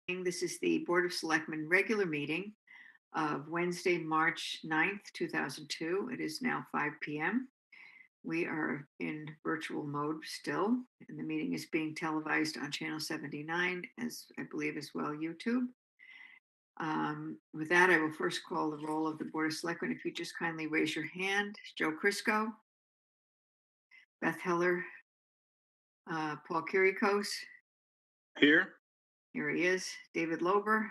This is the Board of Selectmen regular meeting of Wednesday, March 9th, 2002. It is now 5 p.m. We are in virtual mode still, and the meeting is being televised on Channel 79, as I believe as well YouTube. With that, I will first call the roll of the Board of Selectmen. If you just kindly raise your hand. Joe Crisco, Beth Heller, Paul Kirikos. Here. Here he is. David Lober.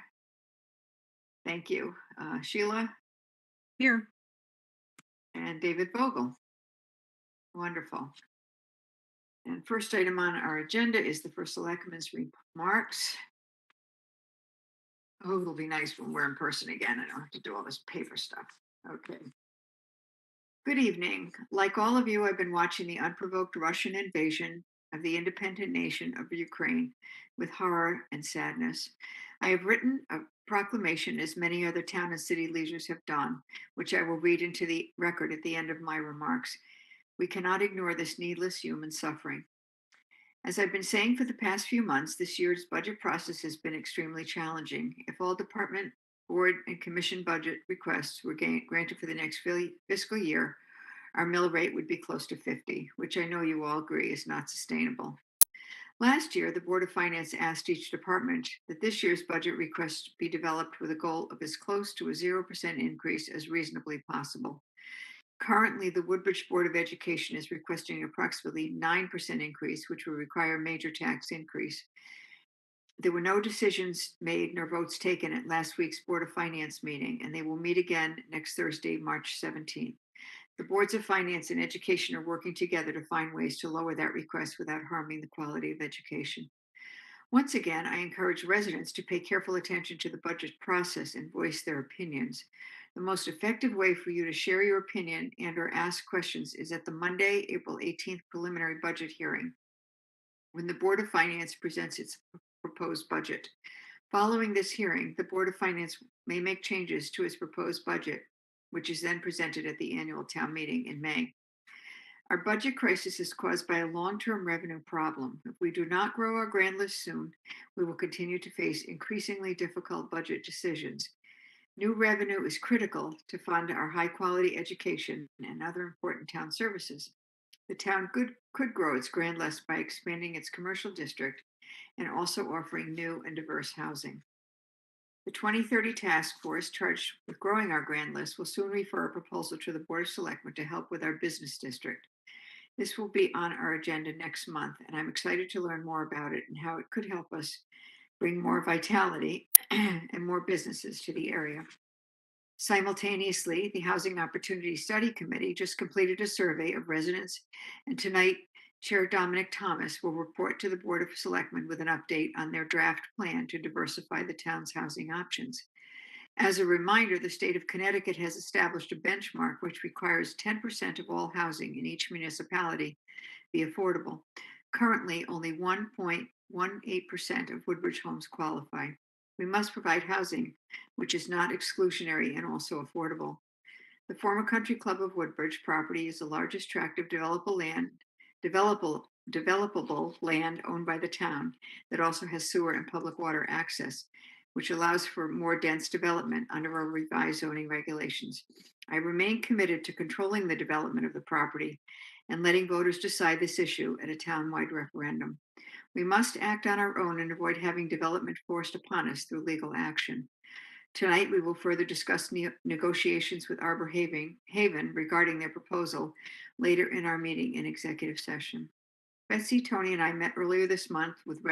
Thank you. Sheila. Here. And David Vogel. Wonderful. And first item on our agenda is the first selectman's remarks. Oh, it'll be nice when we're in person again. I don't have to do all this paper stuff. Okay. Good evening. Like all of you, I've been watching the unprovoked Russian invasion of the independent nation of Ukraine with horror and sadness. I have written a proclamation, as many other town and city leaders have done, which I will read into the record at the end of my remarks. We cannot ignore this needless human suffering. As I've been saying for the past few months, this year's budget process has been extremely challenging. If all department, board, and commission budget requests were granted for the next fiscal year, our mill rate would be close to 50, which I know you all agree is not sustainable. Last year, the Board of Finance asked each department that this year's budget request be developed with a goal of as close to a 0% increase as reasonably possible. Currently, the Woodbridge Board of Education is requesting approximately 9% increase, which will require a major tax increase. There were no decisions made nor votes taken at last week's Board of Finance meeting, and they will meet again next Thursday, March 17th. The Boards of Finance and Education are working together to find ways to lower that request without harming the quality of education. Once again, I encourage residents to pay careful attention to the budget process and voice their opinions. The most effective way for you to share your opinion and or ask questions is at the Monday, April 18th preliminary budget hearing, when the Board of Finance presents its proposed budget. Following this hearing, the Board of Finance may make changes to its proposed budget, which is then presented at the annual town meeting in May. Our budget crisis is caused by a long-term revenue problem. If we do not grow our grand list soon, we will continue to face increasingly difficult budget decisions. New revenue is critical to fund our high-quality education and other important town services. The town could grow its grand list by expanding its commercial district and also offering new and diverse housing. The 2030 task force charged with growing our grand list will soon refer a proposal to the Board of Selectmen to help with our business district. This will be on our agenda next month, and I'm excited to learn more about it and how it could help us bring more vitality and more businesses to the area. Simultaneously, the Housing Opportunity Study Committee just completed a survey of residents, and tonight, Chair Dominic Thomas will report to the Board of Selectmen with an update on their draft plan to diversify the town's housing options. As a reminder, the state of Connecticut has established a benchmark which requires 10% of all housing in each municipality be affordable. Currently, only 1.18% of Woodbridge homes qualify. We must provide housing which is not exclusionary and also affordable. The former Country Club of Woodbridge property is the largest tract of developable land owned by the town that also has sewer and public water access, which allows for more dense development under our revised zoning regulations. I remain committed to controlling the development of the property and letting voters decide this issue at a town-wide referendum. We must act on our own and avoid having development forced upon us through legal action. Tonight, we will further discuss negotiations with Arbor Haven regarding their proposal later in our meeting in executive session. Betsy, Tony, and I met earlier this month with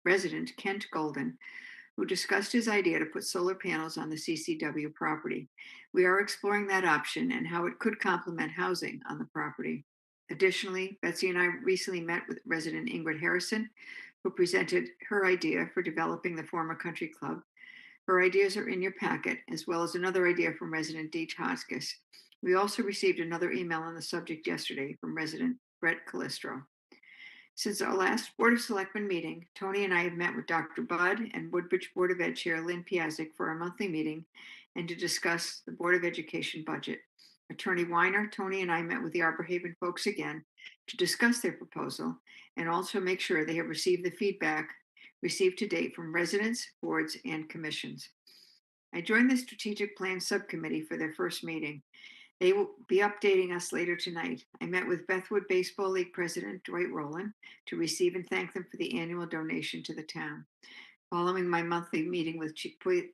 resident Kent Golden, who discussed his idea to put solar panels on the CCW property. We are exploring that option and how it could complement housing on the property. Additionally, Betsy and I recently met with resident Ingrid Harrison, who presented her idea for developing the former country club. Her ideas are in your packet, as well as another idea from resident Dee Toskis. We also received another email on the subject yesterday from resident Brett Calistro. Since our last Board of Selectmen meeting, Tony and I have met with Dr. Budd and Woodbridge Board of Ed Chair Lynn Piasek for our monthly meeting and to discuss the Board of Education budget. Attorney Weiner, Tony, and I met with the Arbor Haven folks again to discuss their proposal and also make sure they have received the feedback received to date from residents, boards, and commissions. I joined the Strategic Plan Subcommittee for their first meeting. They will be updating us later tonight. I met with Bethwood Baseball League President Dwight Rowland to receive and thank them for the annual donation to the town. Following my monthly meeting with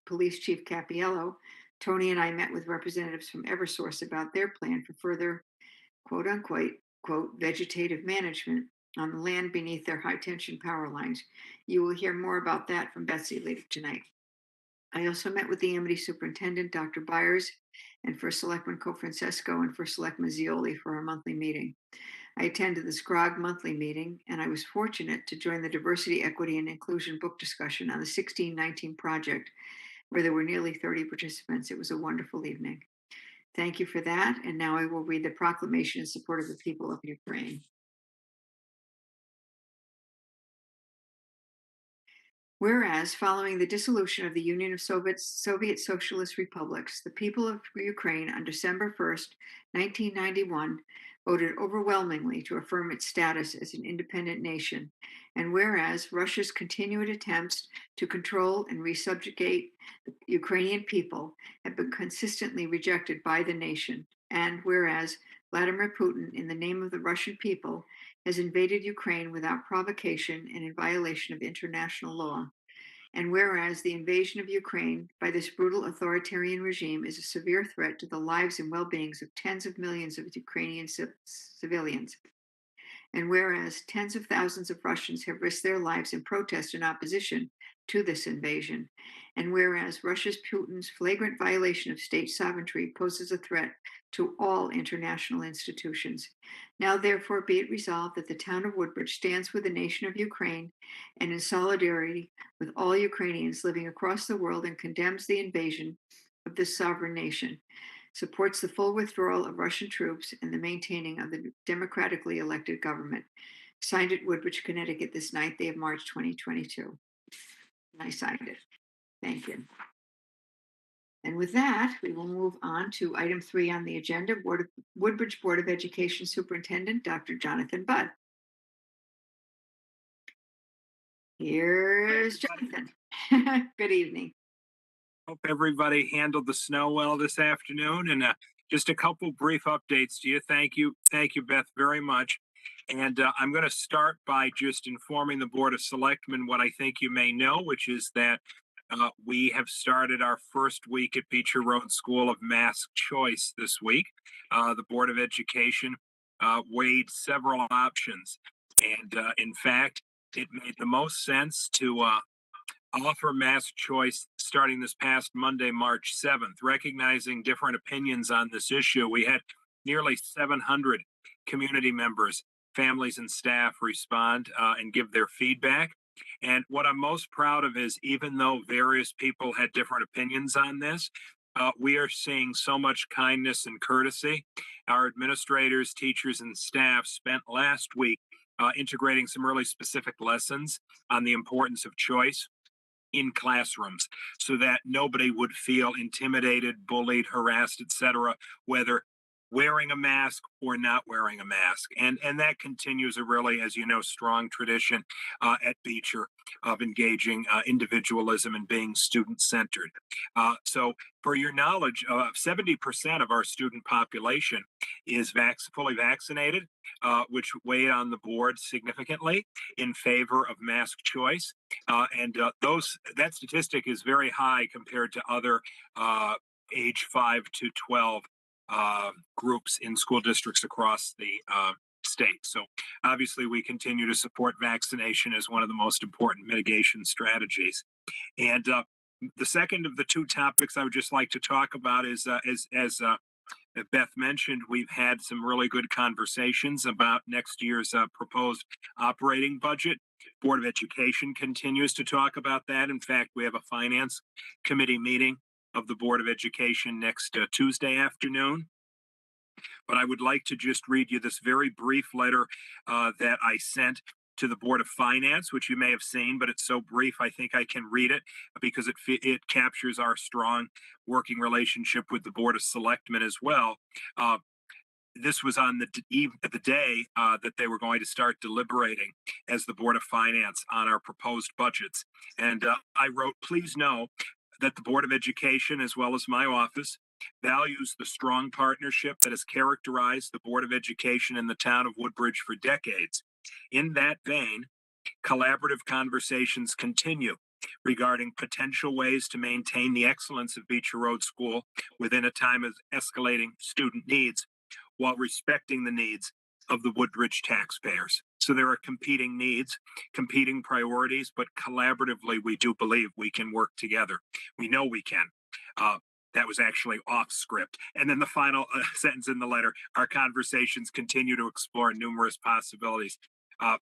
Police Chief Cappiello, Tony and I met with representatives from Eversource about their plan for further quote unquote vegetative management on the land beneath their high tension power lines. You will hear more about that from Betsy later tonight. I also met with the Amity Superintendent, Dr. Byers, and First Selectman Cofrancesco and First Selectman Zioli for our monthly meeting. I attended the SCROG monthly meeting, and I was fortunate to join the Diversity, Equity, and Inclusion book discussion on the 1619 project, where there were nearly 30 participants. It was a wonderful evening. Thank you for that, and now I will read the proclamation in support of the people of Ukraine. Whereas, following the dissolution of the Union of Soviet Socialist Republics, the people of Ukraine on December 1st, 1991, voted overwhelmingly to affirm its status as an independent nation. And whereas Russia's continued attempts to control and resubjugate the Ukrainian people have been consistently rejected by the nation. And whereas Vladimir Putin, in the name of the Russian people, has invaded Ukraine without provocation and in violation of international law. And whereas the invasion of Ukraine by this brutal authoritarian regime is a severe threat to the lives and well-beings of tens of millions of Ukrainian civilians. And whereas tens of thousands of Russians have risked their lives in protest in opposition to this invasion. And whereas Putin's flagrant violation of state sovereignty poses a threat to all international institutions. Now, therefore, be it resolved that the town of Woodbridge stands with the nation of Ukraine and in solidarity with all Ukrainians living across the world and condemns the invasion of this sovereign nation, supports the full withdrawal of Russian troops and the maintaining of the democratically elected government. Signed at Woodbridge, Connecticut, this 9th day of March, 2022. And I signed it. Thank you. And with that, we will move on to item 3 on the agenda, Woodbridge Board of Education Superintendent, Dr. Jonathan Budd. Here's Jonathan. Good evening. Hope everybody handled the snow well this afternoon, and just a couple brief updates to you. Thank you, Beth, very much. And I'm going to start by just informing the Board of Selectmen what I think you may know, which is that we have started our first week at Beecher Road School of Mask Choice this week. The Board of Education weighed several options, and in fact, it made the most sense to offer mask choice starting this past Monday, March 7th, recognizing different opinions on this issue. We had nearly 700 community members, families, and staff respond and give their feedback. And what I'm most proud of is, even though various people had different opinions on this, we are seeing so much kindness and courtesy. Our administrators, teachers, and staff spent last week integrating some really specific lessons on the importance of choice in classrooms so that nobody would feel intimidated, bullied, harassed, etc., whether wearing a mask or not wearing a mask. And that continues a really, as you know, strong tradition at Beecher of engaging individualism and being student-centered. So for your knowledge, 70% of our student population is fully vaccinated, which weighed on the board significantly in favor of mask choice. And that statistic is very high compared to other age 5 to 12 groups in school districts across the state. So obviously we continue to support vaccination as one of the most important mitigation strategies. And the second of the two topics I would just like to talk about is, as Beth mentioned, we've had some really good conversations about next year's proposed operating budget. Board of Education continues to talk about that. In fact, we have a finance committee meeting of the Board of Education next Tuesday afternoon. But I would like to just read you this very brief letter that I sent to the Board of Finance, which you may have seen, but it's so brief I think I can read it because it captures our strong working relationship with the Board of Selectmen as well. this was on the day that they were going to start deliberating as the Board of Finance on our proposed budgets. And I wrote, please know that the Board of Education, as well as my office, values the strong partnership that has characterized the Board of Education in the town of Woodbridge for decades. In that vein, collaborative conversations continue regarding potential ways to maintain the excellence of Beecher Road School within a time of escalating student needs while respecting the needs of the Woodbridge taxpayers. So there are competing needs, competing priorities, but collaboratively, we do believe we can work together. We know we can. That was actually off script. And then the final sentence in the letter, our conversations continue to explore numerous possibilities.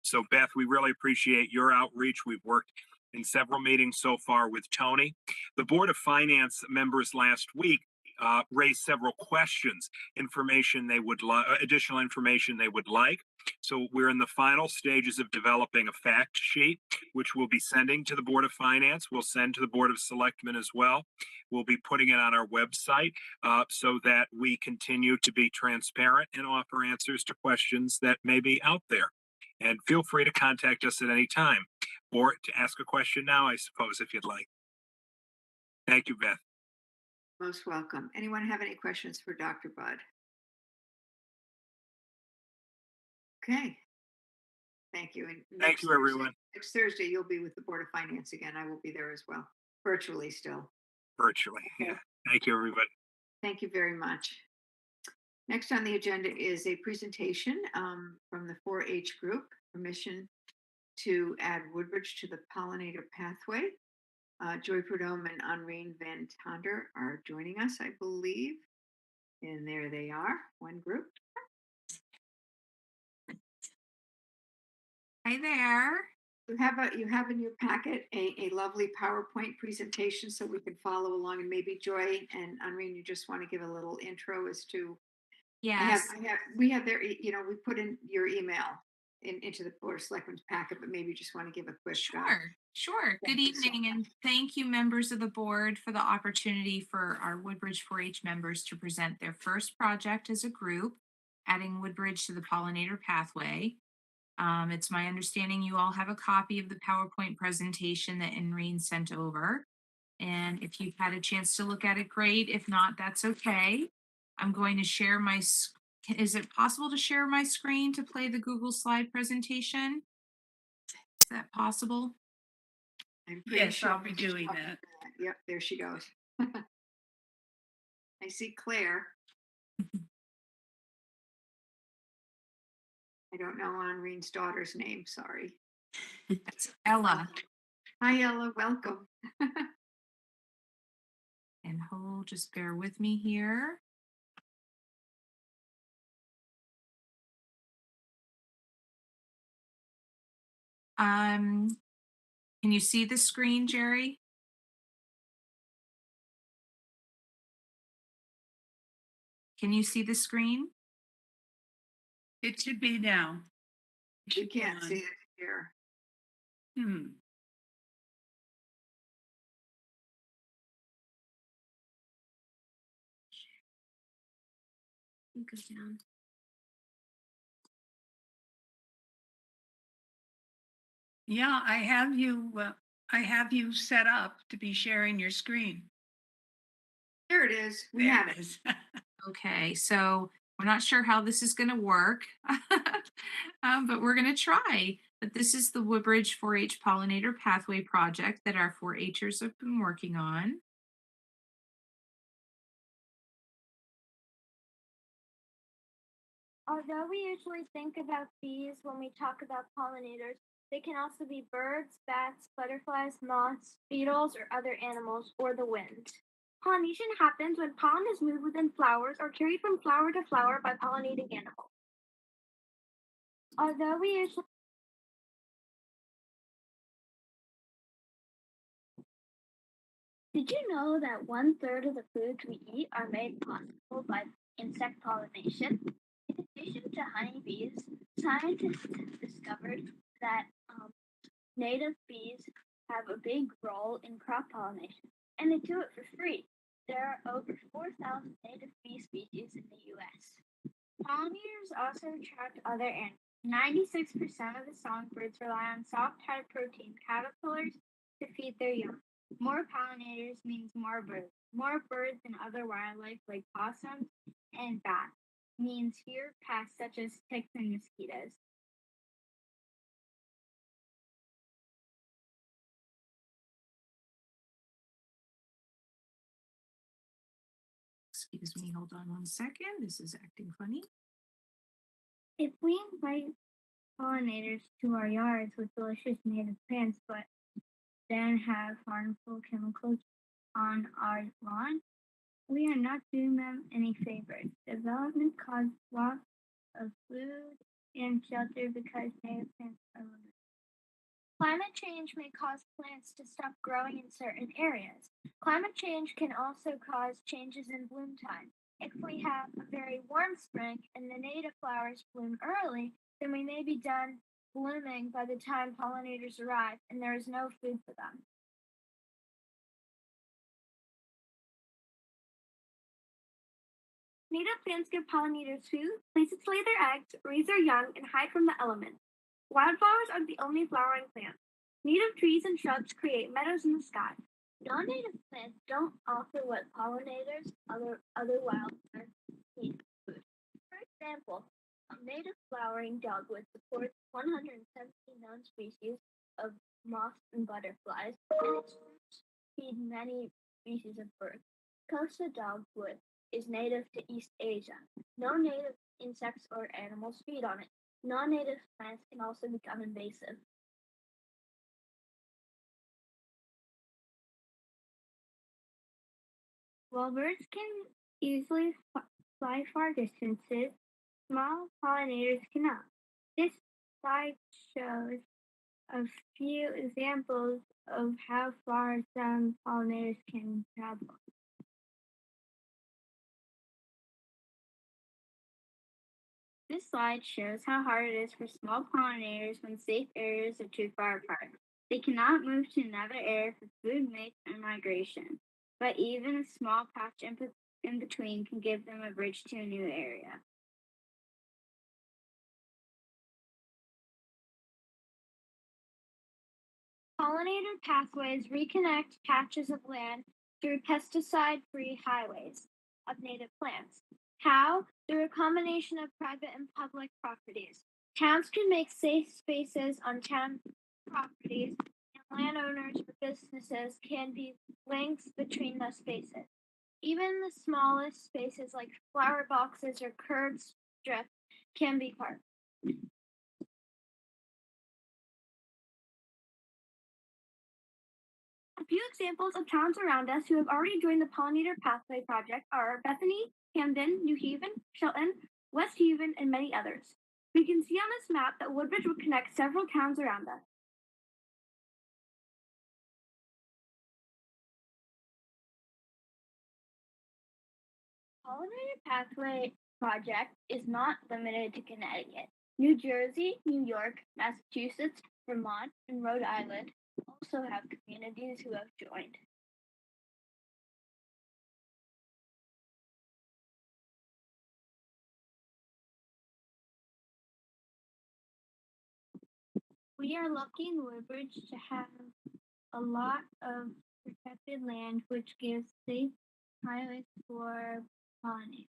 So Beth, we really appreciate your outreach. We've worked in several meetings so far with Tony. The Board of Finance members last week raised several questions, additional information they would like. So we're in the final stages of developing a fact sheet, which we'll be sending to the Board of Finance. We'll send to the Board of Selectmen as well. We'll be putting it on our website so that we continue to be transparent and offer answers to questions that may be out there. And feel free to contact us at any time or to ask a question now, I suppose, if you'd like. Thank you, Beth. Most welcome. Anyone have any questions for Dr. Budd? Okay. Thank you. And Thank you, everyone. Next Thursday, you'll be with the Board of Finance again. I will be there as well, virtually still. Virtually, yeah. Thank you, everybody. Thank you very much. Next on the agenda is a presentation from the 4-H group, permission to add Woodbridge to the Pollinator Pathway. Joy Prudhomme and Henrine Van Tonder are joining us, I believe. And there they are, one group. Hi there. You have in your packet a lovely PowerPoint presentation so we can follow along, and maybe Joy and Henrine, you just want to give a little intro as to. Yes. We have their, we put in your email into the Board of Selectmen's packet, but maybe you just want to give a quick. Sure. Good evening, and thank you, members of the board, for the opportunity for our Woodbridge 4-H members to present their first project as a group, adding Woodbridge to the Pollinator Pathway. It's my understanding you all have a copy of the PowerPoint presentation that Henrine sent over. And if you've had a chance to look at it, great. If not, that's okay. I'm going to share is it possible to share my screen to play the Google slide presentation? Is that possible? I'm pretty sure I'll be doing that. Yep, there she goes. I see Claire. I don't know Henrine's daughter's name, sorry. That's Ella. Hi, Ella, welcome. And just bear with me here. Can you see the screen, Jerry? Can you see the screen? It should be now. You can't see it here. It goes down. Yeah, I have you set up to be sharing your screen. There it is. We have it. Okay, so we're not sure how this is going to work, but we're going to try. But this is the Woodbridge 4-H Pollinator Pathway project that our 4-Hers have been working on. Although we usually think about bees when we talk about pollinators, they can also be birds, bats, butterflies, moths, beetles, or other animals, or the wind. Pollination happens when pollen is moved within flowers or carried from flower to flower by pollinating animals. Although we usually Did you know that 1/3 of the foods we eat are made possible by insect pollination? In addition to honeybees, scientists have discovered that native bees have a big role in crop pollination, and they do it for free. There are over 4,000 native bee species in the U.S. Pollinators also attract other animals. 96% of the songbirds rely on soft-hide protein caterpillars to feed their young. More pollinators means more birds. More birds and other wildlife like possums and bats means fewer pests such as ticks and mosquitoes. Excuse me, hold on one second. This is acting funny. If we invite pollinators to our yards with delicious native plants, but then have harmful chemicals on our lawn, we are not doing them any favors. Development causes loss of food and shelter because native plants are limited. Climate change may cause plants to stop growing in certain areas. Climate change can also cause changes in bloom time. If we have a very warm spring and the native flowers bloom early, then we may be done blooming by the time pollinators arrive and there is no food for them. Native plants give pollinators food, places to lay their eggs, raise their young, and hide from the elements. Wildflowers are the only flowering plants. Native trees and shrubs create meadows in the sky. Non-native plants don't offer what pollinators, other wildflowers need food. For example, a native flowering dogwood supports 170 known species of moths and butterflies, and its fruits feed many species of birds. Costa dogwood is native to East Asia. No native insects or animals feed on it. Non-native plants can also become invasive. While birds can easily fly far distances, small pollinators cannot. This slide shows a few examples of how far some pollinators can travel. This slide shows how hard it is for small pollinators when safe areas are too far apart. They cannot move to another area for food, mates, and migration, but even a small patch in between can give them a bridge to a new area. Pollinator pathways reconnect patches of land through pesticide-free highways of native plants. How? Through a combination of private and public properties. Towns can make safe spaces on town properties, and landowners or businesses can be links between those spaces. Even the smallest spaces like flower boxes or curb strips can be carved. A few examples of towns around us who have already joined the Pollinator Pathway project are Bethany, Camden, New Haven, Shelton, West Haven, and many others. We can see on this map that Woodbridge would connect several towns around us. Pollinator Pathway project is not limited to Connecticut. New Jersey, New York, Massachusetts, Vermont, and Rhode Island also have communities who have joined. We are lucky in Woodbridge to have a lot of protected land, which gives safe highways for pollinators.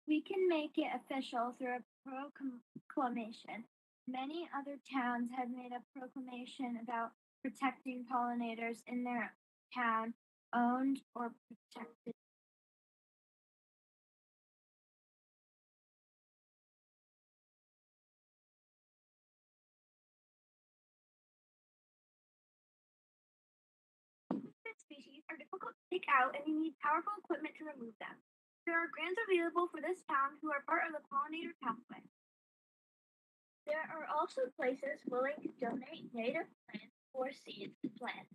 We can make it official through a proclamation. Many other towns have made a proclamation about protecting pollinators in their town, owned or protected. Species are difficult to take out and you need powerful equipment to remove them. There are grants available for this town who are part of the Pollinator Pathway. There are also places willing to donate native plants or seeds to plant.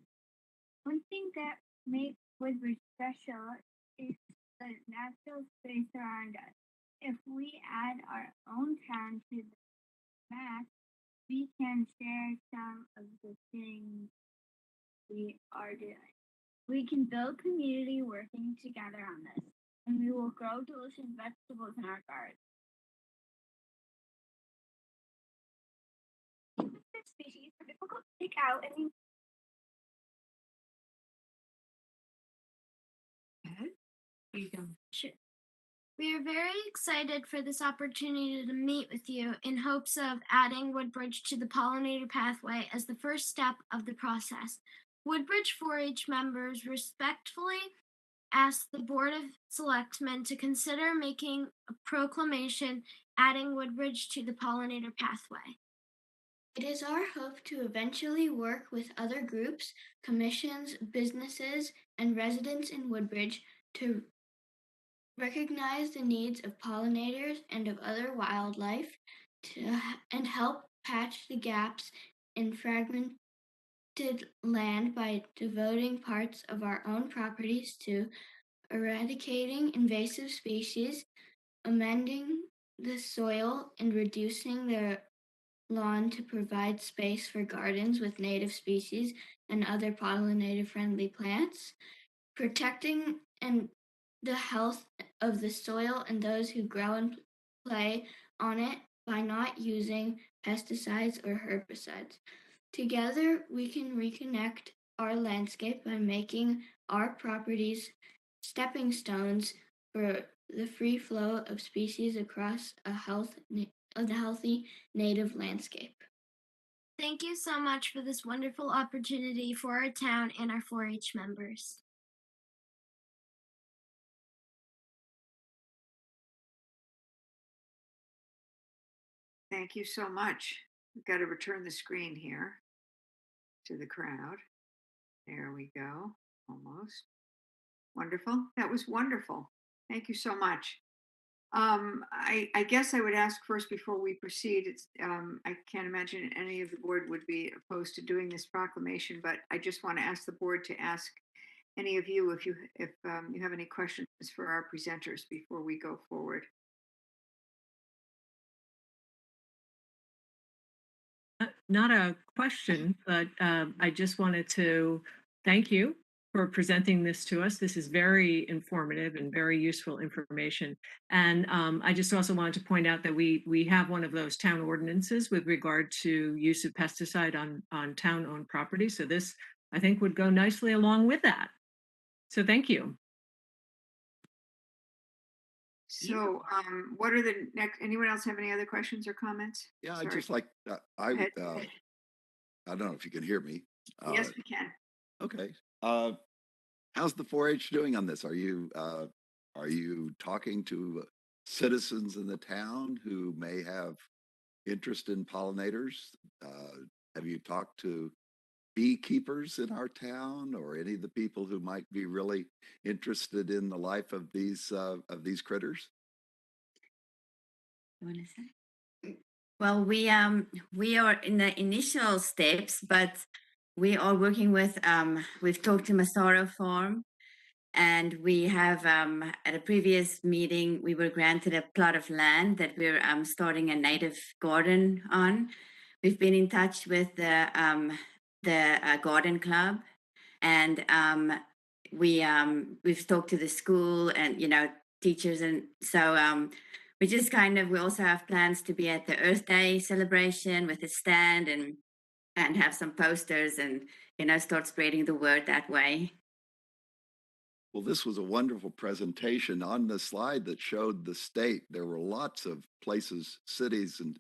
One thing that makes Woodbridge special is the natural space around us. If we add our own town to the map, we can share some of the things we are doing. We can build community working together on this, and we will grow delicious vegetables in our garden. Pick out any. Here you go. Sure. We are very excited for this opportunity to meet with you in hopes of adding Woodbridge to the Pollinator Pathway as the first step of the process. Woodbridge 4-H members respectfully ask the Board of Selectmen to consider making a proclamation adding Woodbridge to the Pollinator Pathway. It is our hope to eventually work with other groups, commissions, businesses, and residents in Woodbridge to recognize the needs of pollinators and of other wildlife and help patch the gaps in fragmented land by devoting parts of our own properties to eradicating invasive species, amending the soil, and reducing the lawn to provide space for gardens with native species and other pollinator-friendly plants, protecting and the health of the soil and those who grow and play on it by not using pesticides or herbicides. Together, we can reconnect our landscape by making our properties stepping stones for the free flow of species across a healthy native landscape. Thank you so much for this wonderful opportunity for our town and our 4-H members. Thank you so much. We've got to return the screen here to the crowd. There we go. Almost. Wonderful. That was wonderful. Thank you so much. I guess I would ask first before we proceed. I can't imagine any of the board would be opposed to doing this proclamation, but I just want to ask the board to ask any of you if you have any questions for our presenters before we go forward. Not a question, but I just wanted to thank you for presenting this to us. This is very informative and very useful information. And I just also wanted to point out that we have one of those town ordinances with regard to use of pesticide on town-owned property. So this, I think, would go nicely along with that. So thank you. So, what are the next? Anyone else have any other questions or comments? Yeah, Sorry. I'd just like, Go I ahead. don't know if you can hear me. Yes, we can. Okay. How's the 4-H doing on this? Are you talking to citizens in the town who may have interest in pollinators? Have you talked to beekeepers in our town or any of the people who might be really interested in the life of these critters? You want to say? Well, we are in the initial steps, but we are working with we've talked to Massaro Farm, and we have at a previous meeting we were granted a plot of land that we're starting a native garden on. We've been in touch with the garden club, and we've talked to the school and teachers, and so we just we also have plans to be at the Earth Day celebration with a stand and have some posters and start spreading the word that way. Well, this was a wonderful presentation. On the slide that showed the state, there were lots of places, cities and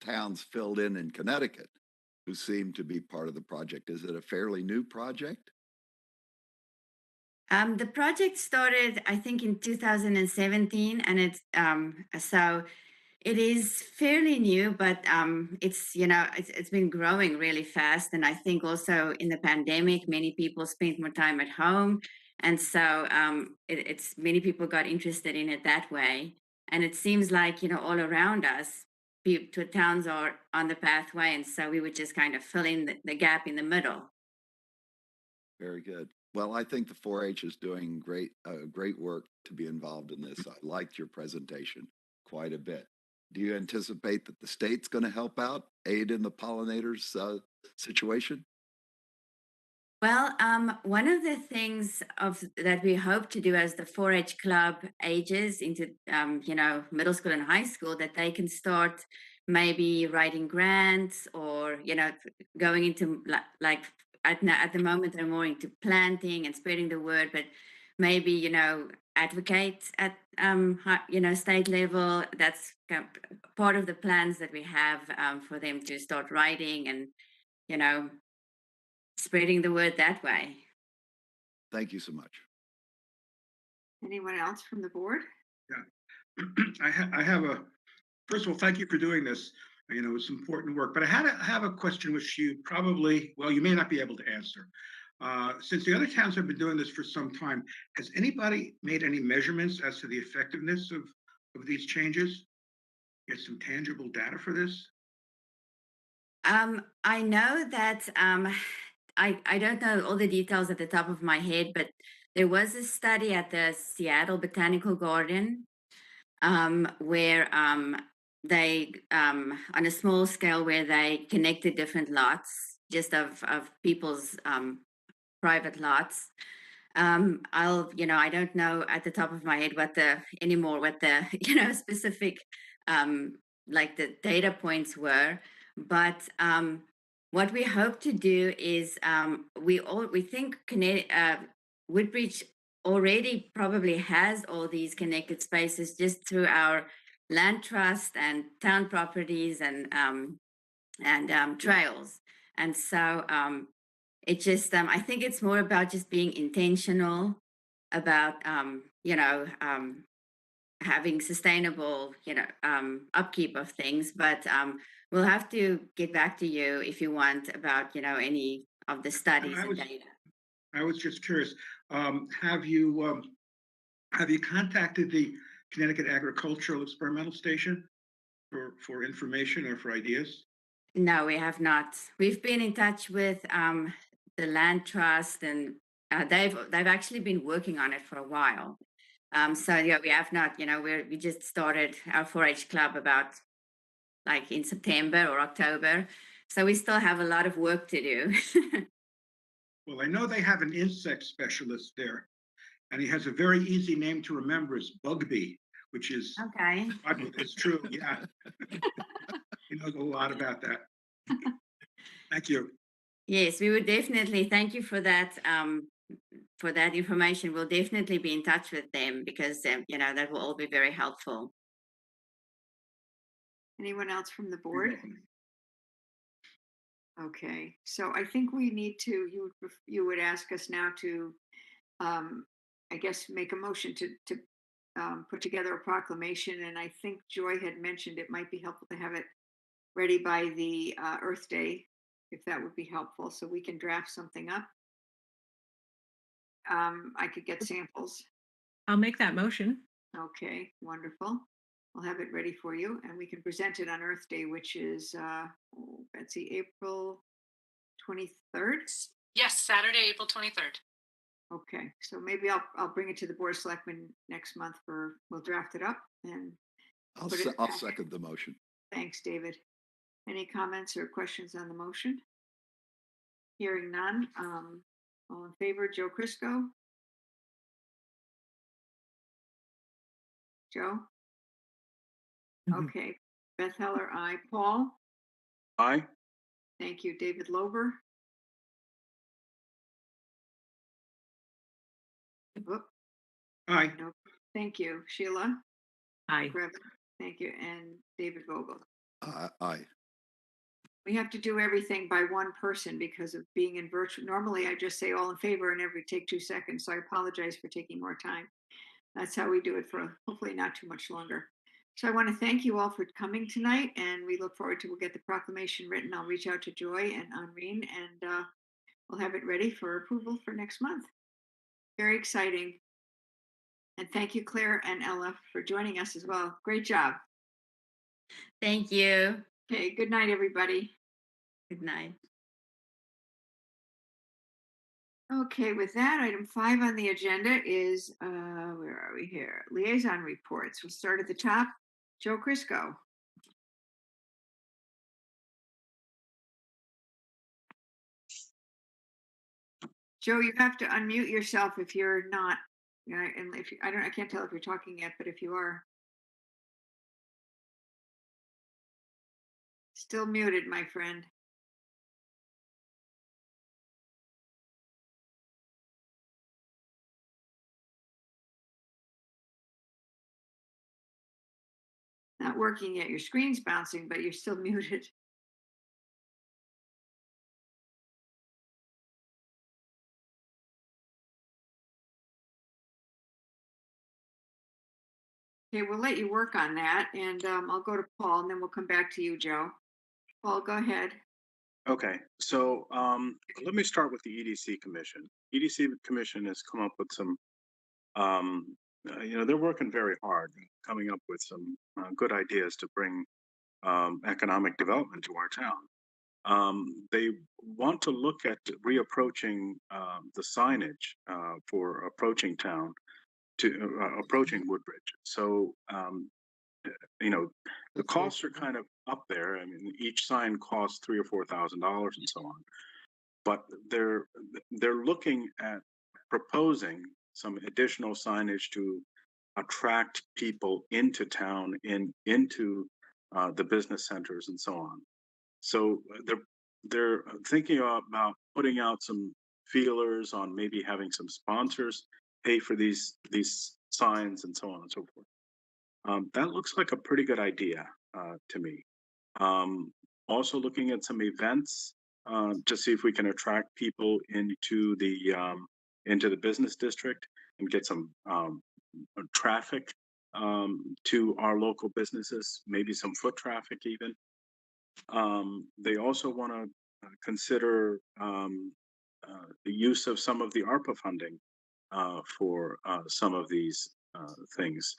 towns filled in Connecticut who seemed to be part of the project. Is it a fairly new project? The project started, I think, in 2017, and it's so it is fairly new, but it's been growing really fast. And I think also in the pandemic, many people spent more time at home, and so it's many people got interested in it that way. And it seems like all around us, towns are on the pathway, and so we would just kind of fill in the gap in the middle. Very good. Well, I think the 4-H is doing great work to be involved in this. I liked your presentation quite a bit. Do you anticipate that the state's going to help out, aid in the pollinators situation? Well, one of the things that we hope to do as the 4-H club ages into, middle school and high school, that they can start maybe writing grants or, going into like at the moment they're more into planting and spreading the word, but maybe, advocate at, state level. That's part of the plans that we have for them to start writing and, spreading the word that way. Thank you so much. Anyone else from the board? I have a, first of all, thank you for doing this. It's important work, but I have a question which you probably, well, you may not be able to answer. Since the other towns have been doing this for some time, has anybody made any measurements as to the effectiveness of these changes? Get some tangible data for this? I know that I don't know all the details at the top of my head, but there was a study at the Seattle Botanical Garden where they, on a small scale, where they connected different lots, just of people's private lots. I don't know at the top of my head what the specific like the data points were, but what we hope to do is we think Woodbridge already probably has all these connected spaces just through our land trust and town properties and trails. And so it just I think it's more about just being intentional about having sustainable upkeep of things. But we'll have to get back to you if you want about any of the studies and data. I was just curious. Have you contacted the Connecticut Agricultural Experimental Station for information or for ideas? No, we have not. We've been in touch with the land trust, and they've actually been working on it for a while. So yeah, we have not. We just started our 4-H club about like in September or October, so we still have a lot of work to do. Well, I know they have an insect specialist there, and he has a very easy name to remember. It's Bugby, which is Okay. It's true. Yeah, he knows a lot about that. Thank you. Yes, we would definitely thank you for that. For that information, we'll definitely be in touch with them because that will all be very helpful. Anyone else from the board? Okay, so I think we need to, you would ask us now to, I guess, make a motion to put together a proclamation. And I think Joy had mentioned it might be helpful to have it ready by the Earth Day, if that would be helpful, so we can draft something up. I could get samples. I'll make that motion. Okay, wonderful. I'll have it ready for you, and we can present it on Earth Day, which is Betsy, April 23rd. Yes, Saturday, April 23rd. Okay, so maybe I'll bring it to the Board of Selectmen next month we'll draft it up and I'll second the motion. Thanks, David. Any comments or questions on the motion? Hearing none. All in favor, Joe Crisco? Joe? Okay. Beth Heller, aye. Paul? Aye. Thank you. David Lober? Whoop. Aye. No. Thank you. Sheila? Aye. Thank you. And David Vogel? Aye. We have to do everything by one person because of being in virtual. Normally, I just say all in favor and take 2 seconds. So I apologize for taking more time. That's how we do it for hopefully not too much longer. So I want to thank you all for coming tonight, and we look forward to, we'll get the proclamation written. I'll reach out to Joy and Irene, and we'll have it ready for approval for next month. Very exciting. And thank you, Claire and Ella, for joining us as well. Great job. Thank you. Okay, good night, everybody. Good night. Okay, with that, item 5 on the agenda is, where are we here? Liaison reports. We'll start at the top. Joe Crisco. Joe, you have to unmute yourself if you're not, and if I can't tell if you're talking yet, but if you are. Still muted, my friend. Not working yet. Your screen's bouncing, but you're still muted. Okay, we'll let you work on that, and I'll go to Paul, and then we'll come back to you, Joe. Paul, go ahead. Okay, so let me start with the EDC Commission. EDC Commission has come up with some, they're working very hard, coming up with some good ideas to bring economic development to our town. They want to look at reapproaching the signage for approaching town to approaching Woodbridge. So the costs are kind of up there. I mean, each sign costs $3,000 or $4,000 and so on. But they're looking at proposing some additional signage to attract people into town into the business centers and so on. So they're thinking about putting out some feelers on maybe having some sponsors pay for these signs and so on and so forth. That looks like a pretty good idea to me. Also looking at some events to see if we can attract people into the business district and get some traffic to our local businesses, maybe some foot traffic even. They also want to consider the use of some of the ARPA funding for some of these things.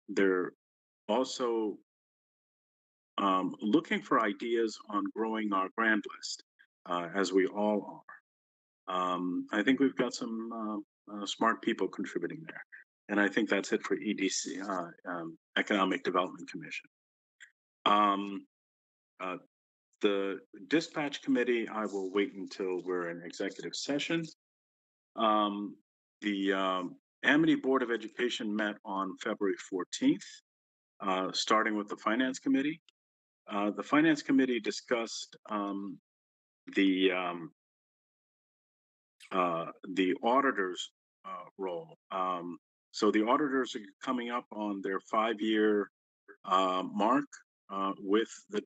They're also looking for ideas on growing our grant list, as we all are. I think we've got some smart people contributing there. And I think that's it for EDC, Economic Development Commission. The dispatch committee, I will wait until we're in executive session. The Amity Board of Education met on February 14th, starting with the Finance Committee. The Finance Committee discussed the auditor's role. So the auditors are coming up on their 5-year mark with the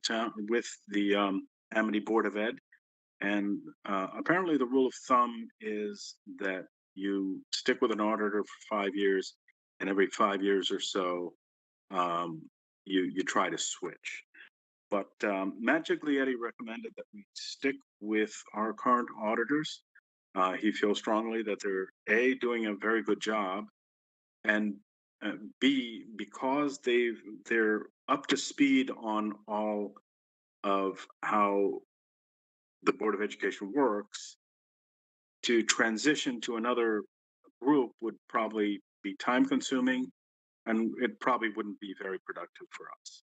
Amity Board of Ed, and apparently the rule of thumb is that you stick with an auditor for 5 years, and every 5 years or so, you try to switch. But Magic Lietti recommended that we stick with our current auditors. He feels strongly that they're A, doing a very good job, and B, because they're up to speed on all of how the Board of Education works. To transition to another group would probably be time consuming, and it probably wouldn't be very productive for us.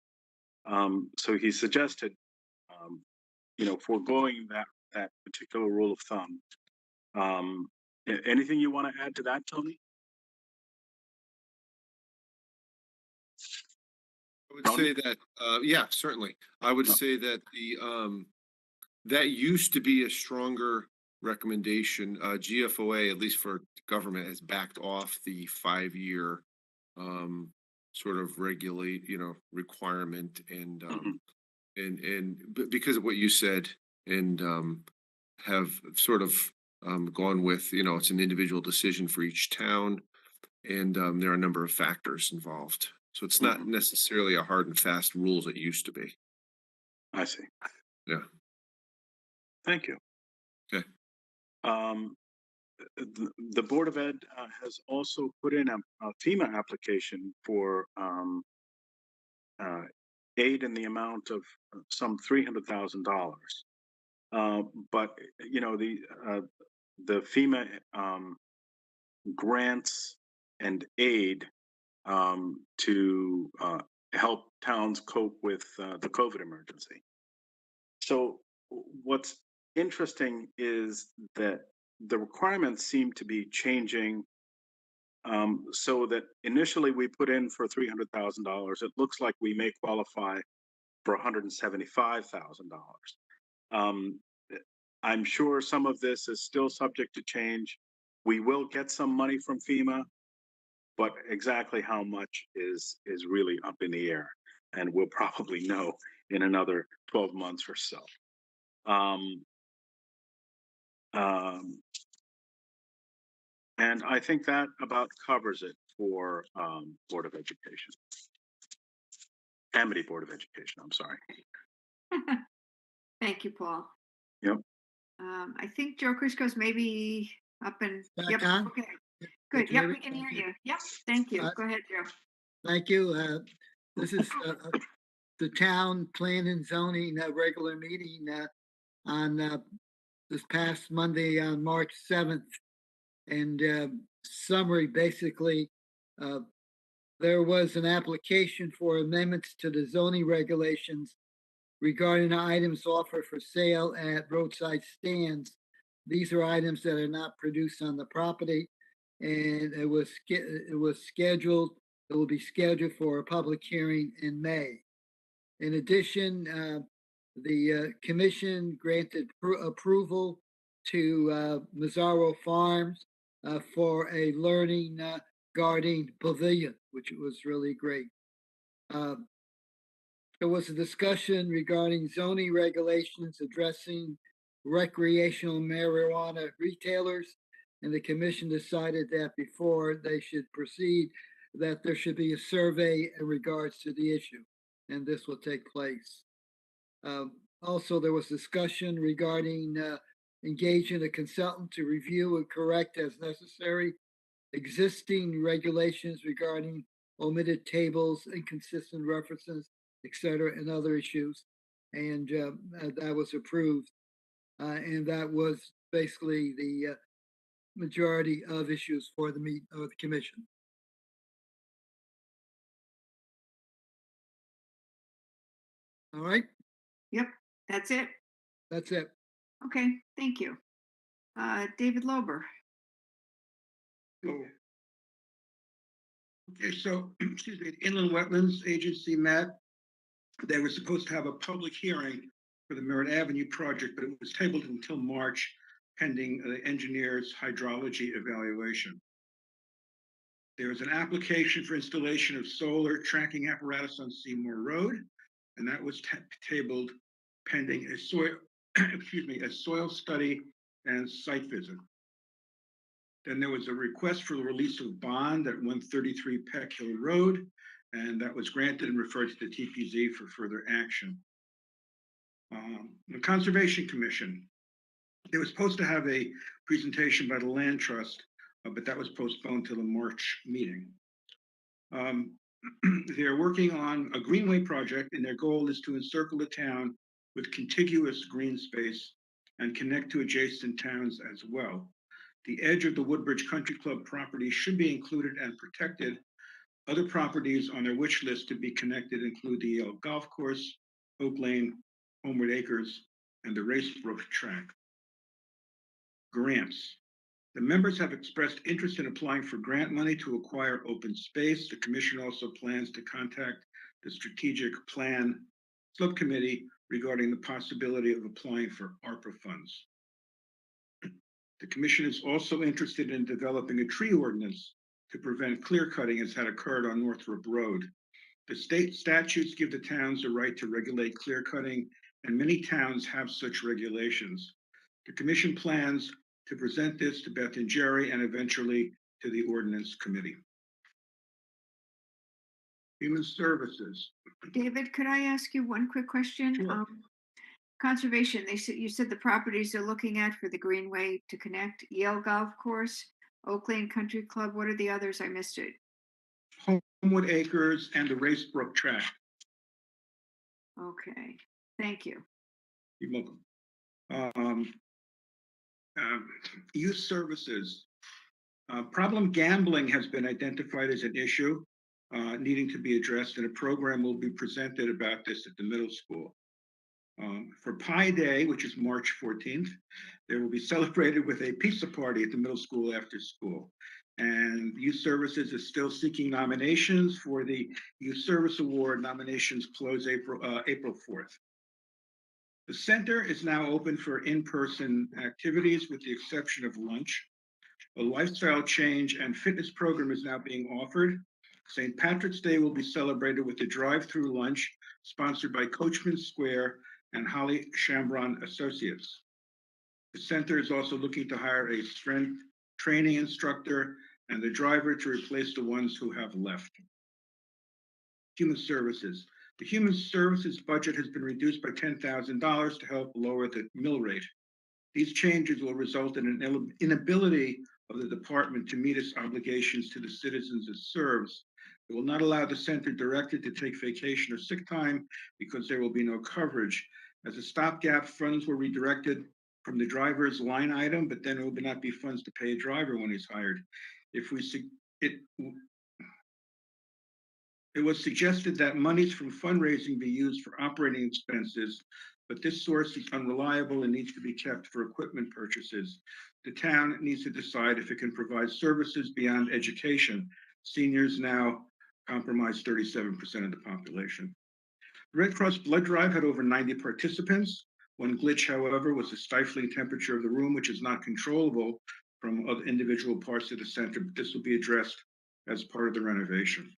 So he suggested, foregoing that particular rule of thumb. Anything you want to add to that, Tony? I would say that, yeah, certainly. I would say that that used to be a stronger recommendation. GFOA, at least for government, has backed off the 5-year sort of requirement, and because of what you said, and have sort of gone with, it's an individual decision for each town, and there are a number of factors involved. So it's not necessarily a hard and fast rule as it used to be. I see. Yeah. Thank you. Okay. The Board of Ed has also put in a FEMA application for aid in the amount of some $300,000. But the FEMA grants and aid to help towns cope with the COVID emergency. So what's interesting is that the requirements seem to be changing, so that initially we put in for $300,000. It looks like we may qualify for $175,000. I'm sure some of this is still subject to change. We will get some money from FEMA, but exactly how much is really up in the air, and we'll probably know in another 12 months or so. And I think that about covers it for Board of Education. Amity Board of Education, I'm sorry. Thank you, Paul. Yep. I think Joe Crisco's maybe up and, Back yep, on? okay, Can good, you yep, hear we me? can hear Thank you. you, yep, thank you, Uh, go ahead, Joe. Thank you. This is the town plan and zoning regular meeting on this past Monday on March 7th. And summary, basically, there was an application for amendments to the zoning regulations regarding items offered for sale at roadside stands. These are items that are not produced on the property, and it was scheduled. It will be scheduled for a public hearing in May. In addition, the commission granted approval to Mazzaro Farms for a learning gardening pavilion, which was really great. There was a discussion regarding zoning regulations addressing recreational marijuana retailers, and the commission decided that before they should proceed, that there should be a survey in regards to the issue, and this will take place. Also, there was discussion regarding engaging a consultant to review and correct as necessary existing regulations regarding omitted tables, inconsistent references, etc., and other issues. And that was approved. And that was basically the majority of issues for the commission. All right, Yep, that's it, that's it. okay, thank you. David Lober. Okay, so, excuse me, the Inland Wetlands Agency met. They were supposed to have a public hearing for the Merritt Avenue project, but it was tabled until March pending the engineer's hydrology evaluation. There was an application for installation of solar tracking apparatus on Seymour Road, and that was tabled pending a soil, excuse me, a soil study and site visit. Then there was a request for the release of bond at 133 Peck Hill Road, and that was granted and referred to the TPZ for further action. The Conservation Commission, they were supposed to have a presentation by the Land Trust, but that was postponed to the March meeting. They're working on a greenway project, and their goal is to encircle the town with contiguous green space and connect to adjacent towns as well. The edge of the Woodbridge Country Club property should be included and protected. Other properties on their wish list to be connected include the Yale Golf Course, Oak Lane, Homeward Acres, and the Racebrook Track. Grants. The members have expressed interest in applying for grant money to acquire open space. The commission also plans to contact the strategic plan subcommittee regarding the possibility of applying for ARPA funds. The commission is also interested in developing a tree ordinance to prevent clear cutting as had occurred on Northrop Road. The state statutes give the towns the right to regulate clear cutting, and many towns have such regulations. The commission plans to present this to Beth and Jerry and eventually to the ordinance committee. Human Services. David, could I ask you one quick question? Sure. Conservation, you said the properties they're looking at for the Greenway to connect, Yale Golf Course, Oak Lane Country Club, what are the others? I missed it. Homewood Acres and the Racebrook Track. Okay, thank you. You're welcome. Youth Services. Problem gambling has been identified as an issue needing to be addressed, and a program will be presented about this at the middle school. For Pi Day, which is March 14th, they will be celebrated with a pizza party at the middle school after school. And Youth Services is still seeking nominations for the Youth Service Award. Nominations close April 4th. The center is now open for in-person activities with the exception of lunch. A lifestyle change and fitness program is now being offered. St. Patrick's Day will be celebrated with a drive-through lunch sponsored by Coachman Square and Holly Chambron Associates. The center is also looking to hire a strength training instructor and the driver to replace the ones who have left. Human Services. The Human Services budget has been reduced by $10,000 to help lower the mill rate. These changes will result in an inability of the department to meet its obligations to the citizens it serves. It will not allow the center director to take vacation or sick time because there will be no coverage. As a stopgap, funds were redirected from the driver's line item, but then there will not be funds to pay a driver when he's hired. It was suggested that monies from fundraising be used for operating expenses, but this source is unreliable and needs to be kept for equipment purchases. The town needs to decide if it can provide services beyond education. Seniors now comprise 37% of the population. The Red Cross blood drive had over 90 participants. One glitch, however, was the stifling temperature of the room, which is not controllable from other individual parts of the center, but this will be addressed as part of the renovation.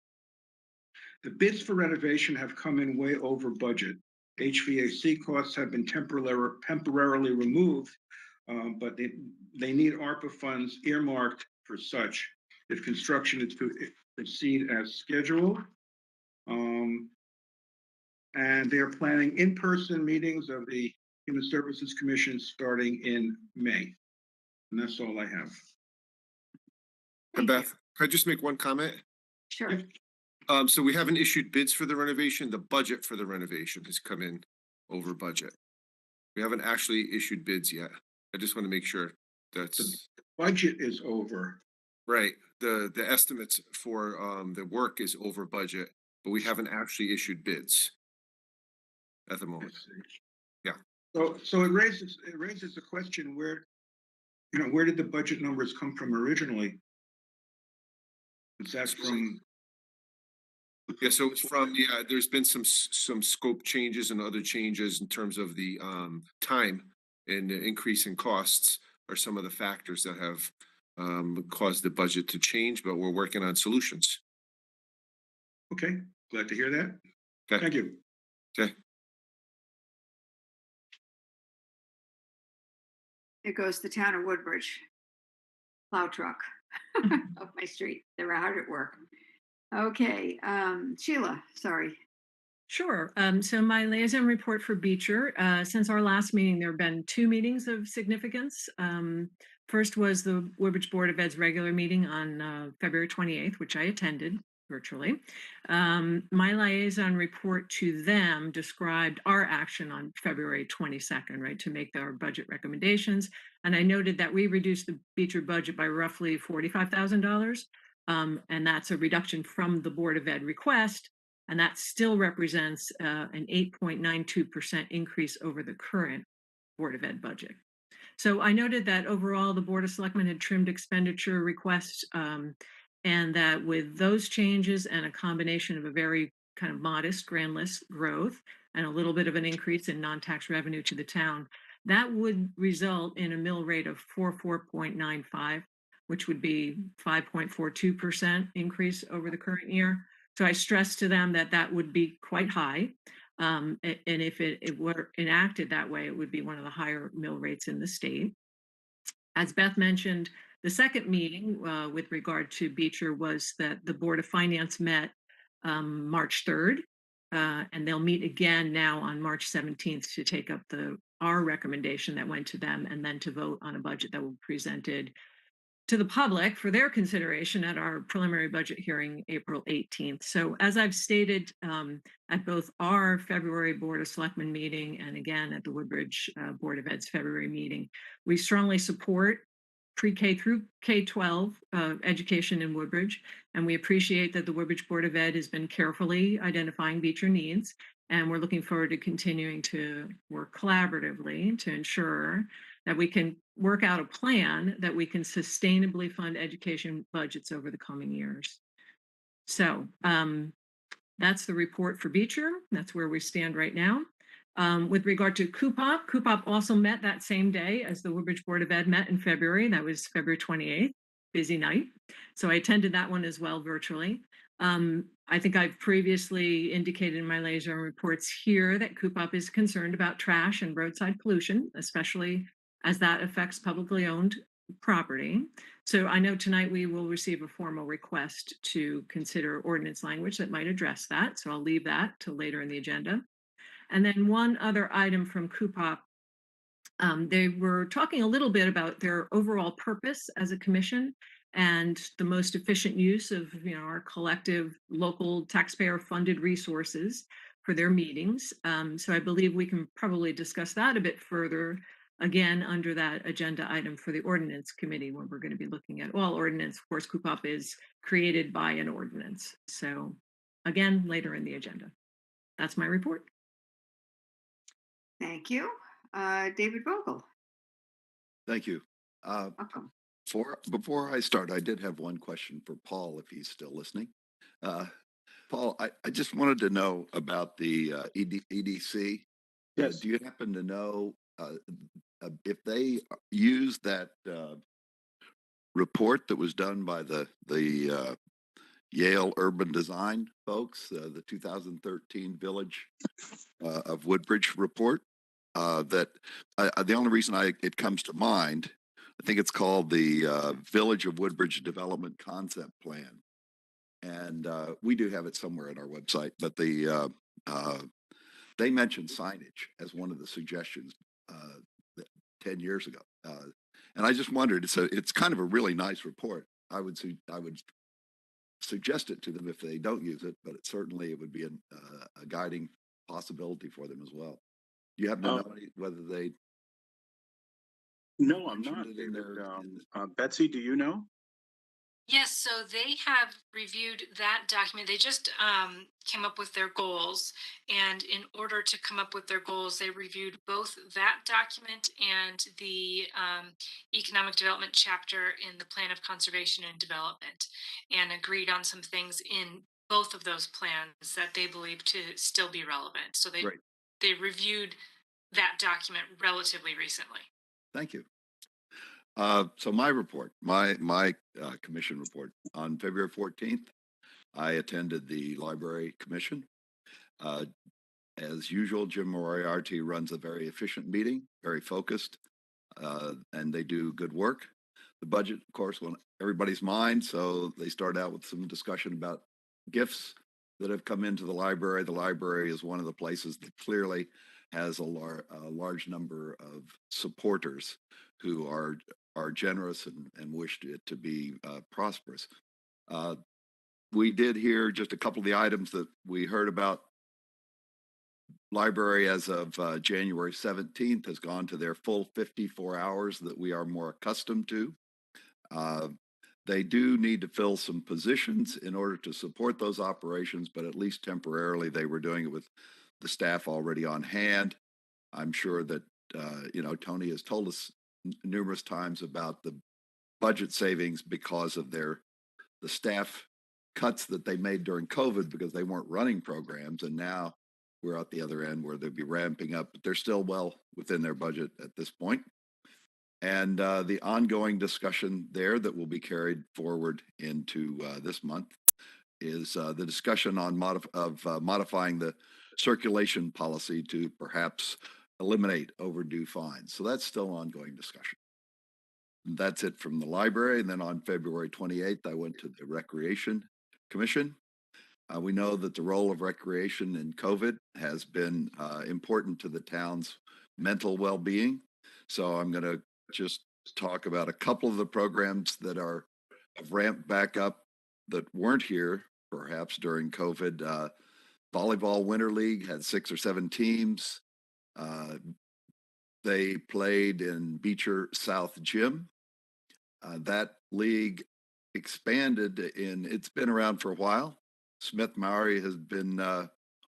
The bids for renovation have come in way over budget. HVAC costs have been temporarily removed, but they need ARPA funds earmarked for such if construction is to proceed as scheduled. And they are planning in-person meetings of the Human Services Commission starting in May. And that's all I have. Beth, could I just make one comment? Sure. So we haven't issued bids for the renovation. The budget for the renovation has come in over budget. We haven't actually issued bids yet. I just want to make sure that's the budget is over. Right. The estimates for the work is over budget, but we haven't actually issued bids at the moment. Yeah. So it raises the question where did the budget numbers come from originally? Is that from? Yeah, so it's from there's been some scope changes and other changes in terms of the time and the increase in costs are some of the factors that have caused the budget to change, but we're working on solutions. Okay, glad to hear that. Okay. Thank you. Okay. It goes the town of Woodbridge. Plow truck up my street. They were hard at work. Okay, Sheila, sorry. Sure. So my liaison report for Beecher, since our last meeting, there have been 2 meetings of significance. First was the Woodbridge Board of Ed's regular meeting on February 28th, which I attended virtually. My liaison report to them described our action on February 22nd, right, to make our budget recommendations. And I noted that we reduced the Beecher budget by roughly $45,000. And that's a reduction from the Board of Ed request. And that still represents an 8.92% increase over the current Board of Ed budget. So I noted that overall, the Board of Selectmen had trimmed expenditure requests and that with those changes and a combination of a very kind of modest grand list growth and a little bit of an increase in non-tax revenue to the town, that would result in a mill rate of 44.95, which would be 5.42% increase over the current year. So I stressed to them that that would be quite high. And if it were enacted that way, it would be one of the higher mill rates in the state. As Beth mentioned, the second meeting with regard to Beecher was that the Board of Finance met March 3rd, and they'll meet again now on March 17th to take up our recommendation that went to them and then to vote on a budget that will be presented to the public for their consideration at our preliminary budget hearing April 18th. So as I've stated at both our February Board of Selectmen meeting and again at the Woodbridge Board of Ed's February meeting, we strongly support pre-K through K-12 education in Woodbridge, and we appreciate that the Woodbridge Board of Ed has been carefully identifying Beecher needs And we're looking forward to continuing to work collaboratively to ensure that we can work out a plan that we can sustainably fund education budgets over the coming years. So that's the report for Beecher. That's where we stand right now. With regard to CUPOP also met that same day as the Woodbridge Board of Ed met in February. That was February 28th, busy night. So I attended that one as well virtually. I think I've previously indicated in my liaison reports here that CUPOP is concerned about trash and roadside pollution, especially as that affects publicly owned property. So I know tonight we will receive a formal request to consider ordinance language that might address that. So I'll leave that till later in the agenda. And then one other item from CUPOP. They were talking a little bit about their overall purpose as a commission and the most efficient use of our collective local taxpayer funded resources for their meetings. So I believe we can probably discuss that a bit further again under that agenda item for the ordinance committee, where we're going to be looking at all ordinance. Of course, CUPOP is created by an ordinance. So again, later in the agenda. That's my report. Thank you. David Vogel. Thank you. Welcome. Before I start, I did have one question for Paul, if he's still listening. Paul, I just wanted to know about the EDC. Yes. Do you happen to know if they use that report that was done by the Yale Urban Design folks, the 2013 Village of Woodbridge report? The only reason it comes to mind, I think it's called the Village of Woodbridge Development Concept Plan, and we do have it somewhere on our website. But they mentioned signage as one of the suggestions 10 years ago, and I just wondered. It's kind of a really nice report. I would suggest it to them if they don't use it, but it would be a guiding possibility for them as well. Do you happen to know whether they? No, I'm not. Betsy, do you know? Yes, so they have reviewed that document. They just came up with their goals. And in order to come up with their goals, they reviewed both that document and the economic development chapter in the Plan of Conservation and Development, and agreed on some things in both of those plans that they believe to still be relevant. So they reviewed that document relatively recently. Thank you. So my report, my commission report, on February 14th, I attended the Library Commission. As usual, Jim Moriarty runs a very efficient meeting, very focused, and they do good work. The budget, of course, on everybody's mind, so they start out with some discussion about gifts that have come into the library. The library is one of the places that clearly has a large number of supporters who are generous and wish it to be prosperous. We did hear just a couple of the items that we heard about. Library, as of January 17th, has gone to their full 54 hours that we are more accustomed to. They do need to fill some positions in order to support those operations, but at least temporarily they were doing it with the staff already on hand. I'm sure that Tony has told us numerous times about the budget savings because of the staff cuts that they made during COVID because they weren't running programs, and now we're at the other end where they'll be ramping up, but they're still well within their budget at this point. And the ongoing discussion there that will be carried forward into this month is the discussion on modifying the circulation policy to perhaps eliminate overdue fines. So that's still ongoing discussion. And that's it from the library. And then on February 28th, I went to the Recreation Commission. We know that the role of recreation in COVID has been important to the town's mental well-being. So I'm going to just talk about a couple of the programs that have ramped back up that weren't here perhaps during COVID. Volleyball Winter League had 6 or 7 teams. They played in Beecher South Gym. That league expanded it's been around for a while. Smith Mowry has been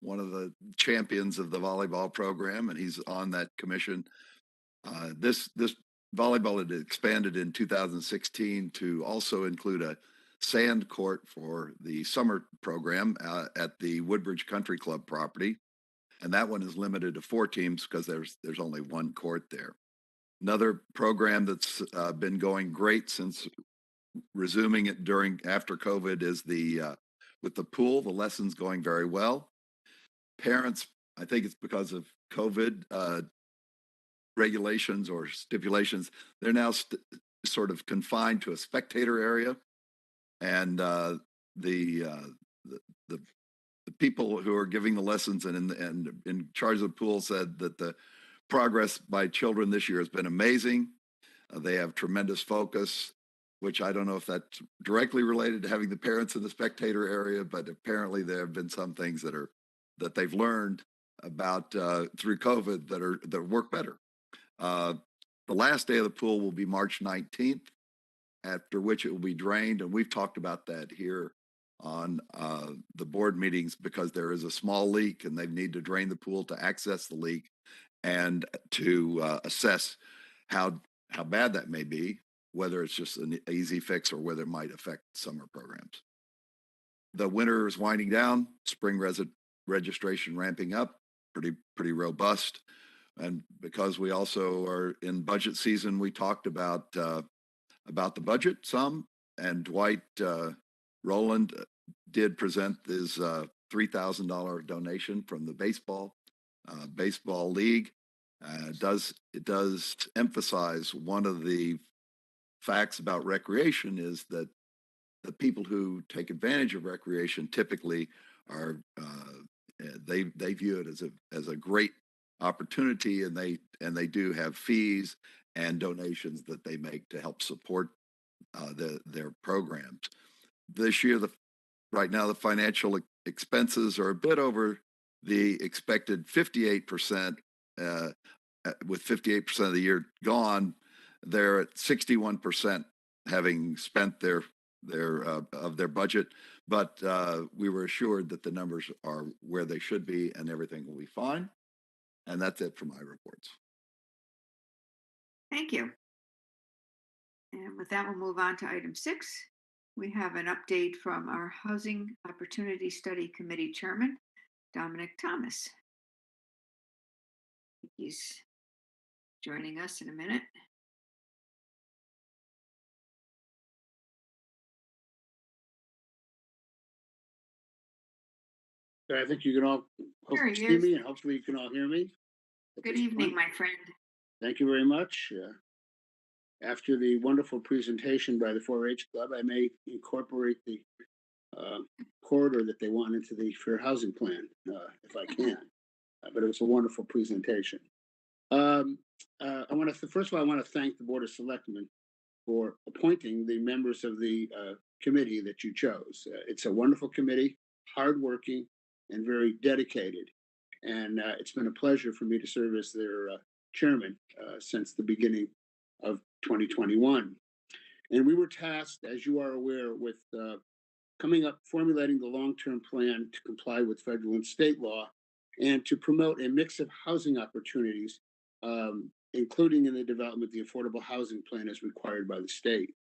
one of the champions of the volleyball program, and he's on that commission. This volleyball had expanded in 2016 to also include a sand court for the summer program at the Woodbridge Country Club property, and that one is limited to 4 teams because there's only 1 court there. Another program that's been going great since resuming it after COVID is with the pool. The lessons going very well. Parents, I think it's because of COVID regulations or stipulations, they're now sort of confined to a spectator area, and the people who are giving the lessons and in charge of the pool said that the progress by children this year has been amazing. They have tremendous focus, which I don't know if that's directly related to having the parents in the spectator area, but apparently there have been some things that they've learned about through COVID that work better. The last day of the pool will be March 19th, after which it will be drained, and we've talked about that here on the board meetings because there is a small leak and they need to drain the pool to access the leak and to assess how bad that may be, whether it's just an easy fix or whether it might affect summer programs. The winter is winding down, spring registration ramping up, pretty robust. And because we also are in budget season, we talked about the budget some, and Dwight Rowland did present his $3,000 donation from the baseball league. It does emphasize one of the facts about recreation is that the people who take advantage of recreation typically are they view it as a great opportunity, and they do have fees and donations that they make to help support their programs. This year, right now, the financial expenses are a bit over the expected 58%. With 58% of the year gone, they're at 61% having spent their budget. But we were assured that the numbers are where they should be, and everything will be fine. And that's it for my reports. Thank you. And with that, we'll move on to item 6. We have an update from our Housing Opportunity Study Committee Chairman, Dominic Thomas. He's joining us in a minute. I think you can all see me, and hopefully you can all hear me. Good evening, my friend. Thank you very much. After the wonderful presentation by the 4-H Club, I may incorporate the corridor that they want into the Fair Housing Plan, if I can. But it was a wonderful presentation. First of all, I want to thank the Board of Selectmen for appointing the members of the committee that you chose. It's a wonderful committee, hardworking, and very dedicated. And it's been a pleasure for me to serve as their chairman since the beginning of 2021. And we were tasked, as you are aware, with formulating the long-term plan to comply with federal and state law and to promote a mix of housing opportunities, including in the development of the affordable housing plan as required by the state.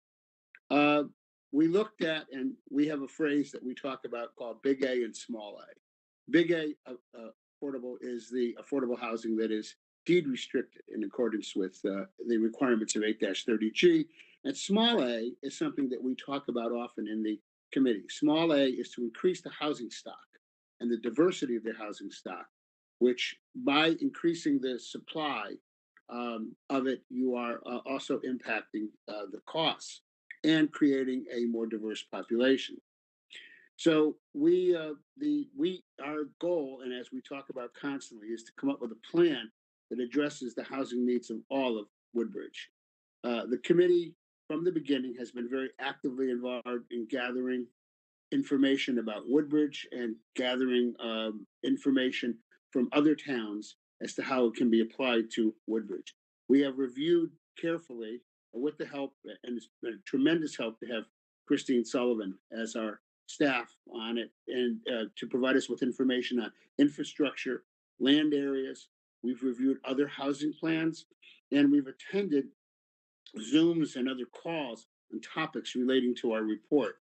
We looked at, and we have a phrase that we talk about called Big A and Small A. Big A affordable is the affordable housing that is deed restricted in accordance with the requirements of 8-30G. And small A is something that we talk about often in the committee. Small A is to increase the housing stock and the diversity of the housing stock, which by increasing the supply of it, you are also impacting the costs and creating a more diverse population. So our goal, and as we talk about constantly, is to come up with a plan that addresses the housing needs of all of Woodbridge. The committee, from the beginning, has been very actively involved in gathering information about Woodbridge and gathering information from other towns as to how it can be applied to Woodbridge. We have reviewed carefully with the help, and it's been a tremendous help to have Christine Sullivan as our staff on it and to provide us with information on infrastructure, land areas. We've reviewed other housing plans, and we've attended Zooms and other calls on topics relating to our report.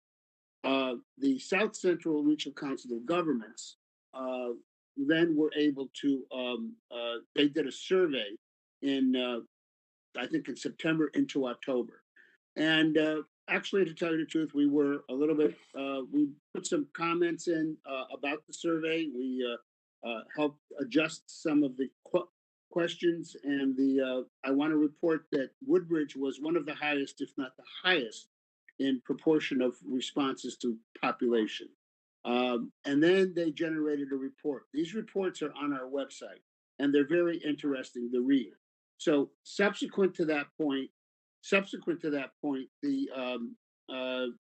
The South Central Regional Council of Governments then were able to, they did a survey in, I think in September into October. And actually, to tell you the truth, we were a little bit, we put some comments in about the survey. We helped adjust some of the questions. And I want to report that Woodbridge was one of the highest, if not the highest, in proportion of responses to population. And then they generated a report. These reports are on our website, and they're very interesting to read. So subsequent to that point, the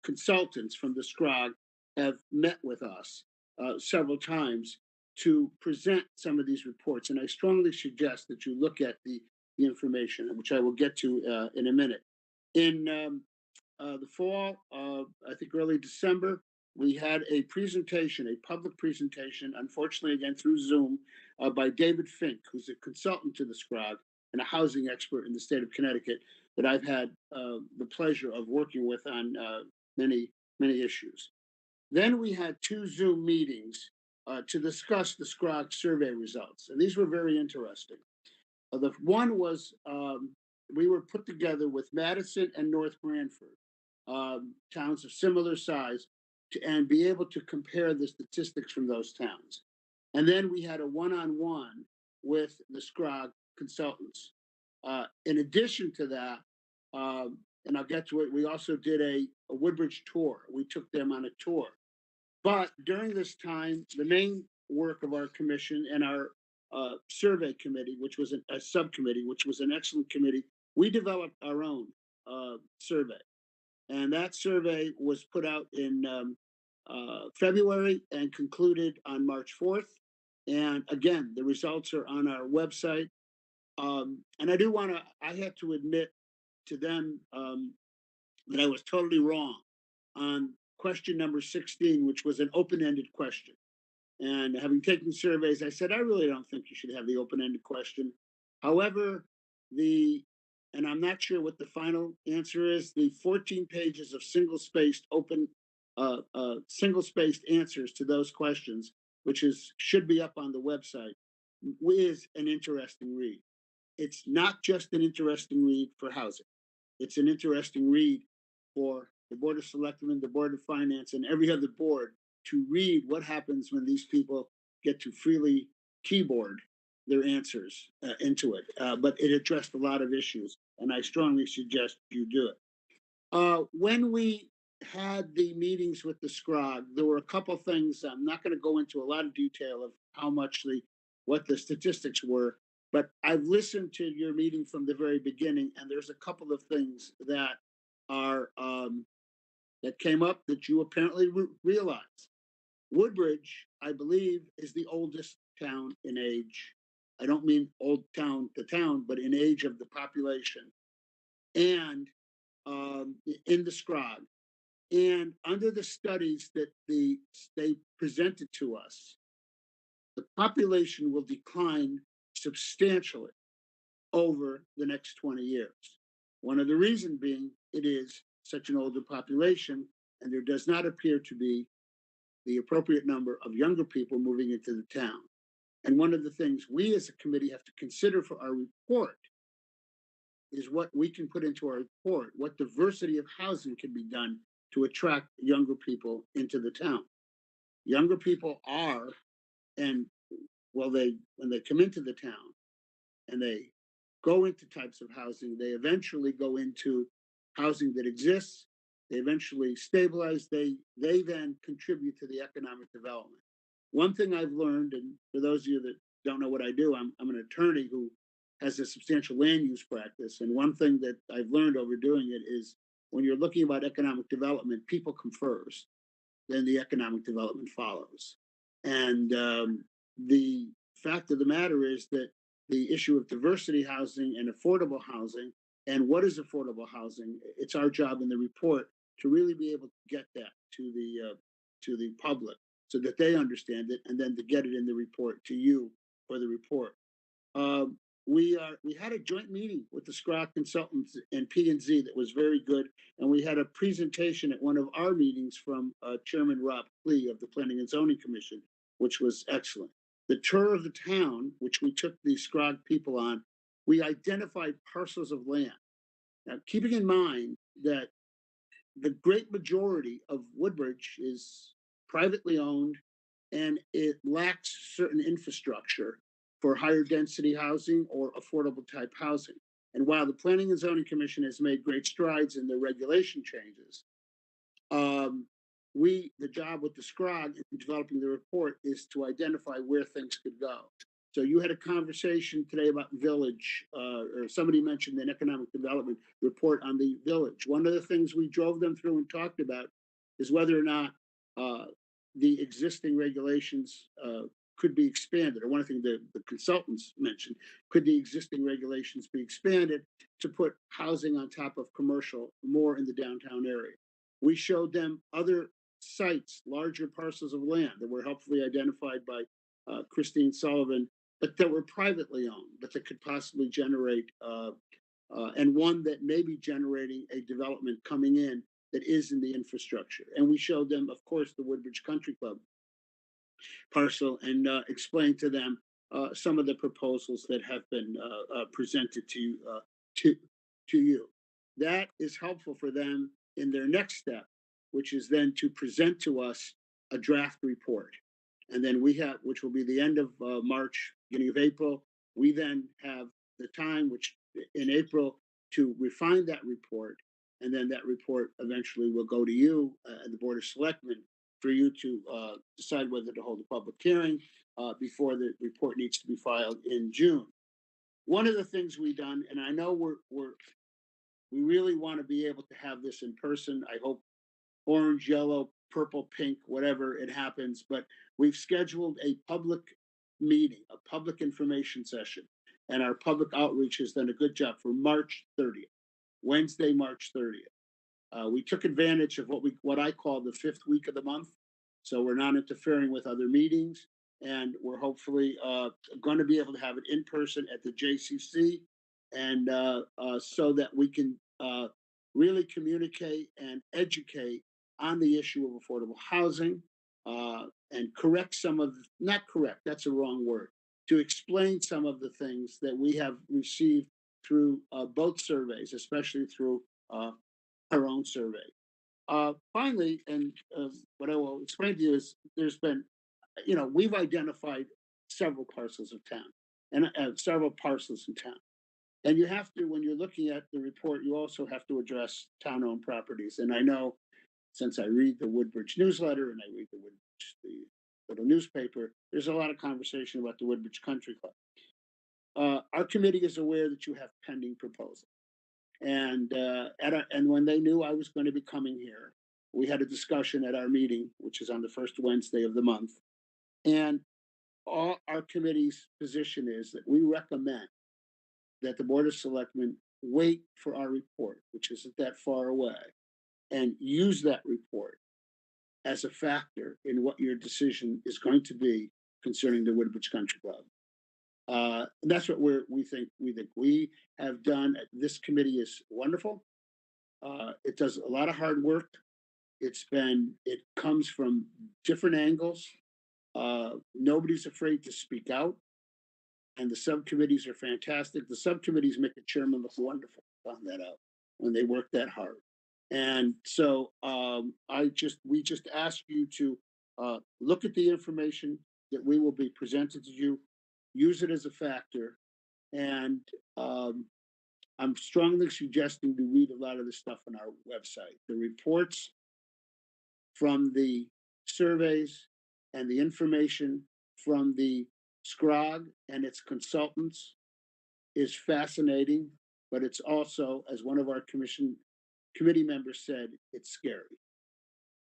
consultants from the SCROG have met with us several times to present some of these reports. And I strongly suggest that you look at the information, which I will get to in a minute. In the fall, I think early December, we had a presentation, a public presentation, unfortunately again through Zoom, by David Fink, who's a consultant to the SCROG and a housing expert in the state of Connecticut that I've had the pleasure of working with on many issues. Then we had 2 Zoom meetings to discuss the SCROG survey results, and these were very interesting. The one was we were put together with Madison and North Branford, towns of similar size, and be able to compare the statistics from those towns. And then we had a one-on-one with the SCROG consultants. In addition to that, and I'll get to it, we also did a Woodbridge tour. We took them on a tour. But during this time, the main work of our commission and our survey committee, which was a subcommittee, which was an excellent committee, we developed our own survey. And that survey was put out in February and concluded on March 4th. And again, the results are on our website. And I have to admit to them that I was totally wrong on question number 16, which was an open-ended question. And having taken surveys, I said, I really don't think you should have the open-ended question. However, and I'm not sure what the final answer is, the 14 pages of single-spaced single-spaced answers to those questions, which should be up on the website, is an interesting read. It's not just an interesting read for housing. It's an interesting read for the Board of Selectmen, the Board of Finance, and every other board to read what happens when these people get to freely keyboard their answers into it. But it addressed a lot of issues, and I strongly suggest you do it. When we had the meetings with the SCROG, there were a couple things. I'm not going to go into a lot of detail of how much what the statistics were, but I've listened to your meeting from the very beginning, and there's a couple of things that are that came up that you apparently realize. Woodbridge, I believe, is the oldest town in age. I don't mean old town to town, but in age of the population, and in the SCROG. And under the studies that they presented to us, the population will decline substantially over the next 20 years. One of the reasons being it is such an older population, and there does not appear to be the appropriate number of younger people moving into the town. And one of the things we as a committee have to consider for our report is what we can put into our report, what diversity of housing can be done to attract younger people into the town. Younger people are, and when they come into the town and they go into types of housing, they eventually go into housing that exists. They eventually stabilize. They then contribute to the economic development. One thing I've learned, and for those of you that don't know what I do, I'm an attorney who has a substantial land use practice. And one thing that I've learned over doing it is when you're looking about economic development, people come first, then the economic development follows. And the fact of the matter is that the issue of diversity housing and affordable housing, and what is affordable housing, it's our job in the report to really be able to get that to to the public so that they understand it, and then to get it in the report to you for the report. We had a joint meeting with the SCROG consultants and P&Z that was very good, and we had a presentation at one of our meetings from Chairman Rob Lee of the Planning and Zoning Commission, which was excellent. The tour of the town, which we took the SCROG people on, we identified parcels of land. Now, keeping in mind that the great majority of Woodbridge is privately owned and it lacks certain infrastructure for higher density housing or affordable type housing. And while the Planning and Zoning Commission has made great strides in their regulation changes, the job with the SCROG in developing the report is to identify where things could go. So you had a conversation today about village, or somebody mentioned an economic development report on the village. One of the things we drove them through and talked about is whether or not the existing regulations could be expanded, or one of the things the consultants mentioned, could the existing regulations be expanded to put housing on top of commercial more in the downtown area? We showed them other sites, larger parcels of land that were helpfully identified by Christine Sullivan, but that were privately owned, but that could possibly generate, and one that may be generating a development coming in that is in the infrastructure. And we showed them, of course, the Woodbridge Country Club parcel and explained to them some of the proposals that have been presented to you. That is helpful for them in their next step, which is then to present to us a draft report. And then we have, which will be the end of March, beginning of April, we then have the time, which in April, to refine that report. And then that report eventually will go to you and the Board of Selectmen for you to decide whether to hold a public hearing before the report needs to be filed in June. One of the things we've done, and I know we really want to be able to have this in person. I hope orange, yellow, purple, pink, whatever it happens, but we've scheduled a public meeting, a public information session, and our public outreach has done a good job for March 30th, Wednesday, March 30th. We took advantage of what I call the 5th week of the month, so we're not interfering with other meetings, and we're hopefully going to be able to have it in person at the JCC, and so that we can really communicate and educate on the issue of affordable housing, and correct some of, not correct, that's a wrong word, to explain some of the things that we have received through both surveys, especially through our own survey. Finally, and what I will explain to you is there's been, we've identified several parcels of town and several parcels in town. And you have to, when you're looking at the report, you also have to address town-owned properties. And I know, since I read the Woodbridge newsletter and I read the little newspaper, there's a lot of conversation about the Woodbridge Country Club. Our committee is aware that you have pending proposals. And when they knew I was going to be coming here, we had a discussion at our meeting, which is on the first Wednesday of the month. And all our committee's position is that we recommend that the Board of Selectmen wait for our report, which isn't that far away, and use that report as a factor in what your decision is going to be concerning the Woodbridge Country Club. That's what we think we have done. This committee is wonderful. It does a lot of hard work. It comes from different angles. Nobody's afraid to speak out. And the subcommittees are fantastic. The subcommittees make the chairman look wonderful. Found that out when they work that hard. And so we just ask you to look at the information that we will be presented to you, use it as a factor, and I'm strongly suggesting to read a lot of the stuff on our website. The reports from the surveys and the information from the SCROG and its consultants is fascinating, but it's also, as one of our committee members said, it's scary.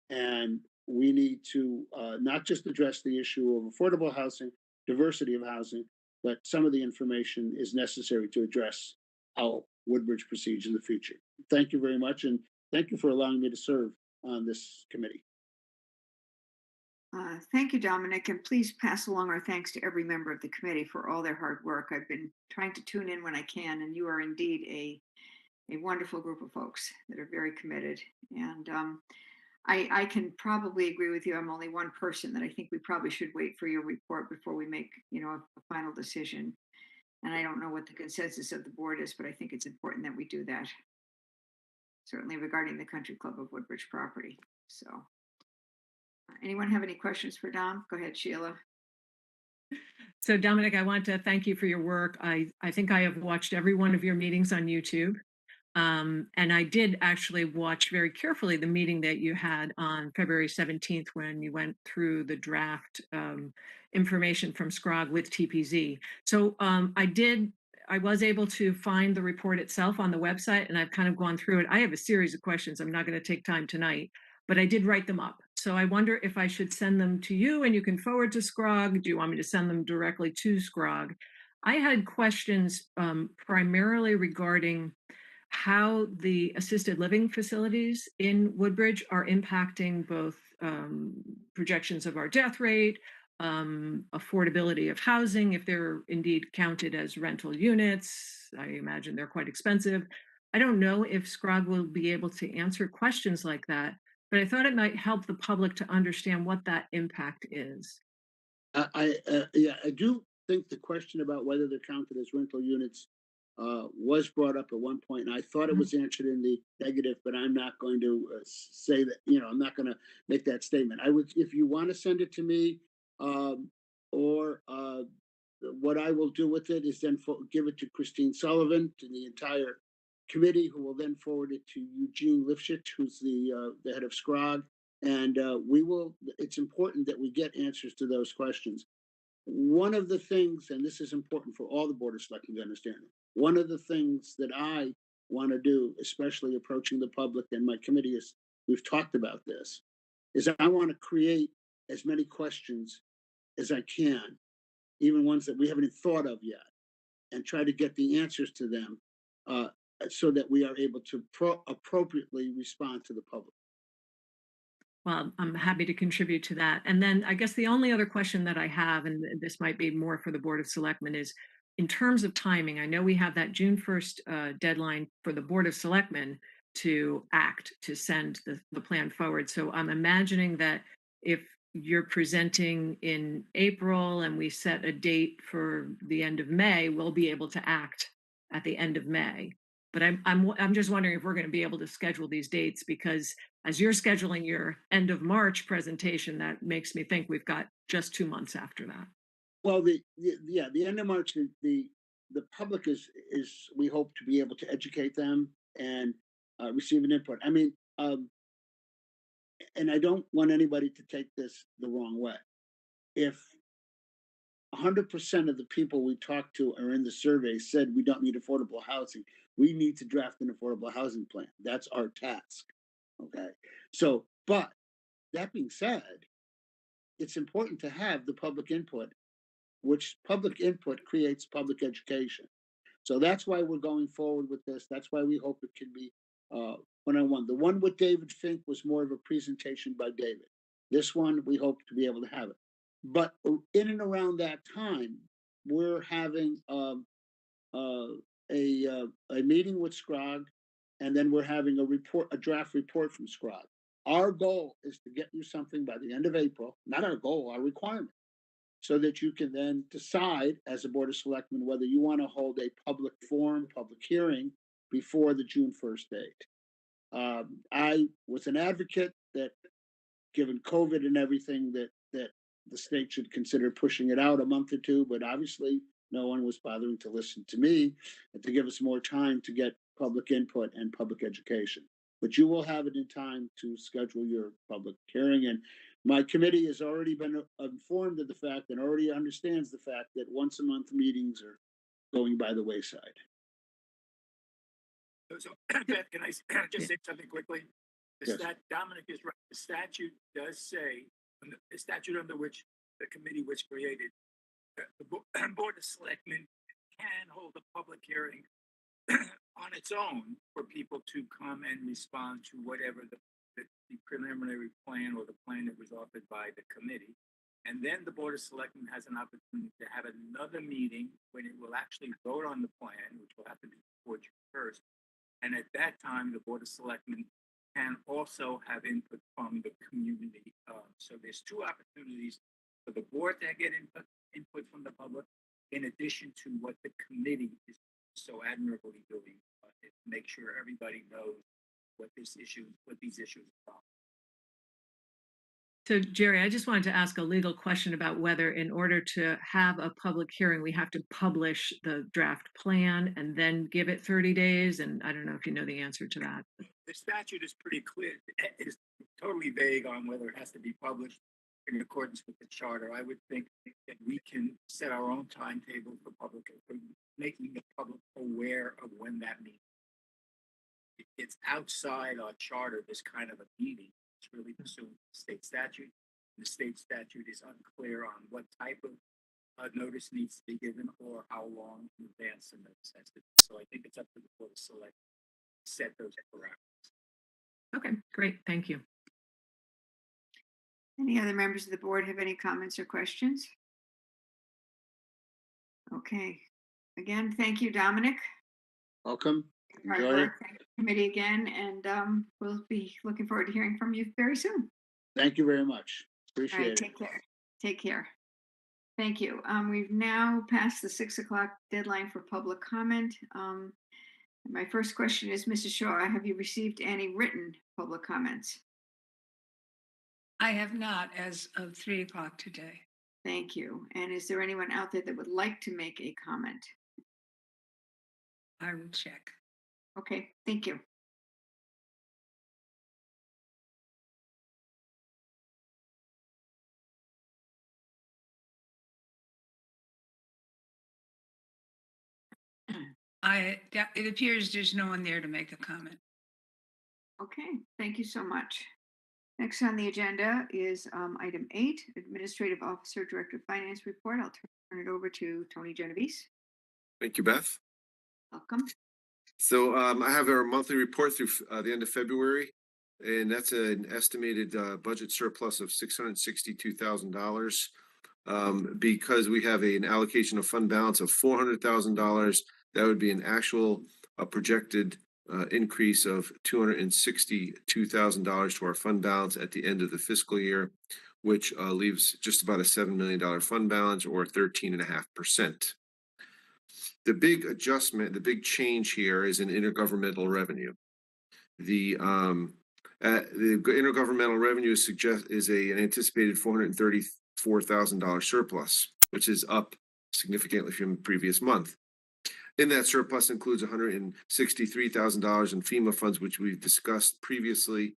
And we need to not just address the issue of affordable housing, diversity of housing, but some of the information is necessary to address how Woodbridge proceeds in the future. Thank you very much, and thank you for allowing me to serve on this committee. Thank you, Dominic, and please pass along our thanks to every member of the committee for all their hard work. I've been trying to tune in when I can, and you are indeed a wonderful group of folks that are very committed. And I can probably agree with you. I'm only one person that I think we probably should wait for your report before we make, a final decision. And I don't know what the consensus of the board is, but I think it's important that we do that. Certainly regarding the Country Club of Woodbridge property. So, anyone have any questions for Dom? Go ahead, Sheila. So Dominic, I want to thank you for your work. I think I have watched every one of your meetings on YouTube. And I did actually watch very carefully the meeting that you had on February 17th when you went through the draft information from SCROG with TPZ. So I was able to find the report itself on the website, and I've kind of gone through it. I have a series of questions. I'm not going to take time tonight, but I did write them up. So I wonder if I should send them to you and you can forward to SCROG. Do you want me to send them directly to SCROG? I had questions primarily regarding how the assisted living facilities in Woodbridge are impacting both projections of our death rate, affordability of housing, if they're indeed counted as rental units. I imagine they're quite expensive. I don't know if SCROG will be able to answer questions like that, but I thought it might help the public to understand what that impact is. I do think the question about whether they're counted as rental units was brought up at one point, and I thought it was answered in the negative, but I'm not going to say that, I'm not going to make that statement. I would, if you want to send it to me, or what I will do with it is then give it to Christine Sullivan, to the entire committee, who will then forward it to Eugene Lifshitz, who's the head of SCROG, and it's important that we get answers to those questions. One of the things, and this is important for all the Board of Selectmen to understand, one of the things that I want to do, especially approaching the public and my committee, is we've talked about this, is I want to create as many questions as I can, even ones that we haven't even thought of yet, and try to get the answers to them so that we are able to appropriately respond to the public. Well, I'm happy to contribute to that. And then I guess the only other question that I have, and this might be more for the Board of Selectmen, is in terms of timing. I know we have that June 1st deadline for the Board of Selectmen to act, to send the plan forward. So I'm imagining that if you're presenting in April and we set a date for the end of May, we'll be able to act at the end of May. But I'm just wondering if we're going to be able to schedule these dates, because as you're scheduling your end of March presentation, that makes me think we've got just 2 months after that. Well, the end of March, the public is we hope to be able to educate them and receive an input. I mean, and I don't want anybody to take this the wrong way. If 100% of the people we talked to are in the survey said we don't need affordable housing, we need to draft an affordable housing plan. That's our task. Okay. So, but that being said, it's important to have the public input, which public input creates public education. So that's why we're going forward with this. That's why we hope it can be one-on-one. The one with David Fink was more of a presentation by David. This one, we hope to be able to have it. But in and around that time, we're having a meeting with SCROG, and then we're having a draft report from SCROG. Our goal is to get you something by the end of April, not our goal, our requirement, so that you can then decide as a Board of Selectmen whether you want to hold a public forum, public hearing before the June 1st date. I was an advocate that, given COVID and everything, that the state should consider pushing it out a month or two, but obviously no one was bothering to listen to me and to give us more time to get public input and public education. But you will have it in time to schedule your public hearing. And my committee has already been informed of the fact and already understands the fact that once a month meetings are going by the wayside. So, Beth, can I just say something quickly? Yes. Dominic is right. The statute does say, the statute under which the committee was created, the Board of Selectmen can hold a public hearing on its own for people to come and respond to whatever the the preliminary plan or the plan that was offered by the committee. And then the Board of Selectmen has an opportunity to have another meeting when it will actually vote on the plan, which will have to be before June 1st. And at that time, the Board of Selectmen can also have input from the community. So there's two opportunities for the board to get input from the public, in addition to what the committee is so admirably doing, to make sure everybody knows what these issues are. So Jerry, I just wanted to ask a legal question about whether in order to have a public hearing, we have to publish the draft plan and then give it 30 days. And I don't know if you know the answer to that. The statute is pretty clear. It's totally vague on whether it has to be published in accordance with the charter. I would think that we can set our own timetable for making the public aware of when that meeting. It's outside our charter, this kind of a meeting. It's really pursuant to the state statute. The state statute is unclear on what type of notice needs to be given or how long in advance the notice has to be. So I think it's up to the Board of Selectmen to set those parameters. Okay, great. Thank you. Any other members of the board have any comments or questions? Okay. Again, thank you, Dominic. Welcome. Hard Enjoy it. work. Thank the committee again, and we'll be looking forward to hearing from you very soon. Thank you very much. All Appreciate right, it. take care. Take care. Thank you. We've now passed the 6 o'clock deadline for public comment. My first question is, Mrs. Shaw, have you received any written public comments? I have not as of 3 o'clock today. Thank you. And is there anyone out there that would like to make a comment? I will check. Okay, thank you. It appears there's no one there to make a comment. Okay, thank you so much. Next on the agenda is item 8, Administrative Officer Director of Finance Report. I'll turn it over to Tony Genovese. Thank you, Beth. Welcome. So I have our monthly report through the end of February, and that's an estimated budget surplus of $662,000. Because we have an allocation of fund balance of $400,000, that would be an actual projected increase of $262,000 to our fund balance at the end of the fiscal year, which leaves just about a $7 million fund balance, or 13.5%. The big adjustment, the big change here is in intergovernmental revenue. The intergovernmental revenue is an anticipated $434,000 surplus, which is up significantly from the previous month. In that surplus includes $163,000 in FEMA funds, which we've discussed previously,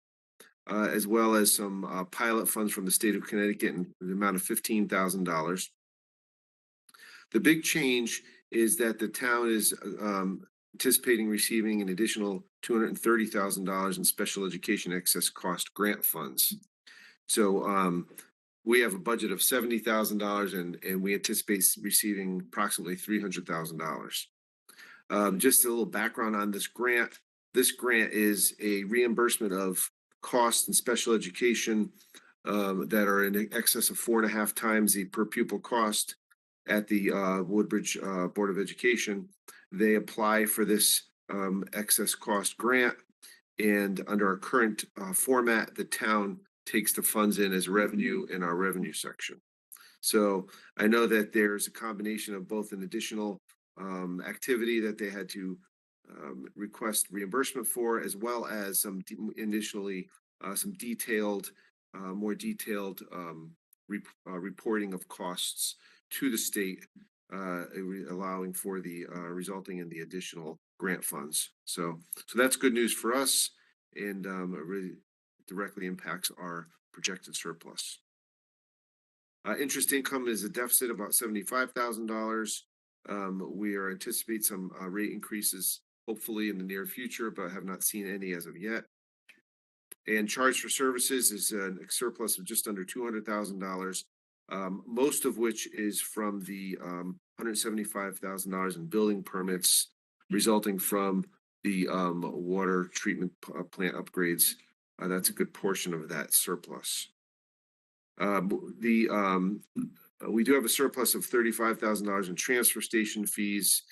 as well as some pilot funds from the state of Connecticut in the amount of $15,000. The big change is that the town is anticipating receiving an additional $230,000 in special education excess cost grant funds. So we have a budget of $70,000 and we anticipate receiving approximately $300,000. Just a little background on this grant. This grant is a reimbursement of costs in special education that are in excess of 4.5 times the per pupil cost at the Woodbridge Board of Education. They apply for this excess cost grant, and under our current format, the town takes the funds in as revenue in our revenue section. So I know that there's a combination of both an additional activity that they had to request reimbursement for, as well as some more detailed reporting of costs to the state, allowing for the resulting in the additional grant funds. So that's good news for us, and it really directly impacts our projected surplus. Interest income is a deficit of about $75,000. We are anticipate some rate increases hopefully in the near future, but have not seen any as of yet. And charge for services is a surplus of just under $200,000, most of which is from the $175,000 in building permits resulting from the water treatment plant upgrades That's a good portion of that surplus. We do have a surplus of $35,000 in transfer station fees.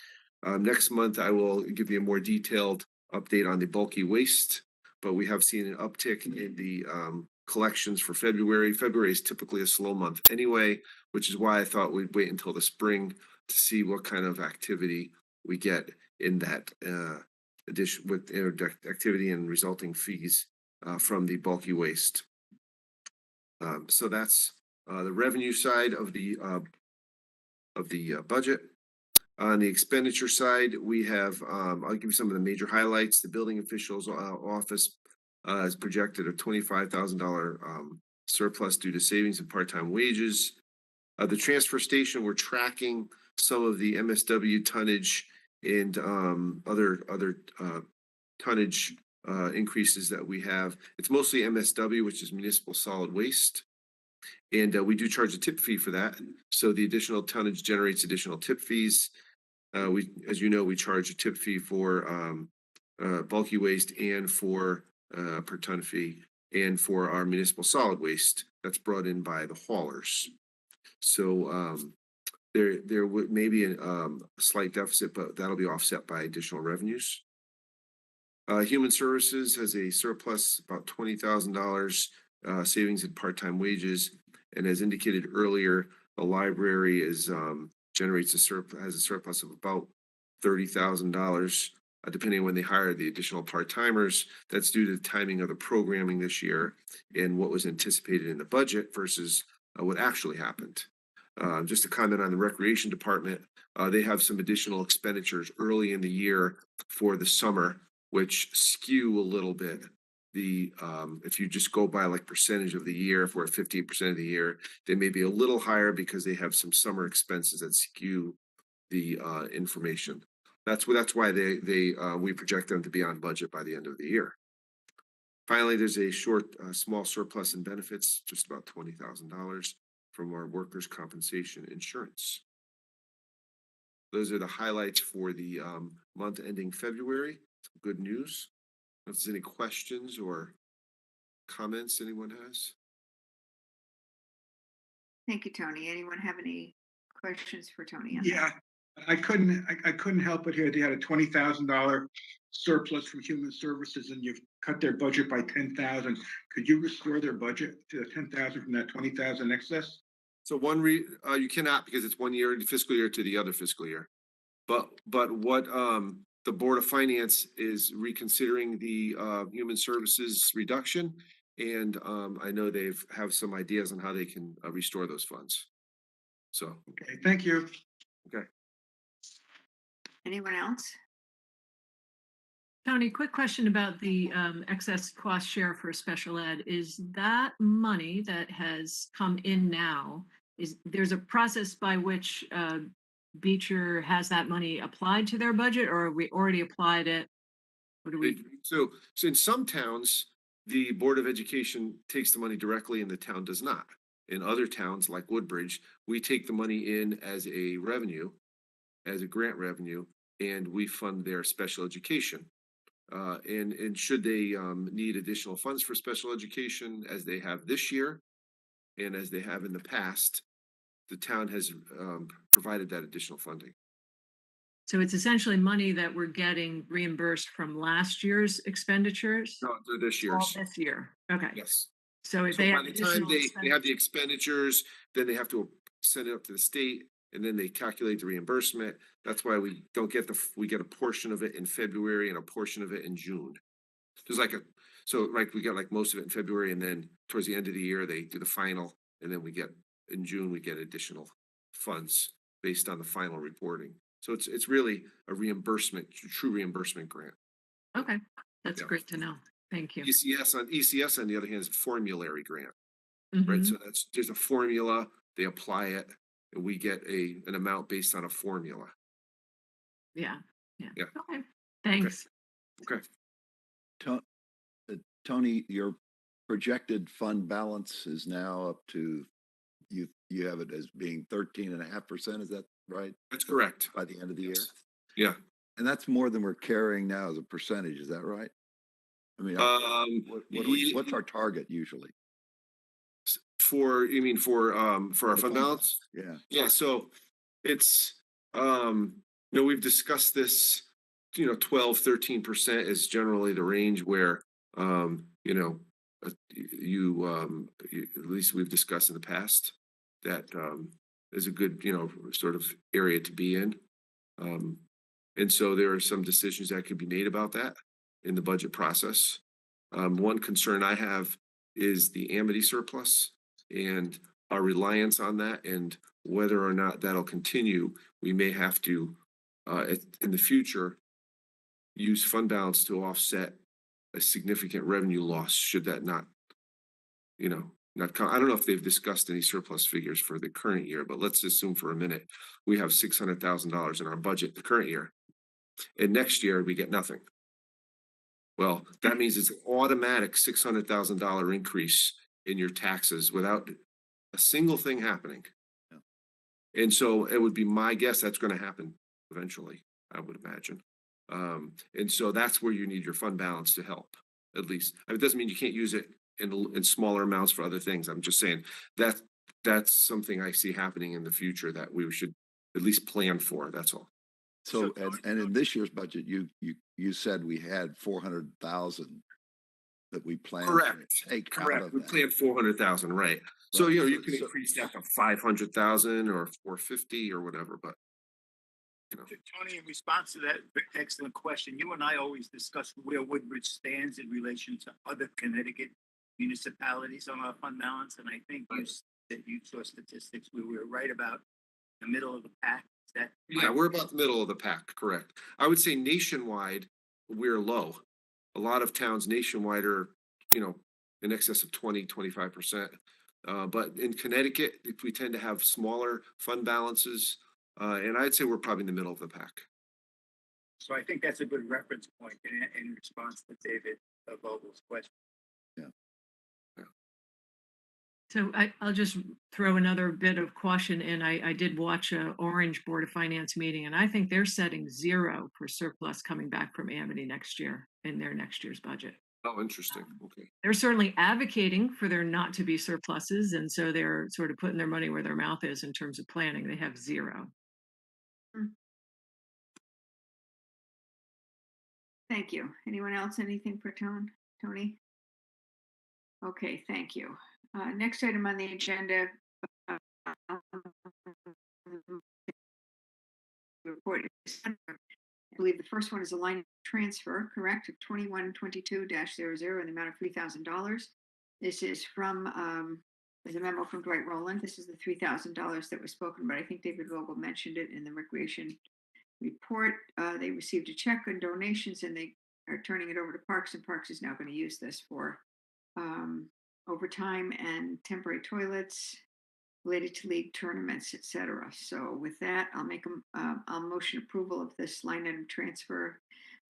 Next month, I will give you a more detailed update on the bulky waste, but we have seen an uptick in the collections for February. February is typically a slow month anyway, which is why I thought we'd wait until the spring to see what kind of activity we get in that addition with activity and resulting fees from the bulky waste. So that's the revenue side of the budget. On the expenditure side, we have, I'll give you some of the major highlights. The building officials office is projected a $25,000 surplus due to savings in part-time wages. The transfer station, we're tracking some of the MSW tonnage and other tonnage increases that we have. It's mostly MSW, which is municipal solid waste. And we do charge a tip fee for that. So the additional tonnage generates additional tip fees. As you know, we charge a tip fee for bulky waste and for per ton fee and for our municipal solid waste that's brought in by the haulers. So there may be a slight deficit, but that'll be offset by additional revenues. Human Services has a surplus about $20,000 savings in part-time wages, and as indicated earlier, the library is generates has a surplus of about $30,000, depending on when they hire the additional part-timers. That's due to the timing of the programming this year and what was anticipated in the budget versus what actually happened. Just to comment on the Recreation Department, they have some additional expenditures early in the year for the summer, which skew a little bit. If you just go by like percentage of the year, if we're at 15% of the year, they may be a little higher because they have some summer expenses that skew the information. That's why we project them to be on budget by the end of the year. Finally, there's a small surplus in benefits, just about $20,000 from our workers' compensation insurance. Those are the highlights for the month ending February. Good news. If there's any questions or comments anyone has. Thank you, Tony. Anyone have any questions for Tony? Yeah, I couldn't help but hear they had a $20,000 surplus from Human Services, and you've cut their budget by 10,000. Could you restore their budget to the 10,000 from that 20,000 excess? So you cannot, because it's 1 year fiscal year to the other fiscal year. But what the Board of Finance is reconsidering the Human Services reduction, and I know have some ideas on how they can restore those funds. So okay, thank you. Okay. Anyone else? Tony, quick question about the excess cost share for special ed. Is that money that has come in now? There's a process by which Beecher has that money applied to their budget, or we already applied it? What do we? So in some towns, the Board of Education takes the money directly and the town does not. In other towns like Woodbridge, we take the money in as a revenue, as a grant revenue, and we fund their special education. And should they need additional funds for special education, as they have this year and as they have in the past, the town has provided that additional funding. So it's essentially money that we're getting reimbursed from last year's expenditures? No, they're this year's. All this year. Okay. Yes. So if So they by have the time they have the expenditures, then they have to send it up to the state, and then they calculate the reimbursement. That's why we don't get we get a portion of it in February and a portion of it in June. There's we get like most of it in February, and then towards the end of the year they do the final, and then in June we get additional funds based on the final reporting. So it's really a reimbursement, true reimbursement grant. Okay, that's great to know. Thank you. ECS on the other hand is a formulary grant, Mm-hmm. right? So there's a formula, they apply it, and we get an amount based on a formula. Yeah. Okay. Thanks. Okay. Tony, your projected fund balance is now up to, you have it as being 13.5%, is that right? That's correct. By the end of the year? Yeah. And that's more than we're carrying now as a percentage, is that right? I mean, Ye- what's our target usually? For, you mean for our fund balance? Yeah. Yeah, so it's, we've discussed this, 12, 13% is generally the range where, at least we've discussed in the past, that is a good, sort of area to be in. And so there are some decisions that could be made about that in the budget process. One concern I have is the Amity surplus and our reliance on that, and whether or not that'll continue. We may have to, in the future, use fund balance to offset a significant revenue loss should that not, not come. I don't know if they've discussed any surplus figures for the current year, but let's assume for a minute we have $600,000 in our budget the current year, and next year we get nothing. Well, that means it's an automatic $600,000 increase in your taxes without a single thing happening. Yeah. And so it would be my guess that's going to happen eventually, I would imagine. And so that's where you need your fund balance to help, at least. I mean, it doesn't mean you can't use it in smaller amounts for other things. I'm just saying that that's something I see happening in the future that we should at least plan for. That's all. So, and in this year's budget, you said we had 400,000 that we planned to take out of We that. planned 400,000, right? So, Right. you can increase that to 500,000 or 450 or whatever, but. Tony, in response to that excellent question, you and I always discuss where Woodbridge stands in relation to other Connecticut municipalities on our fund balance, and I think you saw statistics where we were right about the middle of the pack. Is that Yeah, we're about the middle of the pack, correct. I would say nationwide, we're low. A lot of towns nationwide are, in excess of 20-25%. But in Connecticut, we tend to have smaller fund balances. And I'd say we're probably in the middle of the pack. So I think that's a good reference point in response to David Vogel's question. Yeah. So I'll just throw another bit of caution in. I did watch a Orange Board of Finance meeting, and I think they're setting 0 for surplus coming back from Amity next year in their next year's budget. Oh, interesting. Okay. They're certainly advocating for there not to be surpluses, and so they're sort of putting their money where their mouth is in terms of planning. They have 0. Thank you. Anyone else? Anything for Tony? Okay, thank you. Next item on the agenda. Report. I believe the first one is a line transfer, correct, of 2122-00 in the amount of $3,000. This is from, there's a memo from Dwight Rowland. This is the $3,000 that was spoken about. I think David Vogel mentioned it in the recreation report. They received a check on donations and they are turning it over to Parks, and Parks is now going to use this for overtime and temporary toilets related to league tournaments, etc. So with that, I'll motion approval of this line item transfer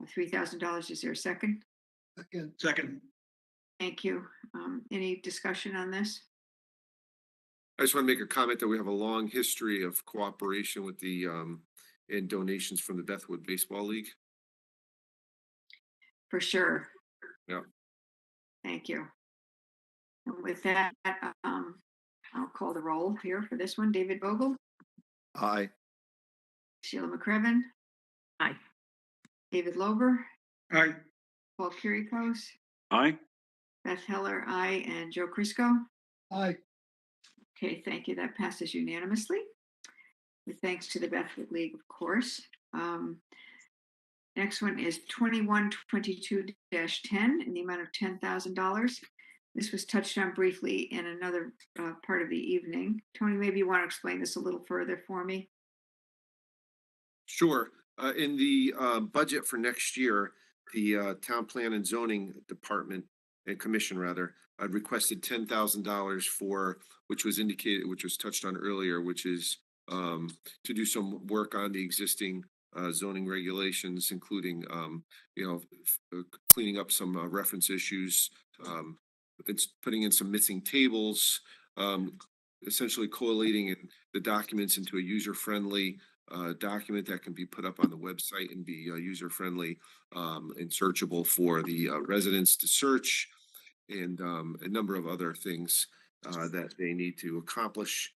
of $3,000. Is there a second? Second. Thank you. Any discussion on this? I just want to make a comment that we have a long history of cooperation with the and donations from the Bethwood Baseball League. For sure. Yeah. Thank you. And with that, I'll call the roll here for this one. David Vogel. Aye. Sheila McCreven. Aye. David Lober. Aye. Paul Kirikos. Aye. Beth Heller, aye. And Joe Crisco. Aye. Okay, thank you. That passes unanimously. With thanks to the Bethwood League, of course. Next one is 2122-10 in the amount of $10,000. This was touched on briefly in another part of the evening. Tony, maybe you want to explain this a little further for me? Sure. In the budget for next year, the Town Plan and Zoning Department and Commission, rather, requested $10,000 for, which was indicated, which was touched on earlier, which is to do some work on the existing zoning regulations, including, cleaning up some reference issues. It's putting in some missing tables, essentially collating the documents into a user-friendly document that can be put up on the website and be user-friendly and searchable for the residents to search, and a number of other things that they need to accomplish.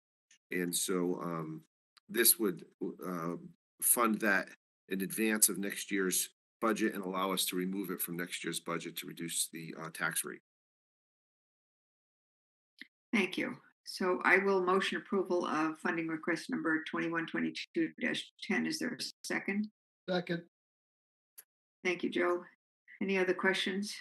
And so this would fund that in advance of next year's budget and allow us to remove it from next year's budget to reduce the tax rate. Thank you. So I will motion approval of funding request number 2122-10. Is there a second? Second. Thank you, Joe. Any other questions?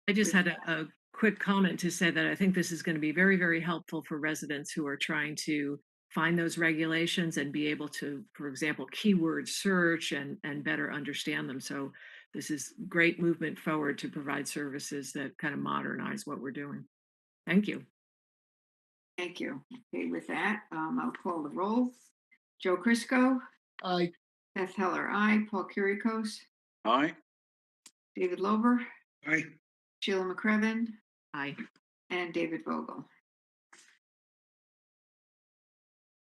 I just had a quick comment to say that I think this is going to be very, very helpful for residents who are trying to find those regulations and be able to, for example, keyword search and better understand them. So this is great movement forward to provide services that kind of modernize what we're doing. Thank you. Thank you. Okay, with that, I'll call the roll. Joe Crisco. Aye. Beth Heller, aye. Paul Kurikos. Aye. David Lober. Aye. Sheila McCreven. Aye. And David Vogel.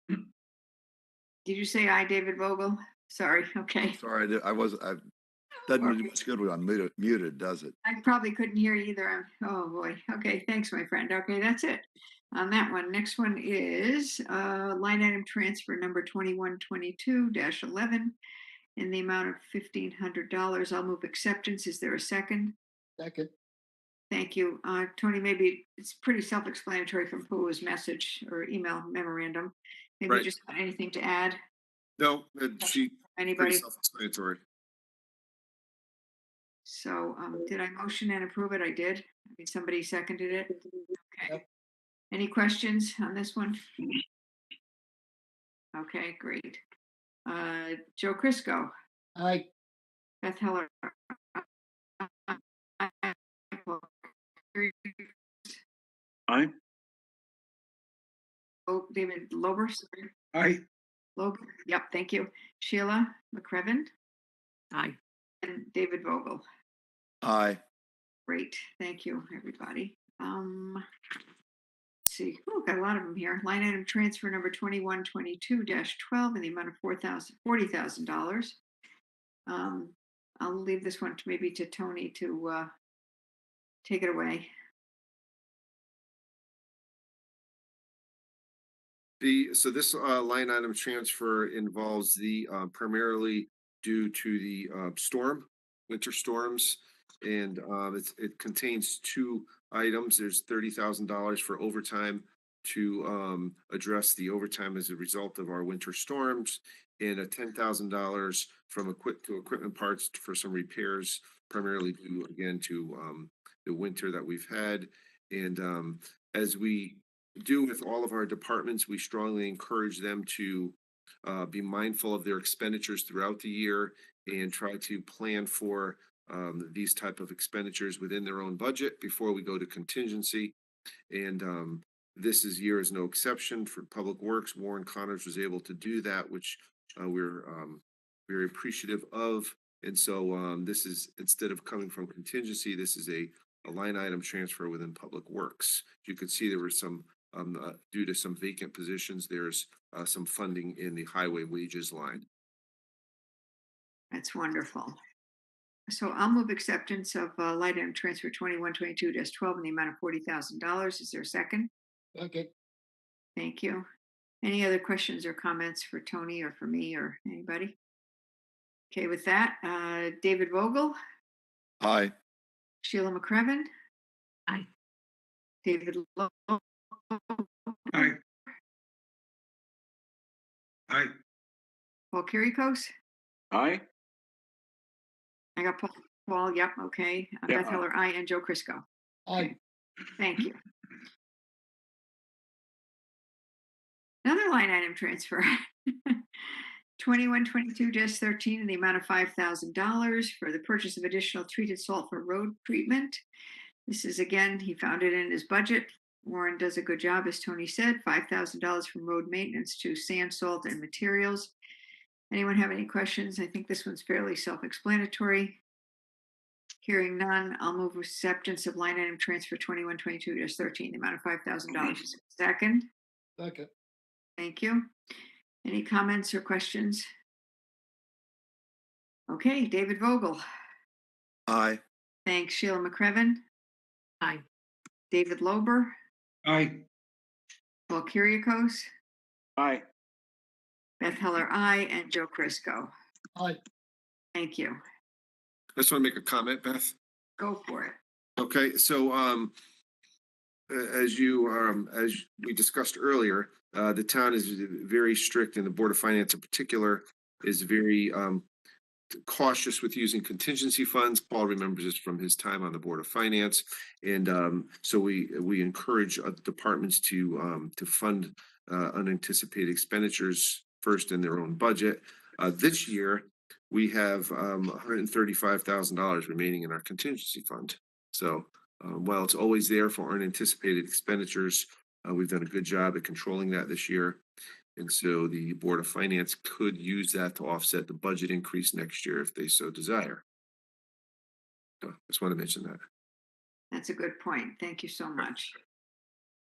Did you say aye, David Vogel? Sorry. Okay. Sorry, doesn't do much good when I'm muted, does it? I probably couldn't hear either. Oh boy. Okay. Thanks, my friend. Okay, that's it on that one. Next one is line item transfer number 2122-11 in the amount of $1,500. I'll move acceptance. Is there a second? Second. Thank you. Tony, maybe it's pretty self-explanatory from Poo's message or email memorandum. Maybe Right. just anything to add? No, she Anybody? pretty self-explanatory. So did I motion and approve it? I did. I mean, somebody seconded it. Okay. Yep. Any questions on this one? Okay, great. Joe Crisco. Aye. Beth Heller. Aye. Oh, David Lober. Sorry. Aye. Lober. Yep, thank you. Sheila McCreven. Aye. And David Vogel. Aye. Great, thank you, everybody. Let's see, oh, got a lot of them here. Line item transfer number 2122-12 in the amount of $40,000. I'll leave this one to maybe to Tony to take it away. So this line item transfer involves the primarily due to the winter storms, and it contains two items. There's $30,000 for overtime to address the overtime as a result of our winter storms, and a $10,000 from equipment parts for some repairs, primarily due again to the winter that we've had. And as we do with all of our departments, we strongly encourage them to be mindful of their expenditures throughout the year and try to plan for these type of expenditures within their own budget before we go to contingency. And this year is no exception. For Public Works, Warren Connors was able to do that, which we're very appreciative of. And so this is, instead of coming from contingency, this is a line item transfer within Public Works. You could see there were some due to some vacant positions, there's some funding in the highway wages line. That's wonderful. So I'll move acceptance of line item transfer 2122-12 in the amount of $40,000. Is there a second? Okay. Thank you. Any other questions or comments for Tony or for me or anybody? Okay, with that, David Vogel. Aye. Sheila McCreven. Aye. David Lowe. Aye. Aye. Paul Kurikos. Aye. I got Paul, yep, okay. Yeah, Beth Heller, aye, and Joe Crisco. Aye. Thank you. Another line item transfer. 2122-13 in the amount of $5,000 for the purchase of additional treated salt for road treatment. This is, again, he found it in his budget. Warren does a good job, as Tony said, $5,000 from road maintenance to sand, salt, and materials. Anyone have any questions? I think this one's fairly self-explanatory. Hearing none, I'll move acceptance of line item transfer 2122-13, the amount of $5,000. Second. Second. Thank you. Any comments or questions? Okay, David Vogel. Aye. Thanks, Sheila McCreven. Aye. David Lober, Aye. Paul Kyriakos, Aye. Beth Heller, aye, and Joe Crisco. Aye. Thank you. I just want to make a comment, Beth. Go for it. Okay, so as we discussed earlier, the town is very strict, and the Board of Finance in particular is very cautious with using contingency funds. Paul remembers this from his time on the Board of Finance, and so we encourage departments to fund unanticipated expenditures first in their own budget. This year, we have $135,000 remaining in our contingency fund. So while it's always there for unanticipated expenditures, we've done a good job at controlling that this year. And so the Board of Finance could use that to offset the budget increase next year if they so desire. So I just want to mention that. That's a good point. Thank you so much.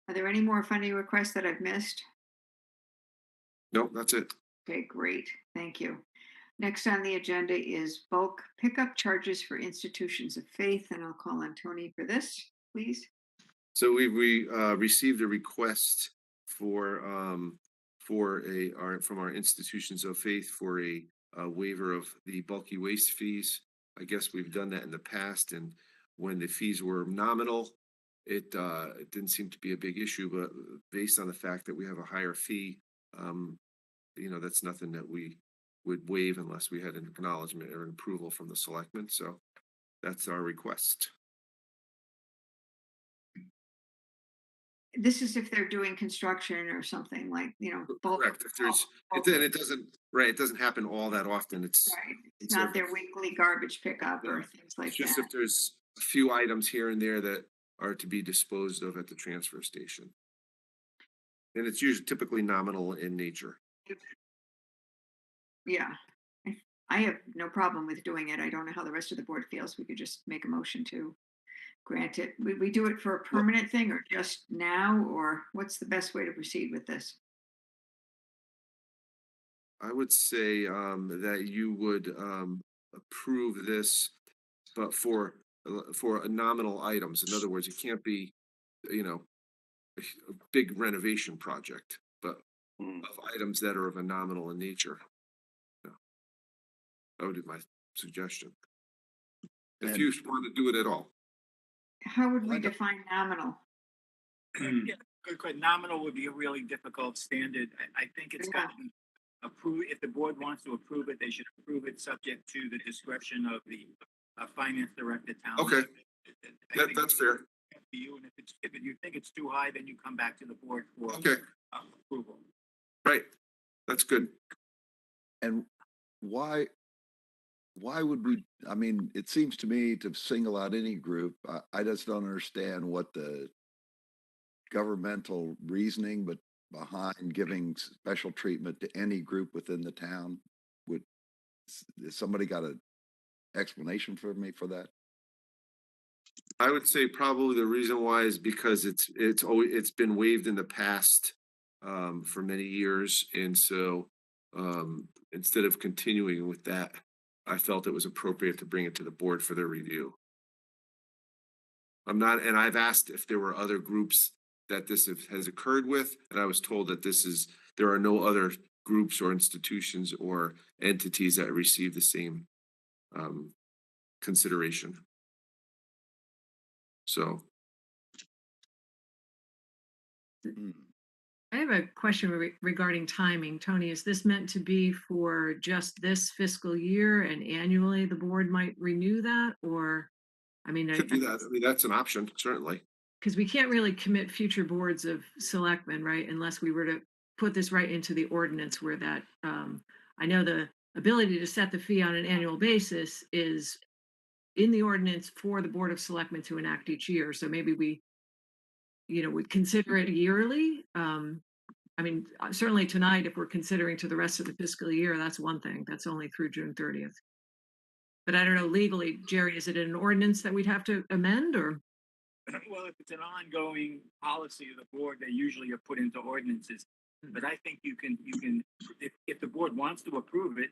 Are there any more funding requests that I've missed? No, that's it. Okay, great. Thank you. Next on the agenda is bulk pickup charges for institutions of faith, and I'll call on Tony for this, please. So we received a request from our institutions of faith for a waiver of the bulky waste fees. I guess we've done that in the past, and when the fees were nominal, it didn't seem to be a big issue. But based on the fact that we have a higher fee, that's nothing that we would waive unless we had an acknowledgement or an approval from the selectmen. So that's our request. This is if they're doing construction or something like, bulk. Correct. If there's, it doesn't happen all that often. It's right. It's not their weekly garbage pickup or things like it's just that. if there's a few items here and there that are to be disposed of at the transfer station. And it's usually typically nominal in nature. Yeah. I have no problem with doing it. I don't know how the rest of the board feels. We could just make a motion to grant it. Would we do it for a permanent thing or just now, or what's the best way to proceed with this? I would say that you would approve this, but for nominal items. In other words, it can't be, a big renovation project, but of items that are of a nominal in nature. That would be my suggestion. If you want to do it at all. How would we define nominal? Yeah, good. Nominal would be a really difficult standard. I think it's got to be approved. If the board wants to approve it, they should approve it subject to the discretion of the finance director town. Okay, that's fair. You, and if you think it's too high, then you come back to the board for approval. Right, that's good. And why would we, it seems to me to single out any group, I just don't understand what the governmental reasoning but behind giving special treatment to any group within the town. Has somebody got an explanation for me for that? I would say probably the reason why is because it's been waived in the past for many years, and so instead of continuing with that, I felt it was appropriate to bring it to the board for their review. And I've asked if there were other groups that this has occurred with, and I was told that there are no other groups or institutions or entities that receive the same consideration. So. I have a question regarding timing. Tony, is this meant to be for just this fiscal year and annually the board might renew that? Or, Could do that. That's an option, certainly. Because we can't really commit future boards of selectmen, right? Unless we were to put this right into the ordinance where that, I know the ability to set the fee on an annual basis is in the ordinance for the Board of Selectmen to enact each year. So maybe we, would consider it yearly. Certainly tonight, if we're considering to the rest of the fiscal year, that's one thing. That's only through June 30th. But I don't know, legally, Jerry, is it an ordinance that we'd have to amend or? Well, if it's an ongoing policy of the board, they usually are put into ordinances. But I think you can, if the board wants to approve it,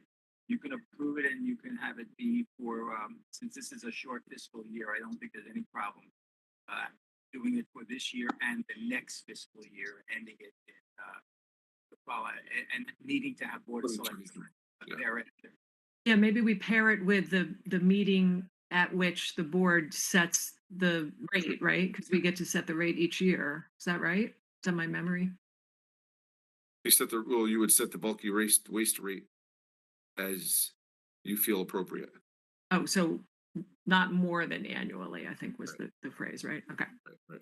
you can approve it and you can have it be for, since this is a short fiscal year, I don't think there's any problem doing it for this year and the next fiscal year, ending it in the fall, and needing to have board of selectmen thereafter. Yeah, maybe we pair it with the meeting at which the board sets the rate, right? Because we get to set the rate each year. Is that right? Is that my memory? You would set the bulky waste rate as you feel appropriate. Oh, so not more than annually, I think was the phrase, right? Okay. Right.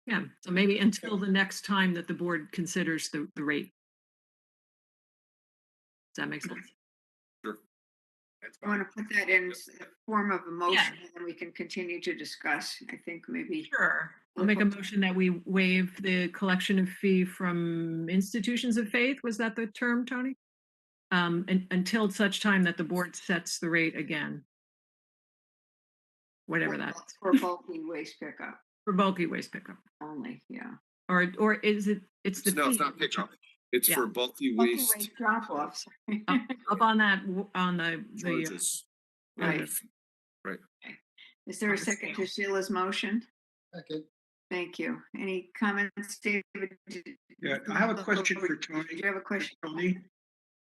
Yeah, so maybe until the next time that the board considers the rate. Does that make sense? Sure. I want to put that in the form of a motion, and we can continue to discuss. I think maybe. Sure. I'll make a motion that we waive the collection of fee from institutions of faith. Was that the term, Tony? And until such time that the board sets the rate again. Whatever that is. For bulky waste pickup. For bulky waste pickup. Only, yeah. Or is it, it's the. No, it's not pickup. It's for bulky waste. Drop offs. Up on that, on the. Charges. Right. Right. Is there a second to Sheila's motion? Second. Thank you. Any comments, David? Yeah, I have a question for Tony. Do you have a question? Tony?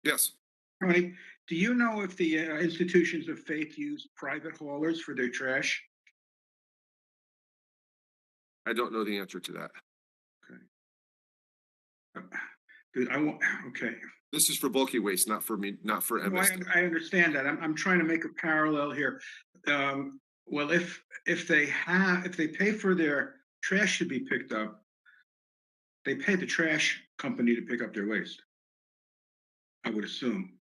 Yes. Tony, do you know if the institutions of faith use private haulers for their trash? I don't know the answer to that. Okay. This is for bulky waste, not for me, not for No, MSD. I understand that. I'm trying to make a parallel here. Well, if they pay for their trash to be picked up, they pay the trash company to pick up their waste. I would assume.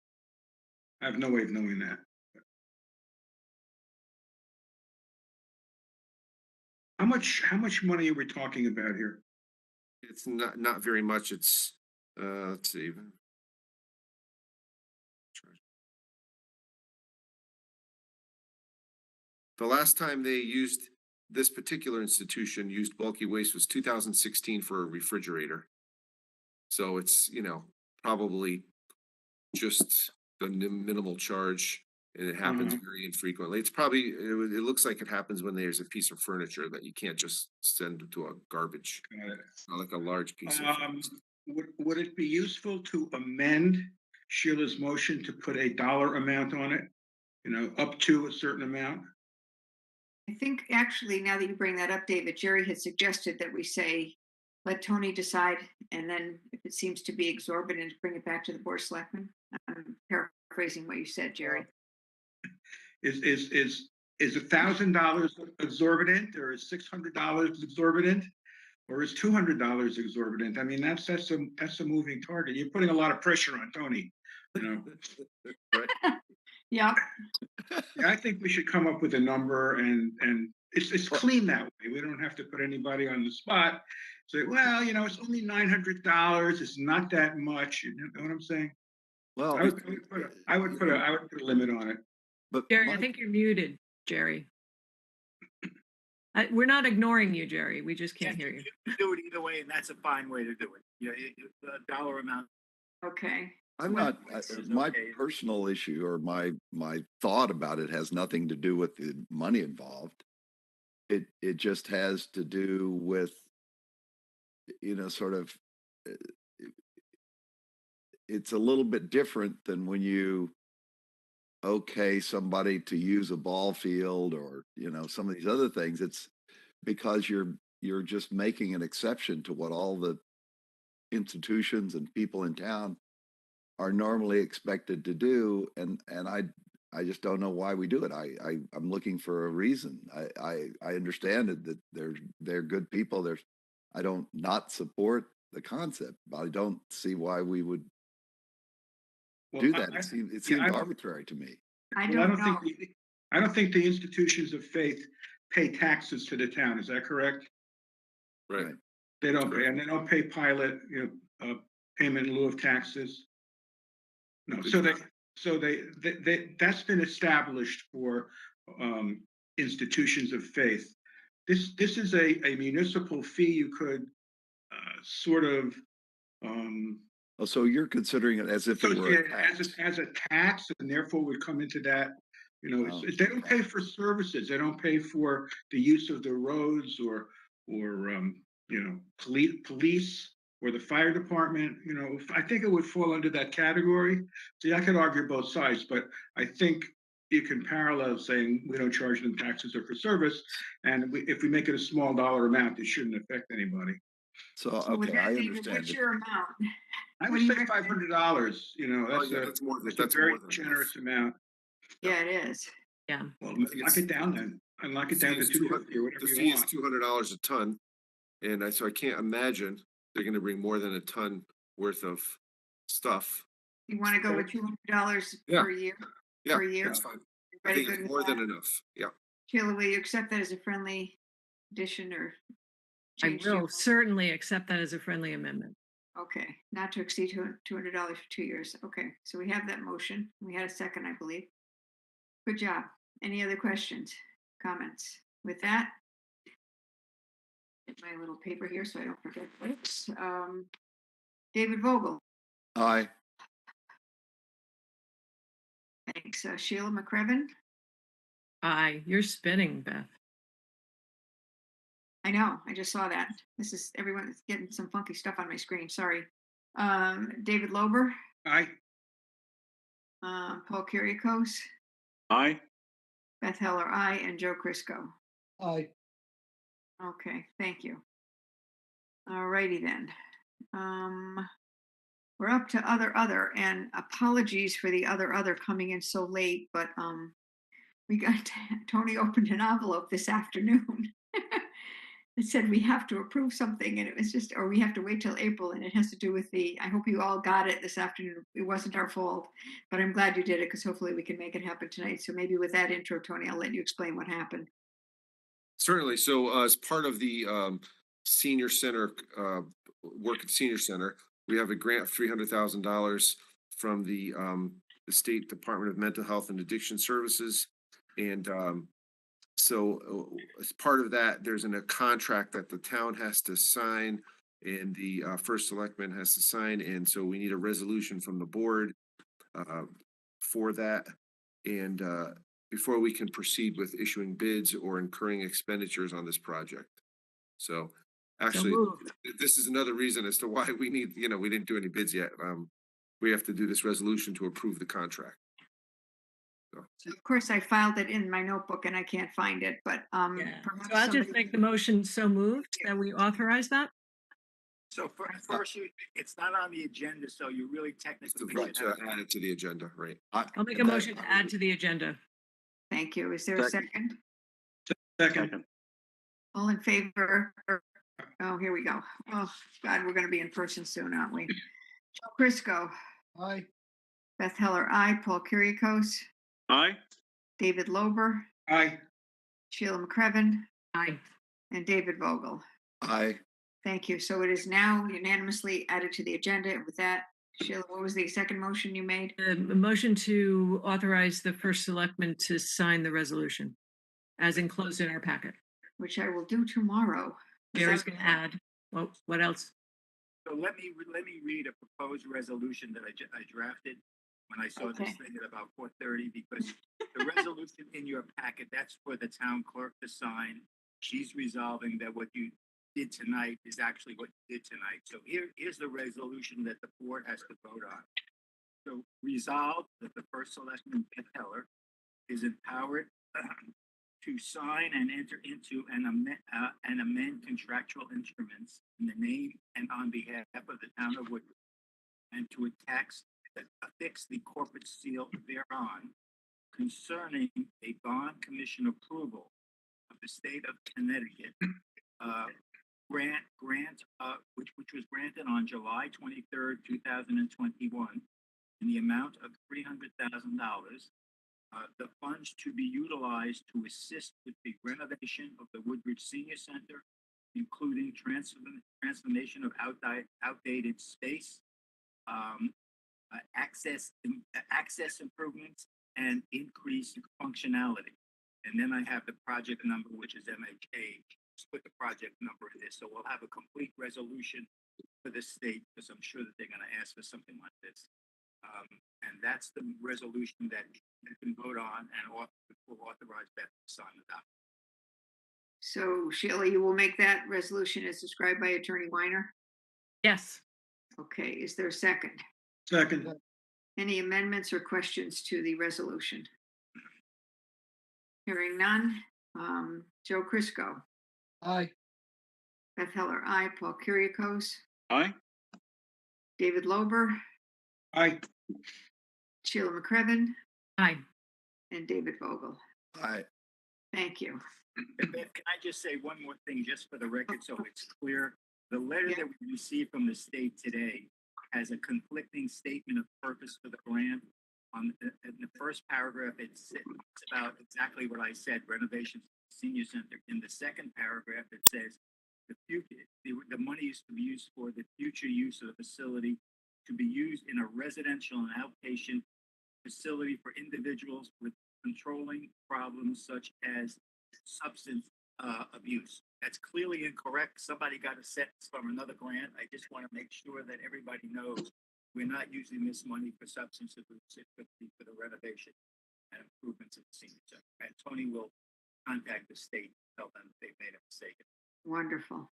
I have no way of knowing that. How much money are we talking about here? It's not very much. It's let's see. The last time they used this particular institution used bulky waste was 2016 for a refrigerator. So it's, probably just the minimal charge, and it happens very infrequently. It's probably, it looks like it happens when there's a piece of furniture that you can't just send to a garbage. Not like a large piece of furniture. Would it be useful to amend Sheila's motion to put a dollar amount on it? Up to a certain amount? I think actually, now that you bring that up, David, Jerry had suggested that we say, let Tony decide, and then if it seems to be exorbitant, bring it back to the Board of Selectmen. I'm paraphrasing what you said, Jerry. Is $1,000 exorbitant, or is $600 exorbitant, or is $200 exorbitant? I mean, that's a moving target. You're putting a lot of pressure on Tony. Right. Yeah. I think we should come up with a number, and it's clean that way. We don't have to put anybody on the spot. Say, well, it's only $900. It's not that much. You know what I'm saying? Well, I would put a limit on it. But Jerry, I think you're muted, Jerry. We're not ignoring you, Jerry. We just can't hear you. You can do it either way, and that's a fine way to do it. Yeah, a dollar amount. Okay. I'm not, my personal issue or my thought about it has nothing to do with the money involved. It just has to do with, sort of, it's a little bit different than when you somebody to use a ball field or, some of these other things. It's because you're just making an exception to what all the institutions and people in town are normally expected to do, and I just don't know why we do it. I'm looking for a reason. I understand it that they're good people. I don't not support the concept, but I don't see why we would do that. It seems arbitrary to me. I don't know. I don't think the institutions of faith pay taxes to the town. Is that correct? Right. They don't pay, and they don't pay pilot, payment in lieu of taxes. No, so they that's been established for institutions of faith. This is a municipal fee. You could sort of Oh, so you're considering it as if it were a tax? As a tax, and therefore would come into that, Oh, they don't pay for services, they don't pay for the use of the roads or police or the fire department, I think it would fall under that category. See, I could argue both sides, but I think you can parallel saying we don't charge them taxes or for service, and if we make it a small dollar amount, it shouldn't affect anybody. So, So with okay, that, I David, understand what's it. your amount? I What would do you say recommend? $500, Oh, yeah, that's more than, that's a that's very more than enough. generous amount. Yeah, it is. Yeah. Well, I think knock it down then, and knock it The down fee to is 250 or whatever the you fee is want. $200 a ton. And so I can't imagine they're gonna bring more than a ton worth of stuff. You want to go with $200 Yeah. per year? Yeah, Per year? that's fine. I Everybody think good it's with more than that? enough. Yeah. Sheila, will you accept that as a friendly addition or I change? to your will certainly accept that as a friendly amendment. Okay, not to exceed $200 for 2 years. Okay, so we have that motion. We had a second, I believe. Good job. Any other questions, comments? With that, get my little paper here so I don't forget. Oops. David Vogel, Aye. thanks. Sheila McCreven, Aye, you're spinning, Beth. I know, I just saw that. This is everyone's getting some funky stuff on my screen. Sorry. David Lober, Aye. Paul Kyriakos, Aye. Beth Heller, aye, and Joe Crisco. Aye. Okay, thank you. All righty then. We're up to other, and apologies for the other coming in so late, but we got Tony opened an envelope this afternoon. It said we have to approve something, and it was just, or we have to wait till April, and it has to do with I hope you all got it this afternoon. It wasn't our fault, but I'm glad you did it because hopefully we can make it happen tonight. So maybe with that intro, Tony, I'll let you explain what happened. Certainly. So as part of the senior center work at senior center, we have a grant of $300,000 from the State Department of Mental Health and Addiction Services, and so as part of that, there's a contract that the town has to sign, and the first selectman has to sign, and so we need a resolution from the board for that, and before we can proceed with issuing bids or incurring expenditures on this project. So actually, this is another reason as to why we need, we didn't do any bids yet. We have to do this resolution to approve the contract. So of course, I filed it in my notebook and I can't find it, but Yeah. perhaps So I'll just somebody- make the motion so moved that we authorize that. So first, it's not on the agenda, so you really technically Right, should have to add it to the agenda, right? I'll make a motion to add to the agenda. Thank you. Is there a second? Second. All in favor? Oh, here we go. Oh, God, we're going to be in person soon, aren't we? Joe Crisco, Aye. Beth Heller, aye. Paul Kyriakos, Aye. David Lober, Aye. Sheila McCreven, Aye. and David Vogel. Aye. Thank you. So it is now unanimously added to the agenda. And with that, Sheila, what was the second motion you made? The motion to authorize the first selectman to sign the resolution as enclosed in our packet. Which I will do tomorrow. Gary's going to add. Well, what else? So let me read a proposed resolution that I drafted when I saw this thing at about 4:30, because the resolution in your packet, that's for the town clerk to sign. She's resolving that what you did tonight is actually what you did tonight. So here's the resolution that the board has to vote on. So resolved that the first selectman, Beth Heller, is empowered to sign and enter into and amend contractual instruments in the name and on behalf of the town of Woodbridge, and to affix the corporate seal thereon, concerning a bond commission approval of the state of Connecticut grant which was granted on July 23rd, 2021, in the amount of $300,000. The funds to be utilized to assist with the renovation of the Woodbridge Senior Center, including transformation of outdated space, access improvements, and increased functionality. And then I have the project number, which is MHA. Just put the project number in this, so we'll have a complete resolution for the state, because I'm sure that they're gonna ask for something like this. And that's the resolution that you can vote on and will authorize Beth to sign the document. So Sheila, you will make that resolution as described by Attorney Weiner? Yes. Okay, is there a second? Second. Any amendments or questions to the resolution? Hearing none. Joe Crisco, Aye. Beth Heller, aye. Paul Kyriakos, Aye. David Lober, Aye. Sheila McCreven, Aye. and David Vogel. Aye. Thank you. And Beth, can I just say one more thing, just for the record, so it's clear? The letter Yeah. that we received from the state today has a conflicting statement of purpose for the grant. In the first paragraph, it's about exactly what I said, renovations of the senior center. In the second paragraph, it says the money is to be used for the future use of the facility to be used in a residential and outpatient facility for individuals with controlling problems such as substance abuse. That's clearly incorrect. Somebody got a sentence from another grant. I just want to make sure that everybody knows we're not using this money for substance abuse. It could be for the renovation and improvements of the senior center. And Tony will contact the state, tell them they made a mistake. Wonderful.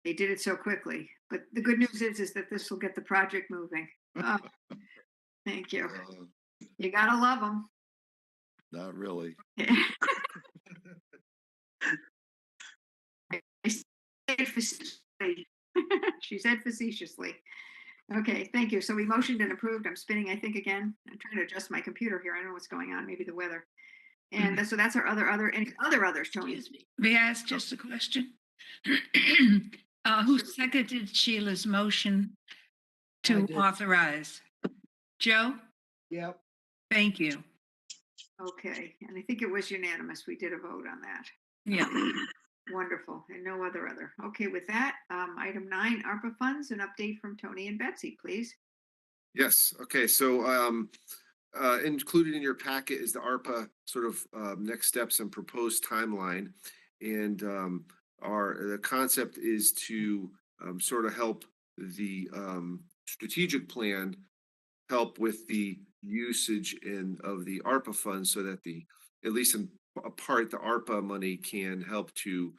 They did it so quickly, but the good news is that this will get the project moving. Oh, thank you. You gotta love them. Not really. I said facetiously. She said facetiously. Okay, thank you. So we motioned and approved. I'm spinning, I think, again. I'm trying to adjust my computer here. I don't know what's going on, maybe the weather. And so that's our any other others, Tony? May I ask just a question? Who seconded Sheila's motion I to did. authorize? Joe? Yep. Thank you. Okay, and I think it was unanimous. We did a vote on that. Yeah. Wonderful, and no other. Okay, with that, item 9, ARPA funds, an update from Tony and Betsy, please. Yes, okay, so included in your packet is the ARPA sort of next steps and proposed timeline. And the concept is to sort of help the strategic plan help with the usage of the ARPA funds so that at least in a part, the ARPA money can help to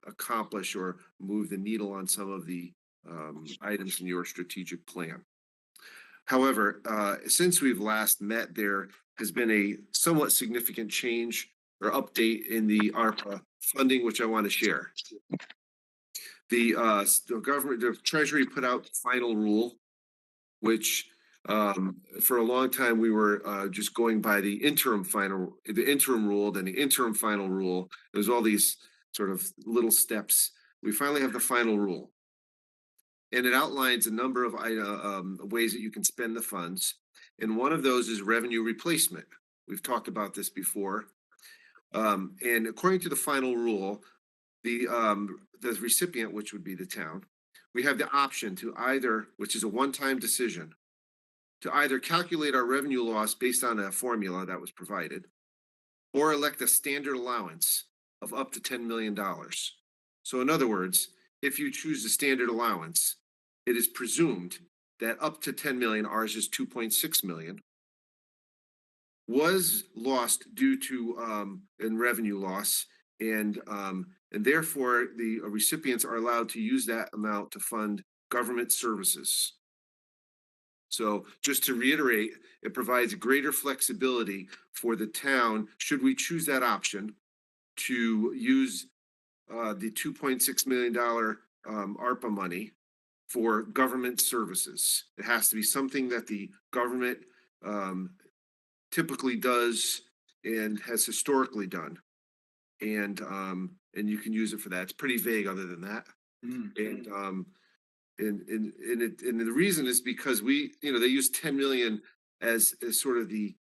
accomplish or move the needle on some of the items in your strategic plan. However, since we've last met, there has been a somewhat significant change or update in the ARPA funding, which I want to share. The Treasury put out the final rule, which for a long time we were just going by the interim rule, then the interim final rule. There's all these sort of little steps. We finally have the final rule. And it outlines a number of ways that you can spend the funds. And one of those is revenue replacement. We've talked about this before. And according to the final rule, the recipient, which would be the town, we have the option to either, which is a one-time decision, to either calculate our revenue loss based on a formula that was provided, or elect a standard allowance of up to $10 million. So in other words, if you choose the standard allowance, it is presumed that up to 10 million, ours is 2.6 million, was lost due to in revenue loss, and therefore the recipients are allowed to use that amount to fund government services. So just to reiterate, it provides greater flexibility for the town, should we choose that option, to use the $2.6 million ARPA money for government services. It has to be something that the government typically does and has historically done. And you can use it for that. It's pretty vague other than that. And the reason is because they use 10 million as sort of the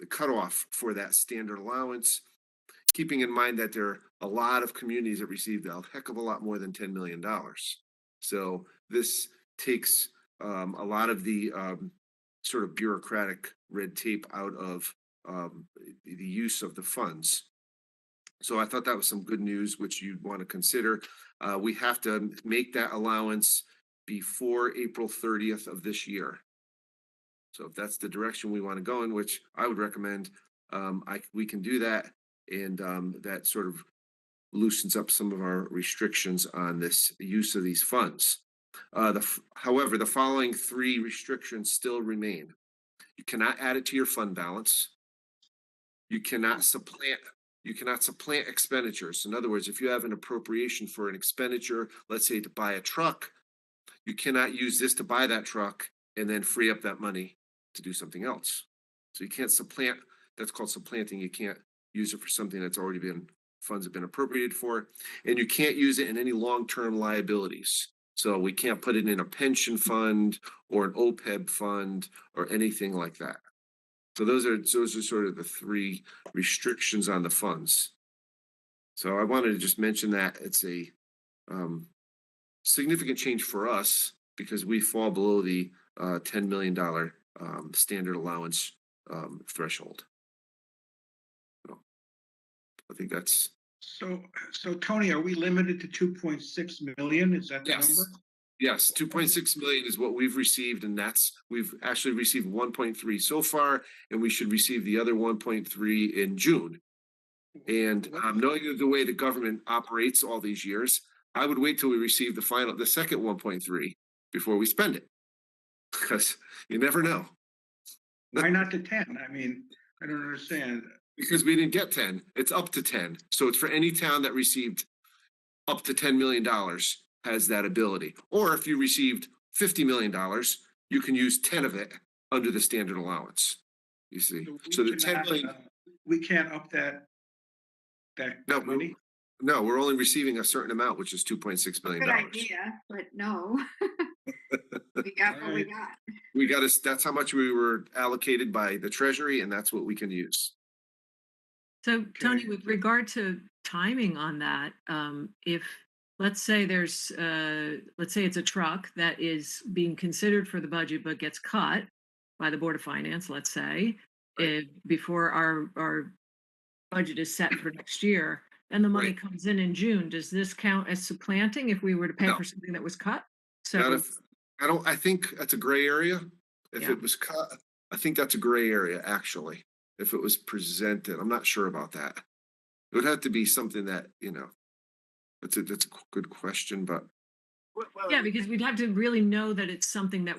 cutoff for that standard allowance, keeping in mind that there are a lot of communities that received a heck of a lot more than $10 million. So this takes a lot of the sort of bureaucratic red tape out of the use of the funds. So I thought that was some good news, which you'd want to consider. We have to make that allowance before April 30th of this year. So if that's the direction we want to go in, which I would recommend, we can do that. And that sort of loosens up some of our restrictions on this use of these funds. However, the following 3 restrictions still remain. You cannot add it to your fund balance. You cannot supplant expenditures. In other words, if you have an appropriation for an expenditure, let's say to buy a truck, you cannot use this to buy that truck and then free up that money to do something else. So you can't supplant. That's called supplanting. You can't use it for something that's already been, funds have been appropriated for, and you can't use it in any long-term liabilities. So we can't put it in a pension fund or an OPEB fund or anything like that. So those are sort of the 3 restrictions on the funds. So I wanted to just mention that it's a significant change for us because we fall below the $10 million standard allowance threshold. So I think that's. So Tony, are we limited to 2.6 million? Is that the number? Yes, 2.6 million is what we've received, and we've actually received 1.3 so far, and we should receive the other 1.3 in June. And knowing the way the government operates all these years, I would wait till we receive the second 1.3 before we spend it, because you never know. Why not to 10? I mean, I don't understand. Because we didn't get 10, it's up to 10. So it's for any town that received up to $10 million has that ability. Or if you received $50 million, you can use 10 of it under the standard allowance. You see, so the 10 million. We can't up that money? No, we're only receiving a certain amount, which is $2.6 million. Good idea, but no. We got what we got. That's how much we were allocated by the Treasury, and that's what we can use. So Tony, with regard to timing on that, if let's say let's say it's a truck that is being considered for the budget but gets cut by the Board of Finance, let's say, before our budget is set for next year, and the money comes in June, does this count as supplanting if we were to pay for something that was cut? So I think that's a gray area. If it was cut, I think that's a gray area, actually. If it was presented, I'm not sure about that. It would have to be something that, that's a good question, but. Yeah, because we'd have to really know that it's something that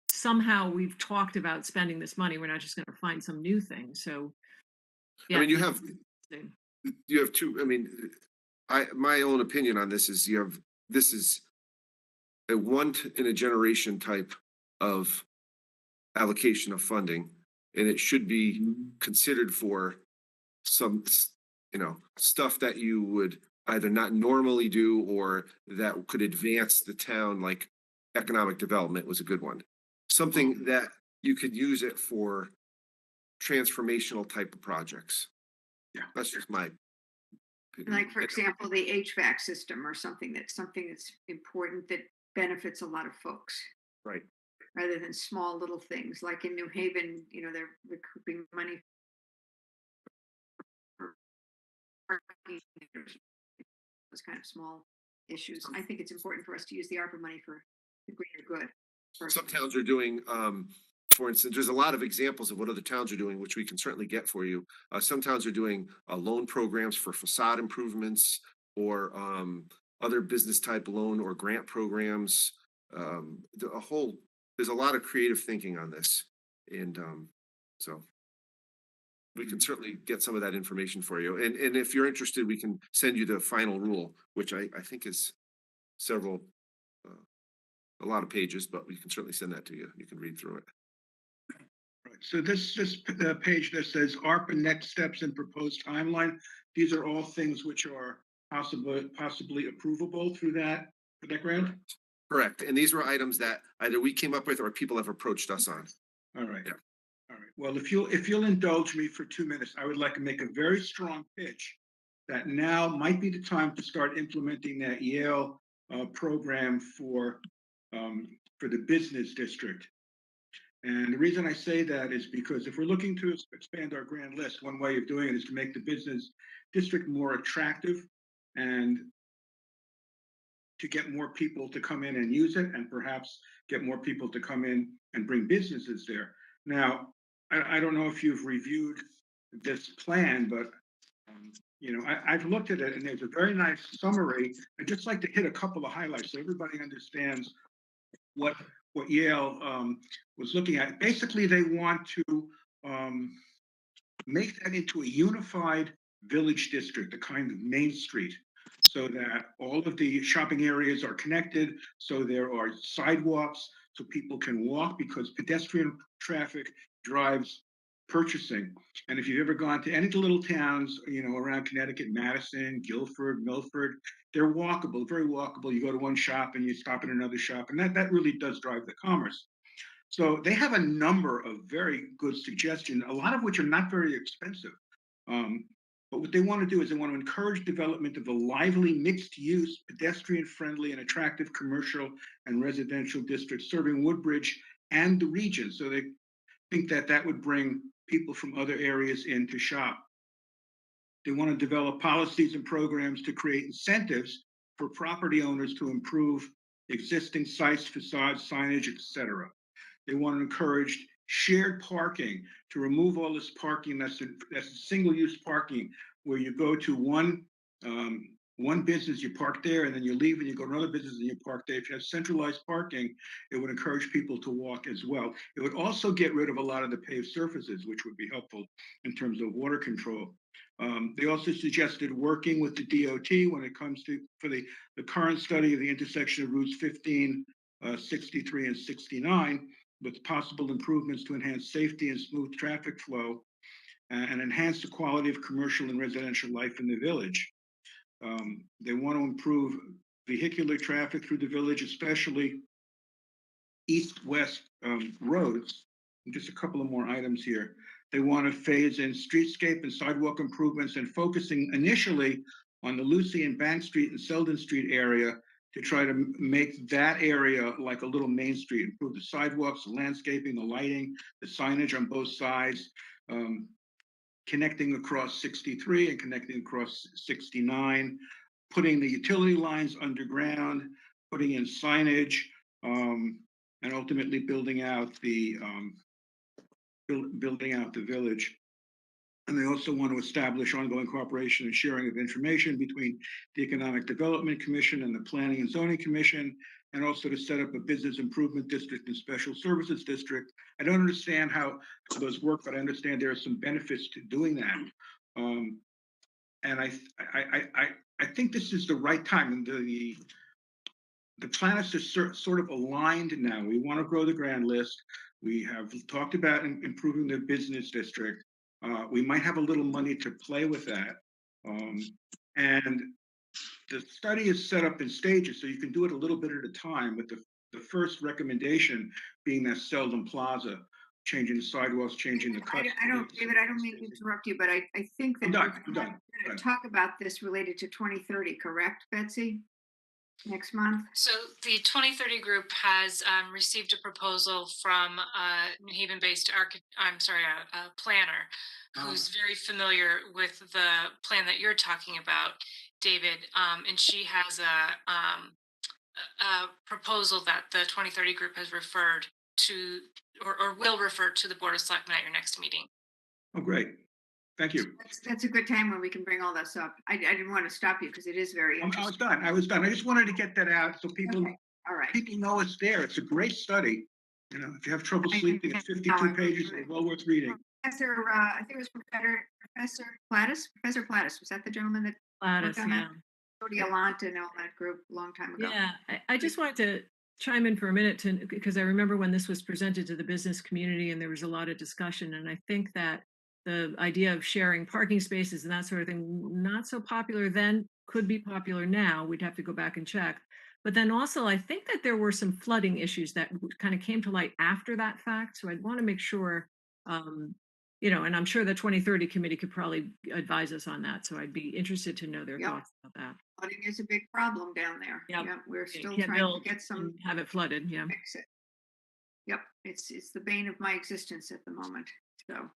somehow we've talked about spending this money. We're not just going to find some new thing. So, yeah. I mean, you have 2, I mean, my own opinion on this is this is a once in a generation type of allocation of funding. And it should be considered for some, stuff that you would either not normally do or that could advance the town, like economic development was a good one. Something that you could use it for transformational type of projects. Yeah, that's just my opinion. Like, for example, the HVAC system or something that's important that benefits a lot of folks. Right. Rather than small little things like in New Haven, they're recouping money for those kind of small issues. I think it's important for us to use the ARPA money for the greater good. Some towns are doing, for instance, there's a lot of examples of what other towns are doing, which we can certainly get for you. Some towns are doing loan programs for facade improvements or other business type loan or grant programs. There's a lot of creative thinking on this. And so we can certainly get some of that information for you. And if you're interested, we can send you the final rule, which I think is a lot of pages, but we can certainly send that to you. You can read through it. Right. So this page that says ARPA next steps and proposed timeline, these are all things which are possibly approvable through that grant? Correct. And these were items that either we came up with or people have approached us on. All right. Yeah. All right. Well, if you'll indulge me for 2 minutes, I would like to make a very strong pitch that now might be the time to start implementing that Yale program for the business district. And the reason I say that is because if we're looking to expand our grand list, one way of doing it is to make the business district more attractive and to get more people to come in and use it, and perhaps get more people to come in and bring businesses there. Now, I don't know if you've reviewed this plan, but you know, I've looked at it, and there's a very nice summary. I'd just like to hit a couple of highlights so everybody understands what Yale was looking at. Basically, they want to make that into a unified village district, a kind of main street, so that all of the shopping areas are connected, so there are sidewalks, so people can walk, because pedestrian traffic drives purchasing. And if you've ever gone to any of the little towns, you know, around Connecticut, Madison, Guilford, Milford, they're walkable, very walkable. You go to one shop and you stop in another shop, and that really does drive the commerce. So they have a number of very good suggestions, a lot of which are not very expensive. But what they want to do is they want to encourage development of a lively, mixed-use, pedestrian-friendly, and attractive commercial and residential district serving Woodbridge and the region. So they think that that would bring people from other areas in to shop. They want to develop policies and programs to create incentives for property owners to improve existing sites, facades, signage, etc. They want to encourage shared parking, to remove all this parking that's single-use parking, where you go to one business, you park there, and then you leave and you go to another business and you park there. If you have centralized parking, it would encourage people to walk as well. It would also get rid of a lot of the paved surfaces, which would be helpful in terms of water control. They also suggested working with the DOT when it comes to, for the current study of the intersection of routes 15, 63, and 69, with possible improvements to enhance safety and smooth traffic flow, and enhance the quality of commercial and residential life in the village. They want to improve vehicular traffic through the village, especially east-west roads. And just a couple of more items here. They want to phase in streetscape and sidewalk improvements, and focusing initially on the Lucy and Bank Street and Selden Street area, to try to make that area like a little main street, improve the sidewalks, the landscaping, the lighting, the signage on both sides, connecting across 63 and connecting across 69, putting the utility lines underground, putting in signage, and ultimately building out the village. And they also want to establish ongoing cooperation and sharing of information between the Economic Development Commission and the Planning and Zoning Commission, and also to set up a business improvement district and special services district. I don't understand how those work, but I understand there are some benefits to doing that. And I think this is the right time. The planets are sort of aligned now. We want to grow the grand list. We have talked about improving the business district. We might have a little money to play with that. And the study is set up in stages, so you can do it a little bit at a time, with the first recommendation being that Selden Plaza, changing the sidewalks, changing the cuts. David, I don't mean to interrupt you, but I think that I'm done. we're going to talk about this related to 2030, correct, Betsy? Next month? So the 2030 group has received a proposal from a New Haven-based planner who's very familiar with the plan that you're talking about, David. And she has a proposal that the 2030 group has referred to, or will refer to the Board of Selectmen at your next meeting. Oh, great. Thank you. That's a good time when we can bring all this up. I didn't want to stop you because it is very interesting. I was done. I just wanted to get that out so people, Okay. All right. people know it's there. It's a great study. You know, if you have trouble sleeping, it's 52 pages and well worth reading. Professor, I think it was Professor Plattis. Was that the gentleman that Gladys, worked on yeah. that? Jody Allant and all that group a long time ago. Yeah, I just wanted to chime in for a minute because I remember when this was presented to the business community and there was a lot of discussion, and I think that the idea of sharing parking spaces and that sort of thing, not so popular then, could be popular now. We'd have to go back and check. But then also, I think that there were some flooding issues that kind of came to light after that fact. So I'd want to make sure, you know, and I'm sure the 2030 committee could probably advise us on that. So I'd be interested to know their thoughts about that. Flooding is a big problem down there. Yep. Yeah, we're still Can't trying build to get some and have it flooded. Yeah. fix it. Yep, it's the bane of my existence at the moment. So,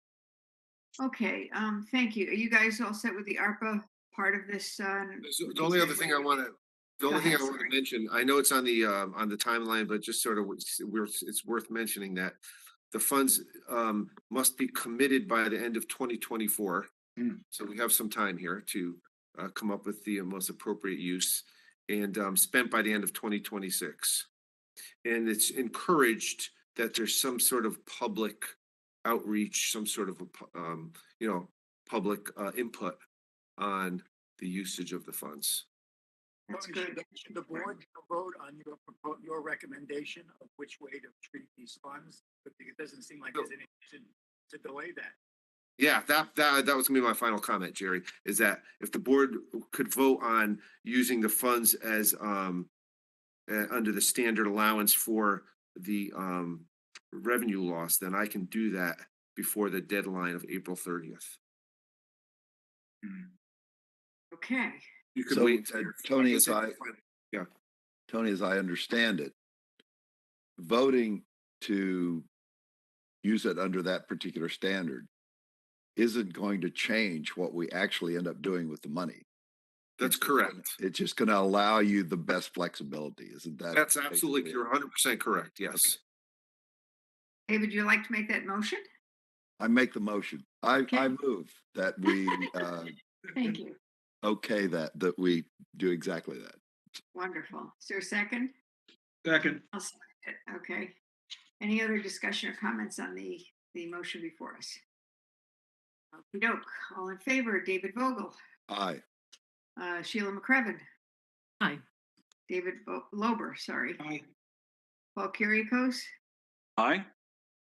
okay, thank you. Are you guys all set with the ARPA part of this? The only other thing I want to The Go only thing I ahead, want to sorry. mention, I know it's on the timeline, but just sort of it's worth mentioning that the funds must be committed by the end of 2024. So we have some time here to come up with the most appropriate use, and spent by the end of 2026. And it's encouraged that there's some sort of public outreach, some sort of public input on the usage of the funds. That's Tony, good. should the board vote on your recommendation of which way to treat these funds? But it doesn't seem like there's any reason to delay that. Yeah, that was gonna be my final comment, Jerry, is that if the board could vote on using the funds as under the standard allowance for the revenue loss, then I can do that before the deadline of April 30th. Okay. You could So, wait until Tony, yeah. Tony, as I understand it, voting to use it under that particular standard isn't going to change what we actually end up doing with the money. That's correct. It's just going to allow you the best flexibility, isn't that? That's absolutely, you're 100% correct. Yes. Hey, would you like to make that motion? I make the motion. I move that we Thank you. okay that we do exactly that. Wonderful. Is there a second? Second. I'll second it. Okay. Any other discussion or comments on the motion before us? Okey-doke. All in favor, David Vogel, Aye. Sheila McCreven, Aye. David Lober, sorry, Aye. Paul Kyriakos, Aye.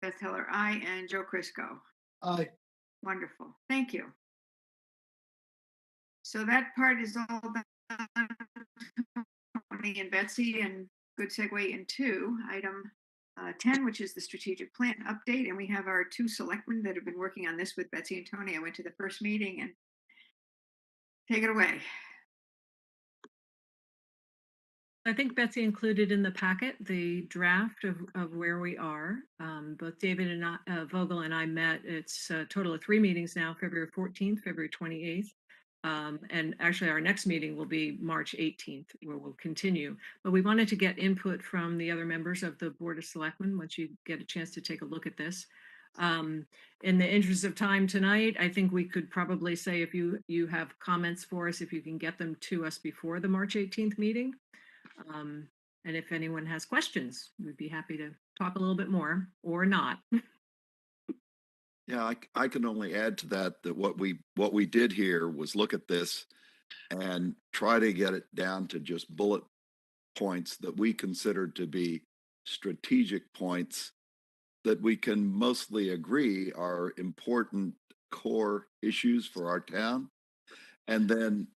Beth Heller, aye, and Joe Crisco. Aye. Wonderful. Thank you. So that part is all done. Tony and Betsy, and good segue into item 10, which is the strategic plan update. And we have our two selectmen that have been working on this with Betsy and Tony. I went to the first meeting, and take it away. I think Betsy included in the packet the draft of where we are. Both David and Vogel and I met. It's a total of 3 meetings now, February 14th, February 28th. And actually our next meeting will be March 18th, where we'll continue. But we wanted to get input from the other members of the Board of Selectmen once you get a chance to take a look at this. In the interest of time tonight, I think we could probably say if you have comments for us, if you can get them to us before the March 18th meeting. And if anyone has questions, we'd be happy to talk a little bit more or not. Yeah, I can only add to that what we did here was look at this and try to get it down to just bullet points that we considered to be strategic points that we can mostly agree are important core issues for our town. And then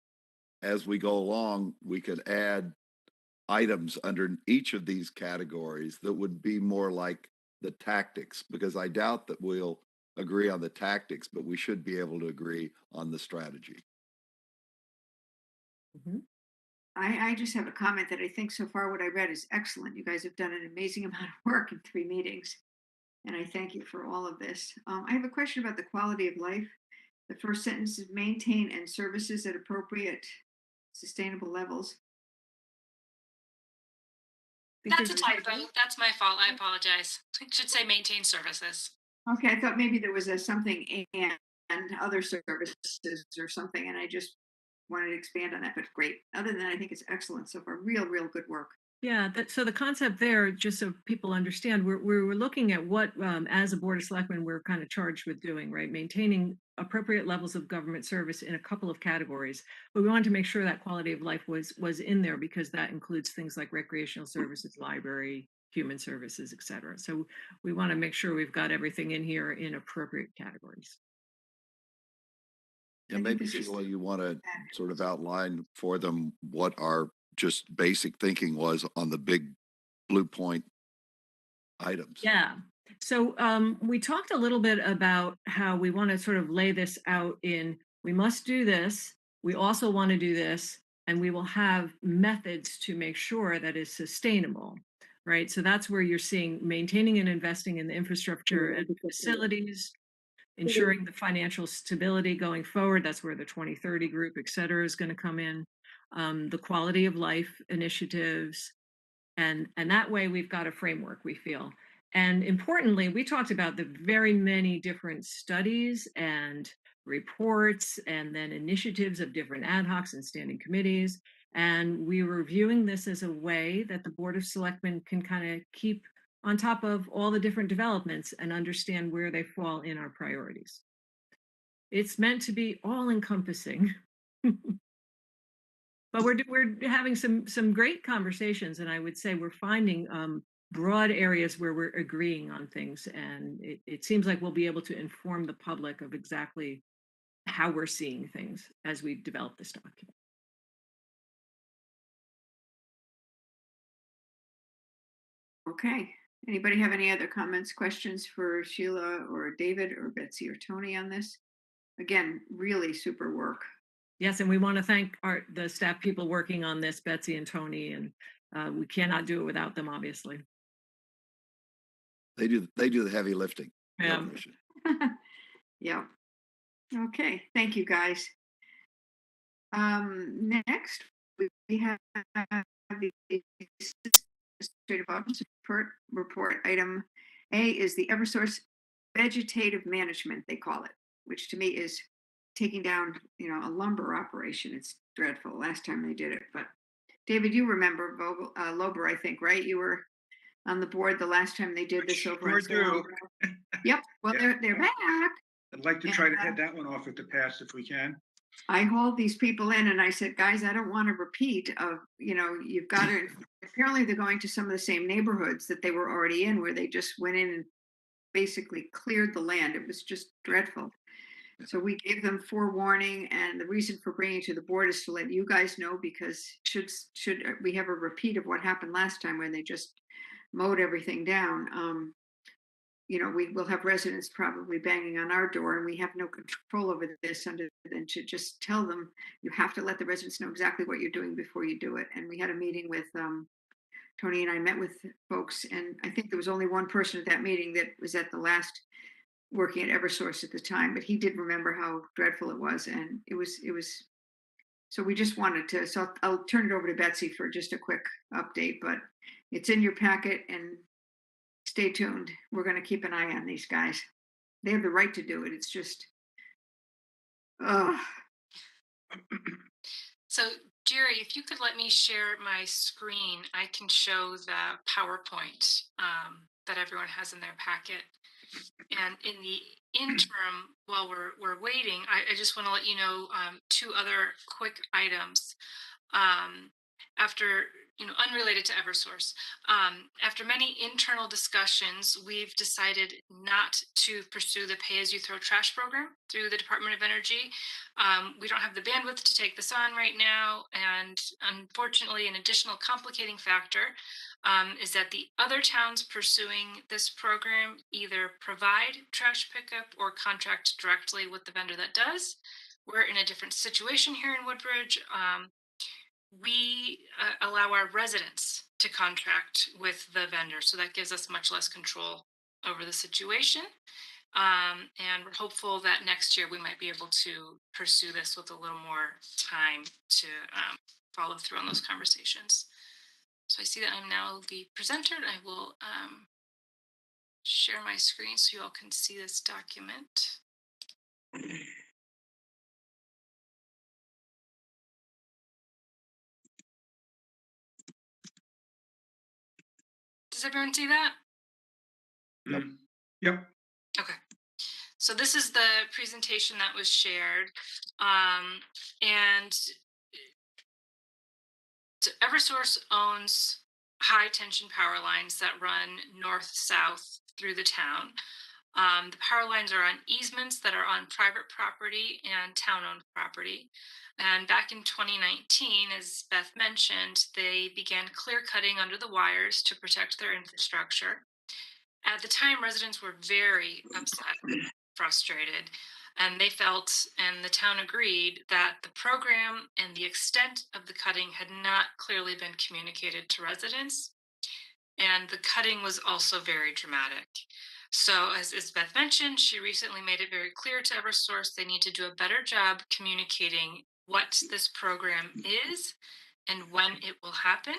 as we go along, we could add items under each of these categories that would be more like the tactics, because I doubt that we'll agree on the tactics, but we should be able to agree on the strategy. Mm-hmm. I just have a comment that I think so far what I read is excellent. You guys have done an amazing amount of work in 3 meetings, and I thank you for all of this. I have a question about the quality of life. The first sentence is maintain and services at appropriate sustainable levels. That's a typo. That's my fault. I apologize. It should say maintain services. Okay, I thought maybe there was a something and other services or something, and I just wanted to expand on that, but great. Other than that, I think it's excellent so far. Real good work. Yeah, so the concept there, just so people understand, we're looking at what, as a Board of Selectmen, we're kind of charged with doing, right? Maintaining appropriate levels of government service in a couple of categories, but we wanted to make sure that quality of life was in there, because that includes things like recreational services, library, human services, et cetera. So we want to make sure we've got everything in here in appropriate categories. Yeah, maybe Sheila, you want to sort of outline for them what our just basic thinking was on the big blue point items. Yeah. So we talked a little bit about how we want to sort of lay this out in, we must do this, we also want to do this, and we will have methods to make sure that it's sustainable, right? So that's where you're seeing maintaining and investing in the infrastructure and facilities, ensuring the financial stability going forward. That's where the 2030 group, et cetera, is going to come in. the quality of life initiatives, and that way we've got a framework, we feel. And importantly, we talked about the very many different studies and reports and then initiatives of different ad hocs and standing committees. And we were viewing this as a way that the Board of Selectmen can kind of keep on top of all the different developments and understand where they fall in our priorities. It's meant to be all encompassing. But we're having some great conversations, and I would say we're finding broad areas where we're agreeing on things, and it seems like we'll be able to inform the public of exactly how we're seeing things as we develop this document. Okay. Anybody have any other comments, questions for Sheila or David or Betsy or Tony on this? Again, really super work. Yes, and we want to thank the staff people working on this, Betsy and Tony, and we cannot do it without them, obviously. They do the heavy lifting. Yeah. Yeah. Okay. Thank you, guys. Next, we have the Administrative Office report. Item A is the Eversource vegetative management, they call it, which to me is taking down, a lumber operation. It's dreadful. Last time they did it, but David, you remember Vogel, Lober, I think, right? You were on the board the last time they did this over. Sure do. Yep. Well, Yeah. they're back. I'd like to try to head that one off at the pass if we can. I hauled these people in and I said, guys, I don't want to repeat of, you've got to, apparently they're going to some of the same neighborhoods that they were already in, where they just went in and basically cleared the land. It was just dreadful. So we gave them forewarning, and the reason for bringing it to the board is to let you guys know, because should we have a repeat of what happened last time when they just mowed everything down, we will have residents probably banging on our door, and we have no control over this other than to just tell them, you have to let the residents know exactly what you're doing before you do it. And we had a meeting with Tony, and I met with folks, and I think there was only one person at that meeting that was at the last working at Eversource at the time, but he did remember how dreadful it was. And it was, so we just wanted to, so I'll turn it over to Betsy for just a quick update, but it's in your packet, and stay tuned. We're going to keep an eye on these guys. They have the right to do it. It's just, So Jerry, if you could let me share my screen, I can show the PowerPoint that everyone has in their packet. And in the interim, while we're waiting, I just want to let you know two other quick items. After, unrelated to Eversource, after many internal discussions, we've decided not to pursue the pay-as-you-throw trash program through the Department of Energy. We don't have the bandwidth to take this on right now, and unfortunately, an additional complicating factor is that the other towns pursuing this program either provide trash pickup or contract directly with the vendor that does. We're in a different situation here in Woodbridge. We allow our residents to contract with the vendor, so that gives us much less control over the situation. And we're hopeful that next year we might be able to pursue this with a little more time to follow through on those conversations. So I see that I'm now the presenter. I will share my screen so you all can see this document. Does everyone see that? Yep. Okay. So this is the presentation that was shared. And so Eversource owns high tension power lines that run north-south through the town. The power lines are on easements that are on private property and town-owned property. And back in 2019, as Beth mentioned, they began clear cutting under the wires to protect their infrastructure. At the time, residents were very upset, frustrated, and they felt, and the town agreed, that the program and the extent of the cutting had not clearly been communicated to residents. And the cutting was also very dramatic. So as Beth mentioned, she recently made it very clear to Eversource they need to do a better job communicating what this program is and when it will happen.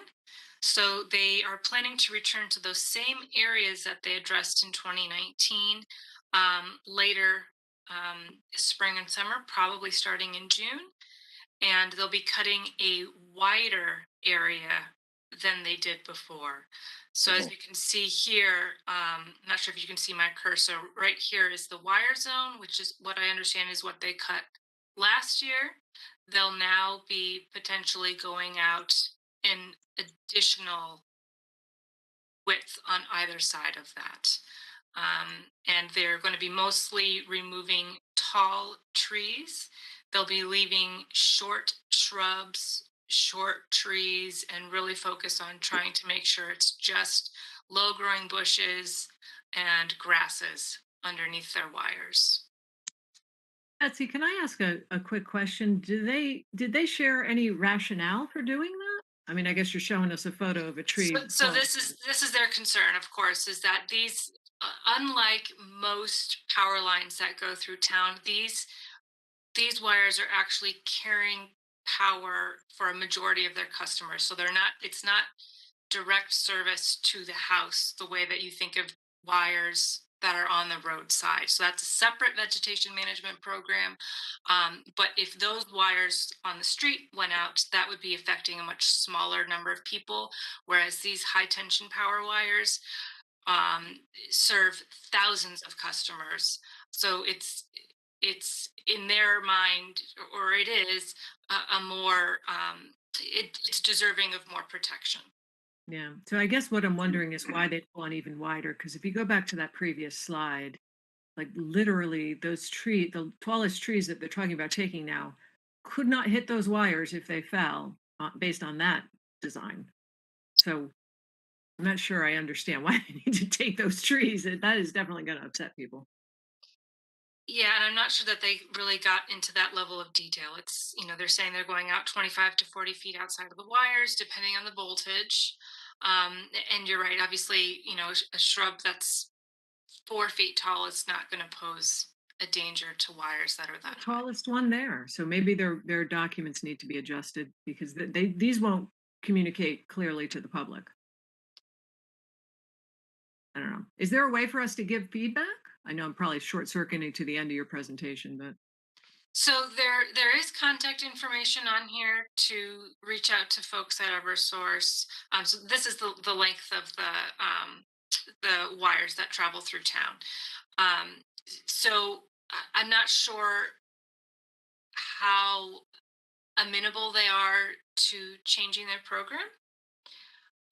So they are planning to return to those same areas that they addressed in 2019 later this spring and summer, probably starting in June. And they'll be cutting a wider area than they did before. So as Oh. you can see here, I'm not sure if you can see my cursor, right here is the wire zone, which is what I understand is what they cut last year. They'll now be potentially going out an additional width on either side of that. And they're going to be mostly removing tall trees. They'll be leaving short shrubs, short trees, and really focus on trying to make sure it's just low growing bushes and grasses underneath their wires. Betsy, can I ask a quick question? Did they share any rationale for doing that? I mean, I guess you're showing us a photo of a tree. So this is their concern, of course, is that these, unlike most power lines that go through town, these wires are actually carrying power for a majority of their customers. So it's not direct service to the house the way that you think of wires that are on the roadside. So that's a separate vegetation management program. But if those wires on the street went out, that would be affecting a much smaller number of people. Whereas these high tension power wires serve thousands of customers. So it's in their mind, or it is a more it's deserving of more protection. Yeah. So I guess what I'm wondering is why they'd gone even wider. Because if you go back to that previous slide, like literally those the tallest trees that they're talking about taking now could not hit those wires if they fell based on that design. So I'm not sure I understand why they need to take those trees. That is definitely going to upset people. Yeah, and I'm not sure that they really got into that level of detail. It's, they're saying they're going out 25 to 40 feet outside of the wires, depending on the voltage. And you're right, obviously, a shrub that's 4 feet tall is not going to pose a danger to wires that are that high. Tallest one there. So maybe their documents need to be adjusted because these won't communicate clearly to the public. I don't know. Is there a way for us to give feedback? I know I'm probably short circuiting to the end of your presentation, but So there is contact information on here to reach out to folks at Eversource. So this is the length of the wires that travel through town. So I'm not sure how amenable they are to changing their program.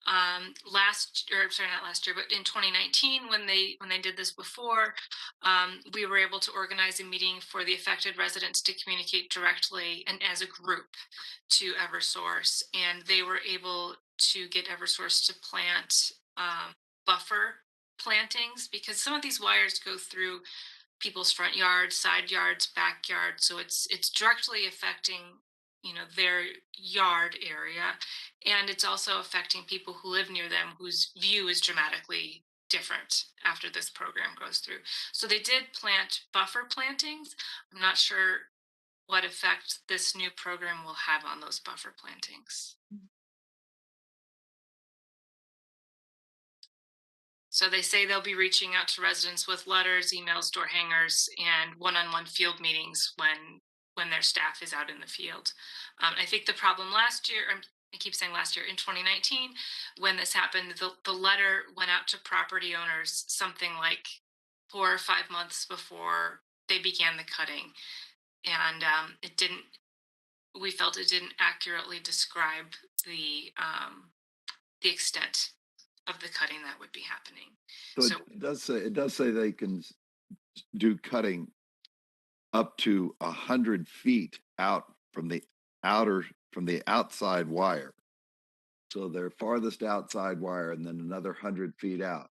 Not last year, but in 2019, when they did this before, we were able to organize a meeting for the affected residents to communicate directly and as a group to Eversource, and they were able to get Eversource to plant buffer plantings, because some of these wires go through people's front yards, side yards, backyards, so it's directly affecting their yard area, and it's also affecting people who live near them whose view is dramatically different after this program goes through. So they did plant buffer plantings. I'm not sure what effect this new program will have on those buffer plantings. So they say they'll be reaching out to residents with letters, emails, door hangers, and one-on-one field meetings when their staff is out in the field. I think the problem last year, I keep saying last year, in 2019, when this happened, the letter went out to property owners something like 4 or 5 months before they began the cutting. And we felt it didn't accurately describe the extent of the cutting that would be happening. So it does say they can do cutting up to 100 feet out from the outside wire. So their farthest outside wire, and then another 100 feet out.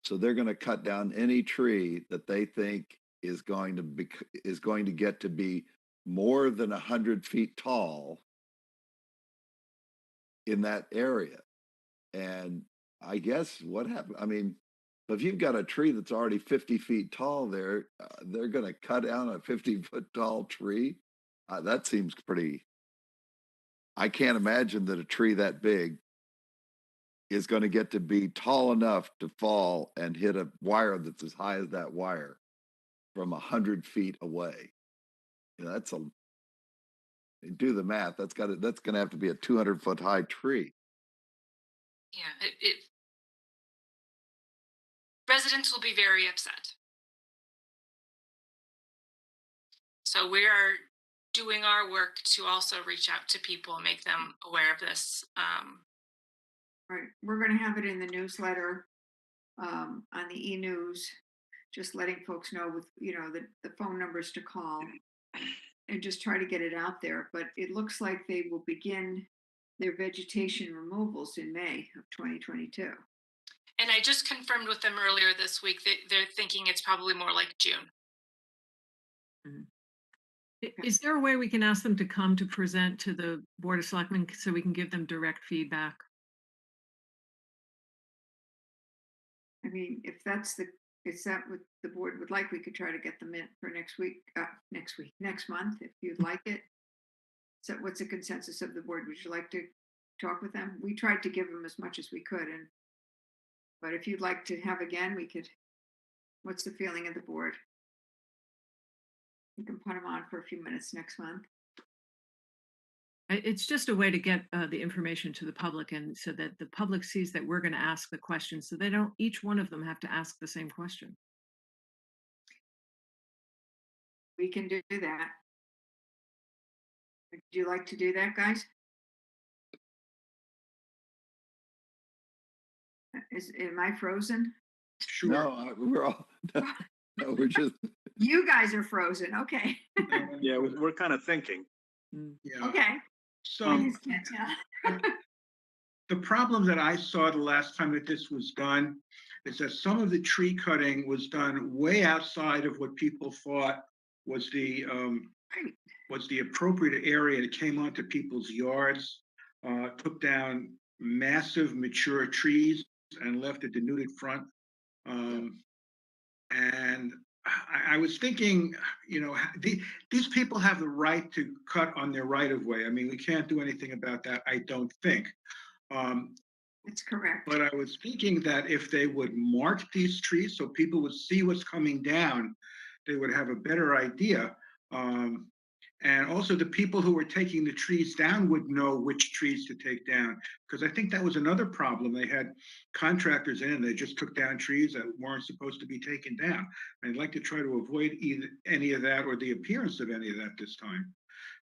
So they're going to cut down any tree that they think is going to get to be more than 100 feet tall in that area. And I guess what happened, I mean, if you've got a tree that's already 50 feet tall there, they're going to cut down a 50-foot tall tree. That seems pretty, I can't imagine that a tree that big is going to get to be tall enough to fall and hit a wire that's as high as that wire from 100 feet away. You know, that's a, do the math. That's going to have to be a 200-foot high tree. Yeah, residents will be very upset. So we are doing our work to also reach out to people and make them aware of this. Right, we're gonna have it in the newsletter, on the e-news, just letting folks know with, the phone numbers to call and just try to get it out there. But it looks like they will begin their vegetation removals in May of 2022. And I just confirmed with them earlier this week that they're thinking it's probably more like June. Is there a way we can ask them to come to present to the Board of Selectmen so we can give them direct feedback? I mean, if that what the board would like, we could try to get them in for next month, if you'd like it. So what's the consensus of the board? Would you like to talk with them? We tried to give them as much as we could, but if you'd like to have again, we could. What's the feeling of the board? We can put them on for a few minutes next month. It's just a way to get the information to the public, and so that the public sees that we're going to ask the questions, so they don't, each one of them have to ask the same question. We can do that. Would you like to do that, guys? Am I frozen? Sure. No, we're all, no, we're just. You guys are frozen. Okay. Yeah, we're kind of thinking. Yeah. Okay. So I just can't tell. the problem that I saw the last time that this was done is that some of the tree cutting was done way outside of what people thought was the appropriate area. It came onto people's yards, took down massive mature trees and left a denuded front. And I was thinking, these people have the right to cut on their right of way. I mean, we can't do anything about that, I don't think. That's correct. But I was thinking that if they would mark these trees so people would see what's coming down, they would have a better idea. And also the people who were taking the trees down would know which trees to take down. Because I think that was another problem. They had contractors in and they just took down trees that weren't supposed to be taken down. I'd like to try to avoid either any of that or the appearance of any of that this time.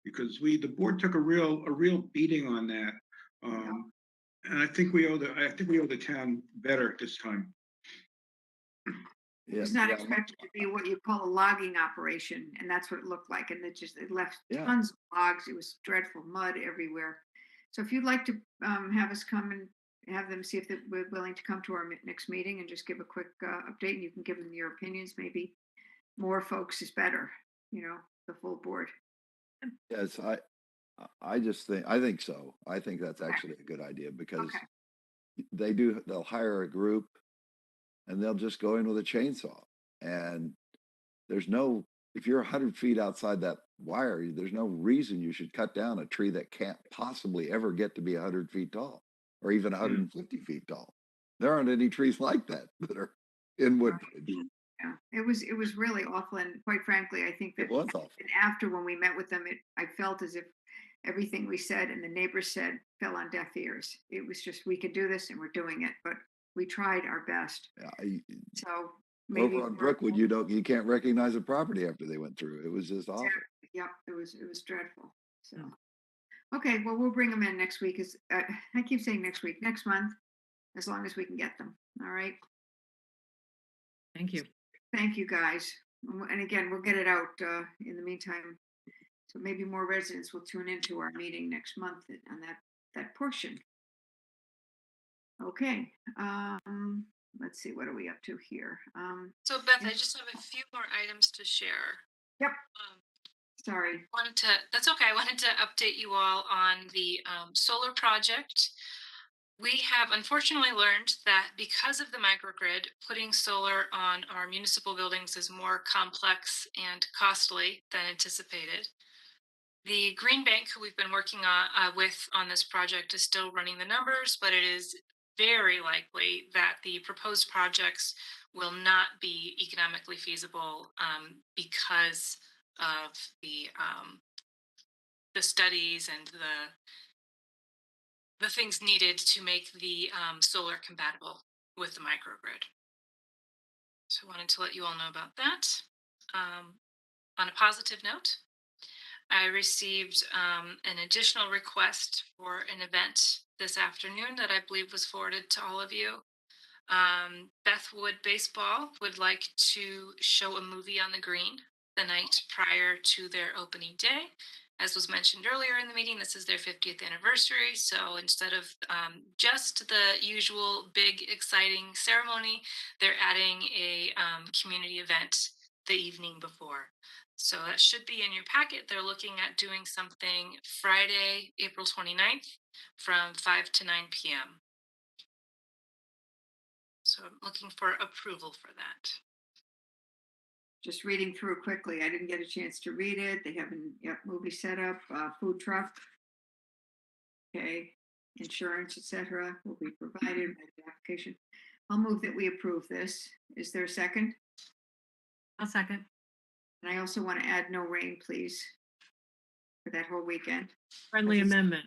Because the board took a real beating on that. And I think we owe the town better this time. It was not expected to be what you call a logging operation, and that's what it looked like. And it left tons of logs. It was dreadful, mud everywhere. So if you'd like to have us come and have them see if we're willing to come to our next meeting and just give a quick update, and you can give them your opinions. Maybe more folks is better. The full board. Yes, I think so. I think that's actually a good idea because they'll hire a group and they'll just go in with a chainsaw. And if you're 100 feet outside that wire, there's no reason you should cut down a tree that can't possibly ever get to be 100 feet tall or even 150 feet tall. There aren't any trees like that are in Woodbridge. Yeah, it was really awful. And quite frankly, I think that It was awful. after when we met with them, I felt as if everything we said and the neighbors said fell on deaf ears. It was just, we could do this and we're doing it, but we tried our best. So maybe over on Brookwood, you can't recognize a property after they went through. It was just awful. Yeah, it was dreadful. So, okay, well, we'll bring them in next week. I keep saying next week, next month, as long as we can get them. All right. Thank you. Thank you, guys. And again, we'll get it out in the meantime. So maybe more residents will tune into our meeting next month on that portion. Okay. Let's see, what are we up to here? So Beth, I just have a few more items to share. Yep. Sorry. That's okay. I wanted to update you all on the solar project. We have unfortunately learned that because of the microgrid, putting solar on our municipal buildings is more complex and costly than anticipated. The Green Bank, who we've been working on this project, is still running the numbers, but it is very likely that the proposed projects will not be economically feasible because of the studies and the things needed to make the solar compatible with the microgrid. So I wanted to let you all know about that. On a positive note, I received an additional request for an event this afternoon that I believe was forwarded to all of you. Bethwood Baseball would like to show a movie on the green the night prior to their opening day. As was mentioned earlier in the meeting, this is their 50th anniversary. So instead of just the usual big, exciting ceremony, they're adding a community event the evening before. So that should be in your packet. They're looking at doing something Friday, April 29th from 5 to 9 p.m. So I'm looking for approval for that. Just reading through quickly. I didn't get a chance to read it. They have a movie set up, food truck. Okay, insurance, etc. will be provided by the application. I'll move that we approve this. Is there a second? I'll second. And I also want to add no rain, please, for that whole weekend. Friendly amendment.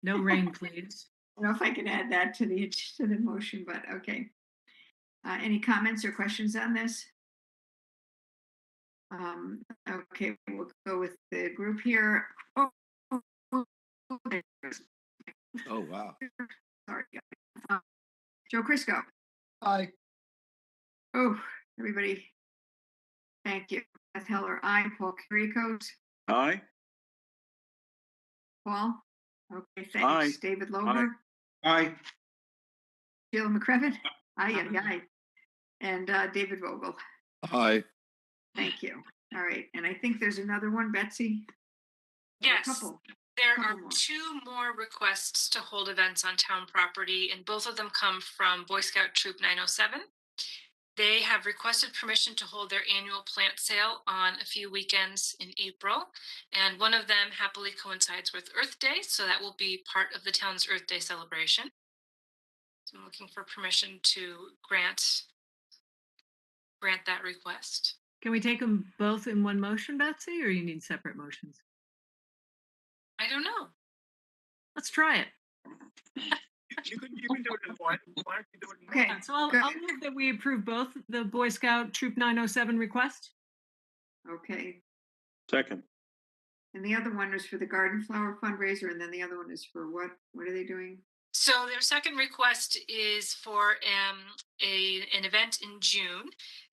No rain, please. I don't know if I can add that to the motion, but okay. Any comments or questions on this? Okay, we'll go with the group here. Oh, wow. Sorry. Joe Crisco. Aye. Oh, everybody. Thank you. Beth Heller, aye. Paul Kiriakos. Aye. Paul. Okay, thanks. Aye. David Lober. Aye. Sheila McCreven. Aye, aye, aye. And David Vogel. Aye. Thank you. All right. And I think there's another one, Betsy. Yes. A couple. There Couple are more. 2 more requests to hold events on town property, and both of them come from Boy Scout Troop 907. They have requested permission to hold their annual plant sale on a few weekends in April, and one of them happily coincides with Earth Day, so that will be part of the town's Earth Day celebration. So I'm looking for permission to grant that request. Can we take them both in one motion, Betsy, or you need separate motions? I don't know. Let's try it. You can do it in one. Why don't you do it in Okay. one? So I'll move that we approve both the Boy Scout Troop 907 request. Okay. Second. And the other one is for the garden flower fundraiser, and then the other one is for what? What are they doing? So their second request is for an event in June.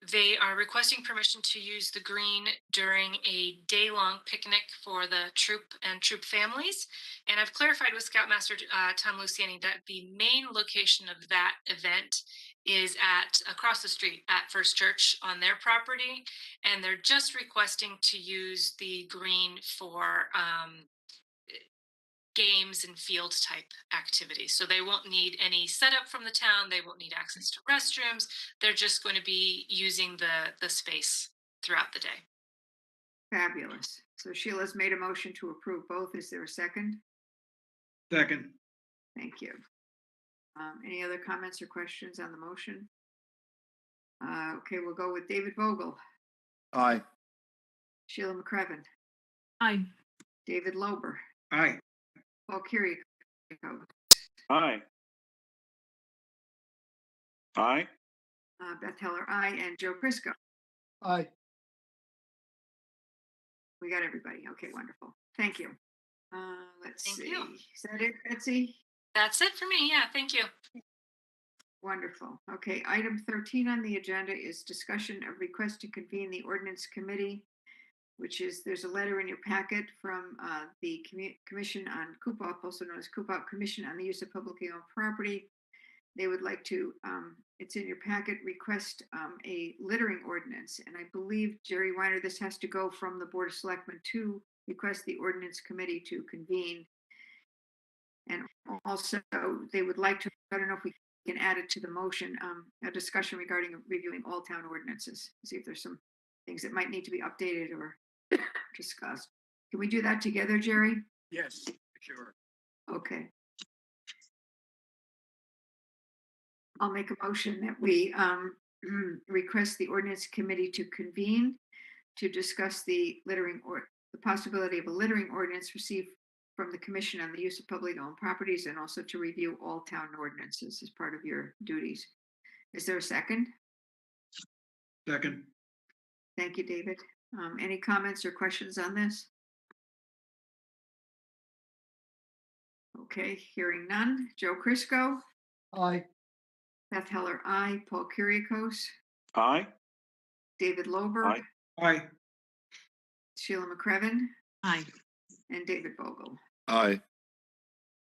They are requesting permission to use the green during a day-long picnic for the troop and troop families. And I've clarified with Scoutmaster Tom Luciani that the main location of that event is across the street at First Church on their property. And they're just requesting to use the green for games and field type activities. So they won't need any setup from the town. They won't need access to restrooms. They're just going to be using the space throughout the day. Fabulous. So Sheila's made a motion to approve both. Is there a second? Second. Thank you. Any other comments or questions on the motion? Okay, we'll go with David Vogel, Aye. Sheila McCreven, Aye. David Lober, Aye. Paul Kiriakos, Aye. Aye. Beth Heller, aye, and Joe Crisco. Aye. We got everybody. Okay, wonderful. Thank you. Let's Thank see. you. Is that it, Betsy? That's it for me. Yeah, thank you. Wonderful. Okay, item 13 on the agenda is discussion of request to convene the ordinance committee, which is, there's a letter in your packet from the Commission on CUPOP, also known as CUPOP Commission on the Use of Publicly Owned Property. They would like to, it's in your packet, request a littering ordinance. And I believe, Jerry Weiner, this has to go from the Board of Selectmen to request the ordinance committee to convene. And also, they would like to, I don't know if we can add it to the motion, a discussion regarding reviewing all town ordinances. See if there's some things that might need to be updated or discussed. Can we do that together, Jerry? Yes, sure. Okay. I'll make a motion that we request the ordinance committee to convene to discuss the littering or the possibility of a littering ordinance received from the Commission on the Use of Publicly Owned Properties, and also to review all town ordinances as part of your duties. Is there a second? Second. Thank you, David. Any comments or questions on this? Okay, hearing none. Joe Crisco, Aye. Beth Heller, aye. Paul Kyriakos, Aye. David Lober, Aye. Aye. Sheila McCreven, Aye. and David Vogel. Aye.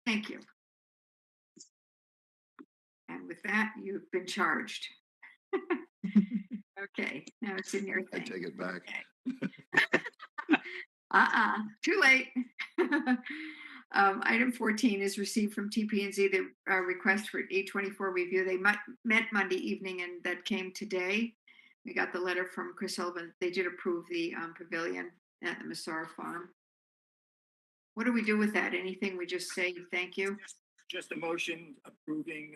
Thank you. And with that, you've been charged. Okay, now it's in your I thing. take it back. Too late. Item 14 is received from TP&Z, the request for 824 review. They met Monday evening and that came today. We got the letter from Chris Sullivan. They did approve the pavilion at the Massar Farm. What do we do with that? Anything? We just say thank you? Just a motion approving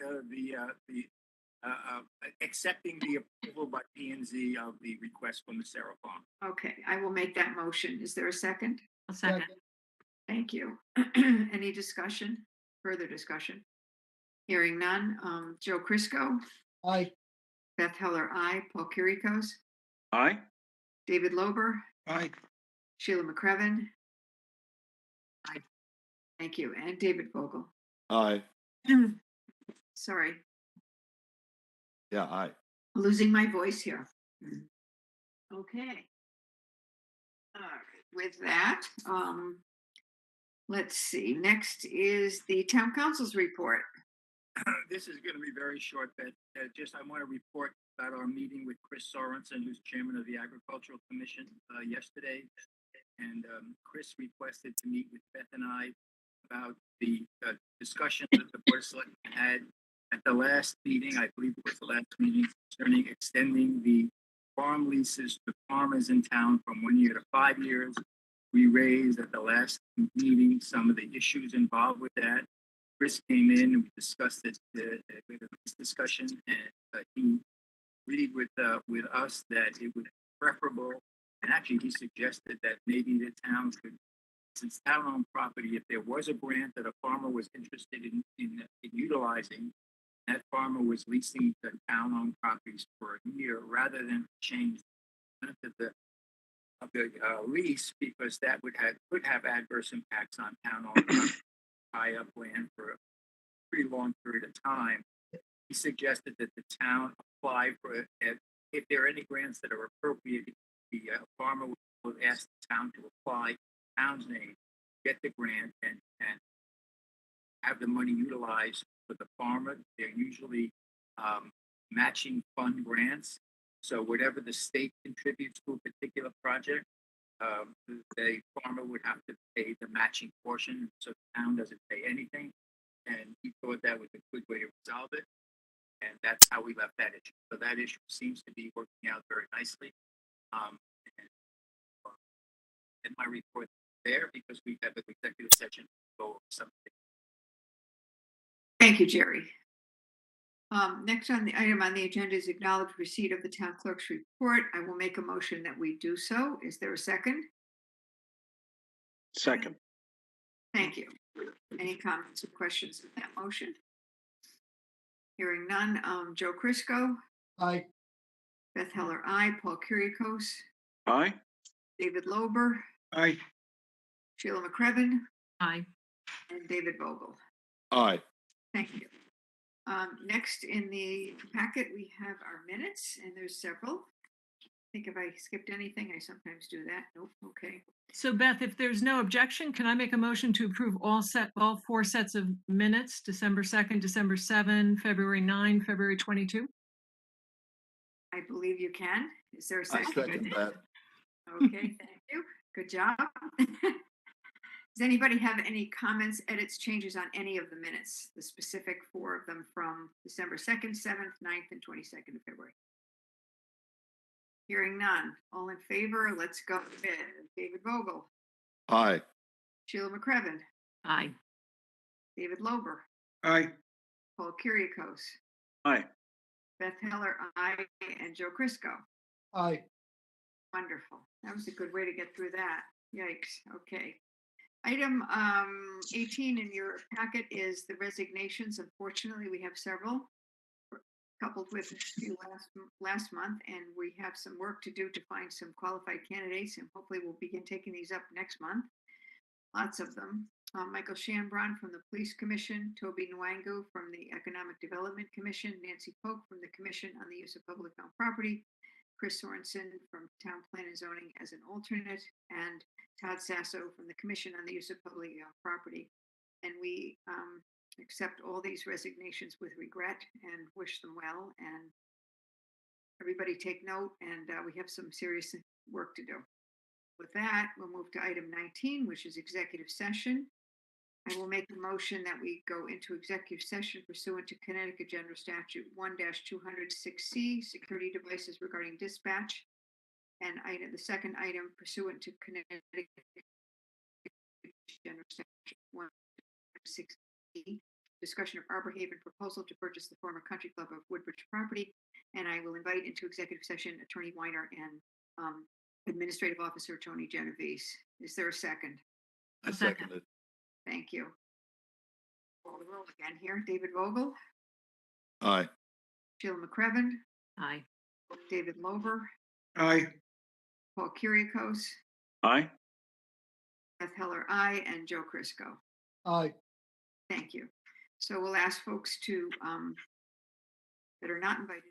accepting the approval by P&Z of the request from the Sarah Farm. Okay, I will make that motion. Is there a second? A second. Thank you. Any discussion? Further discussion? Hearing none. Joe Crisco, Aye. Beth Heller, aye. Paul Kyriakos, Aye. David Lober, Aye. Sheila McCreven. Aye. Thank you. And David Vogel. Aye. Sorry, Yeah, aye. losing my voice here. Okay. All right. With that, let's see. Next is the town council's report. This is going to be very short, but just I want to report about our meeting with Chris Sorensen, who's chairman of the Agricultural Commission, yesterday. And Chris requested to meet with Beth and I about the discussion that the Board of Selectmen had at the last meeting. I believe it was the last meeting, concerning extending the farm leases to farmers in town from 1 year to 5 years. We raised at the last meeting some of the issues involved with that. Chris came in and we discussed it with this discussion, and he agreed with us that it would be preferable, and actually he suggested that maybe the town could, since town-owned property, if there was a grant that a farmer was interested in utilizing, that farmer was leasing the town-owned properties for a year rather than change the lease, because that could have adverse impacts on town-owned property, tie up land for a pretty long period of time. He suggested that the town apply for, if there are any grants that are appropriate, the farmer will ask the town to apply town's name, get the grant, and have the money utilized for the farmer. They're usually matching fund grants. So whatever the state contributes to a particular project, the farmer would have to pay the matching portion, so the town doesn't pay anything. And he thought that was a good way to resolve it. And that's how we left that issue. So that issue seems to be working out very nicely. And my report there, because we have an executive session to go over something. Thank you, Jerry. Next on the item on the agenda is acknowledged receipt of the town clerk's report. I will make a motion that we do so. Is there a second? Second. Thank you. Any comments or questions on that motion? Hearing none. Joe Crisco, Aye. Beth Heller, aye. Paul Kyriakos, Aye. David Lober, Aye. Sheila McCreven, Aye. and David Vogel. Aye. Thank you. Next in the packet, we have our minutes, and there's several. I think if I skipped anything, I sometimes do that. Nope. Okay. So Beth, if there's no objection, can I make a motion to approve all 4 sets of minutes, December 2nd, December 7, February 9, February 22? I believe you can. Is there a I second? second that. Okay, thank you. Good job. Does anybody have any comments, edits, changes on any of the minutes, the specific 4 of them from December 2nd, 7th, 9th, and 22nd of February? Hearing none. All in favor, let's go with David Vogel, Aye. Sheila McCreven, Aye. David Lober, Aye. Paul Kyriakos, Aye. Beth Heller, aye, and Joe Crisco. Aye. Wonderful. That was a good way to get through that. Yikes. Okay. Item 18 in your packet is the resignations. Unfortunately, we have several, coupled with a few last month, and we have some work to do to find some qualified candidates, and hopefully we'll begin taking these up next month. Lots of them. Michael Shambron from the Police Commission, Toby Nwangu from the Economic Development Commission, Nancy Polk from the Commission on the Use of Public Owned Property, Chris Sorensen from Town Plan and Zoning as an alternate, and Todd Sasso from the Commission on the Use of Public Property. And we accept all these resignations with regret and wish them well. And everybody take note, and we have some serious work to do. With that, we'll move to item 19, which is executive session. I will make a motion that we go into executive session pursuant to Connecticut General Statute 1-206C, security devices regarding dispatch. And the second item pursuant to Connecticut General Statute 1-206E, discussion of Arbor Haven proposal to purchase the former Country Club of Woodbridge property. And I will invite into executive session Attorney Weiner and Administrative Officer Tony Genovese. Is there a second? I second it. Thank you. Call the roll again here. David Vogel, Aye. Sheila McCreven, Aye. David Lober, Aye. Paul Kyriakos, Aye. Beth Heller, aye, and Joe Crisco. Aye. Thank you. So we'll ask folks to that are not invited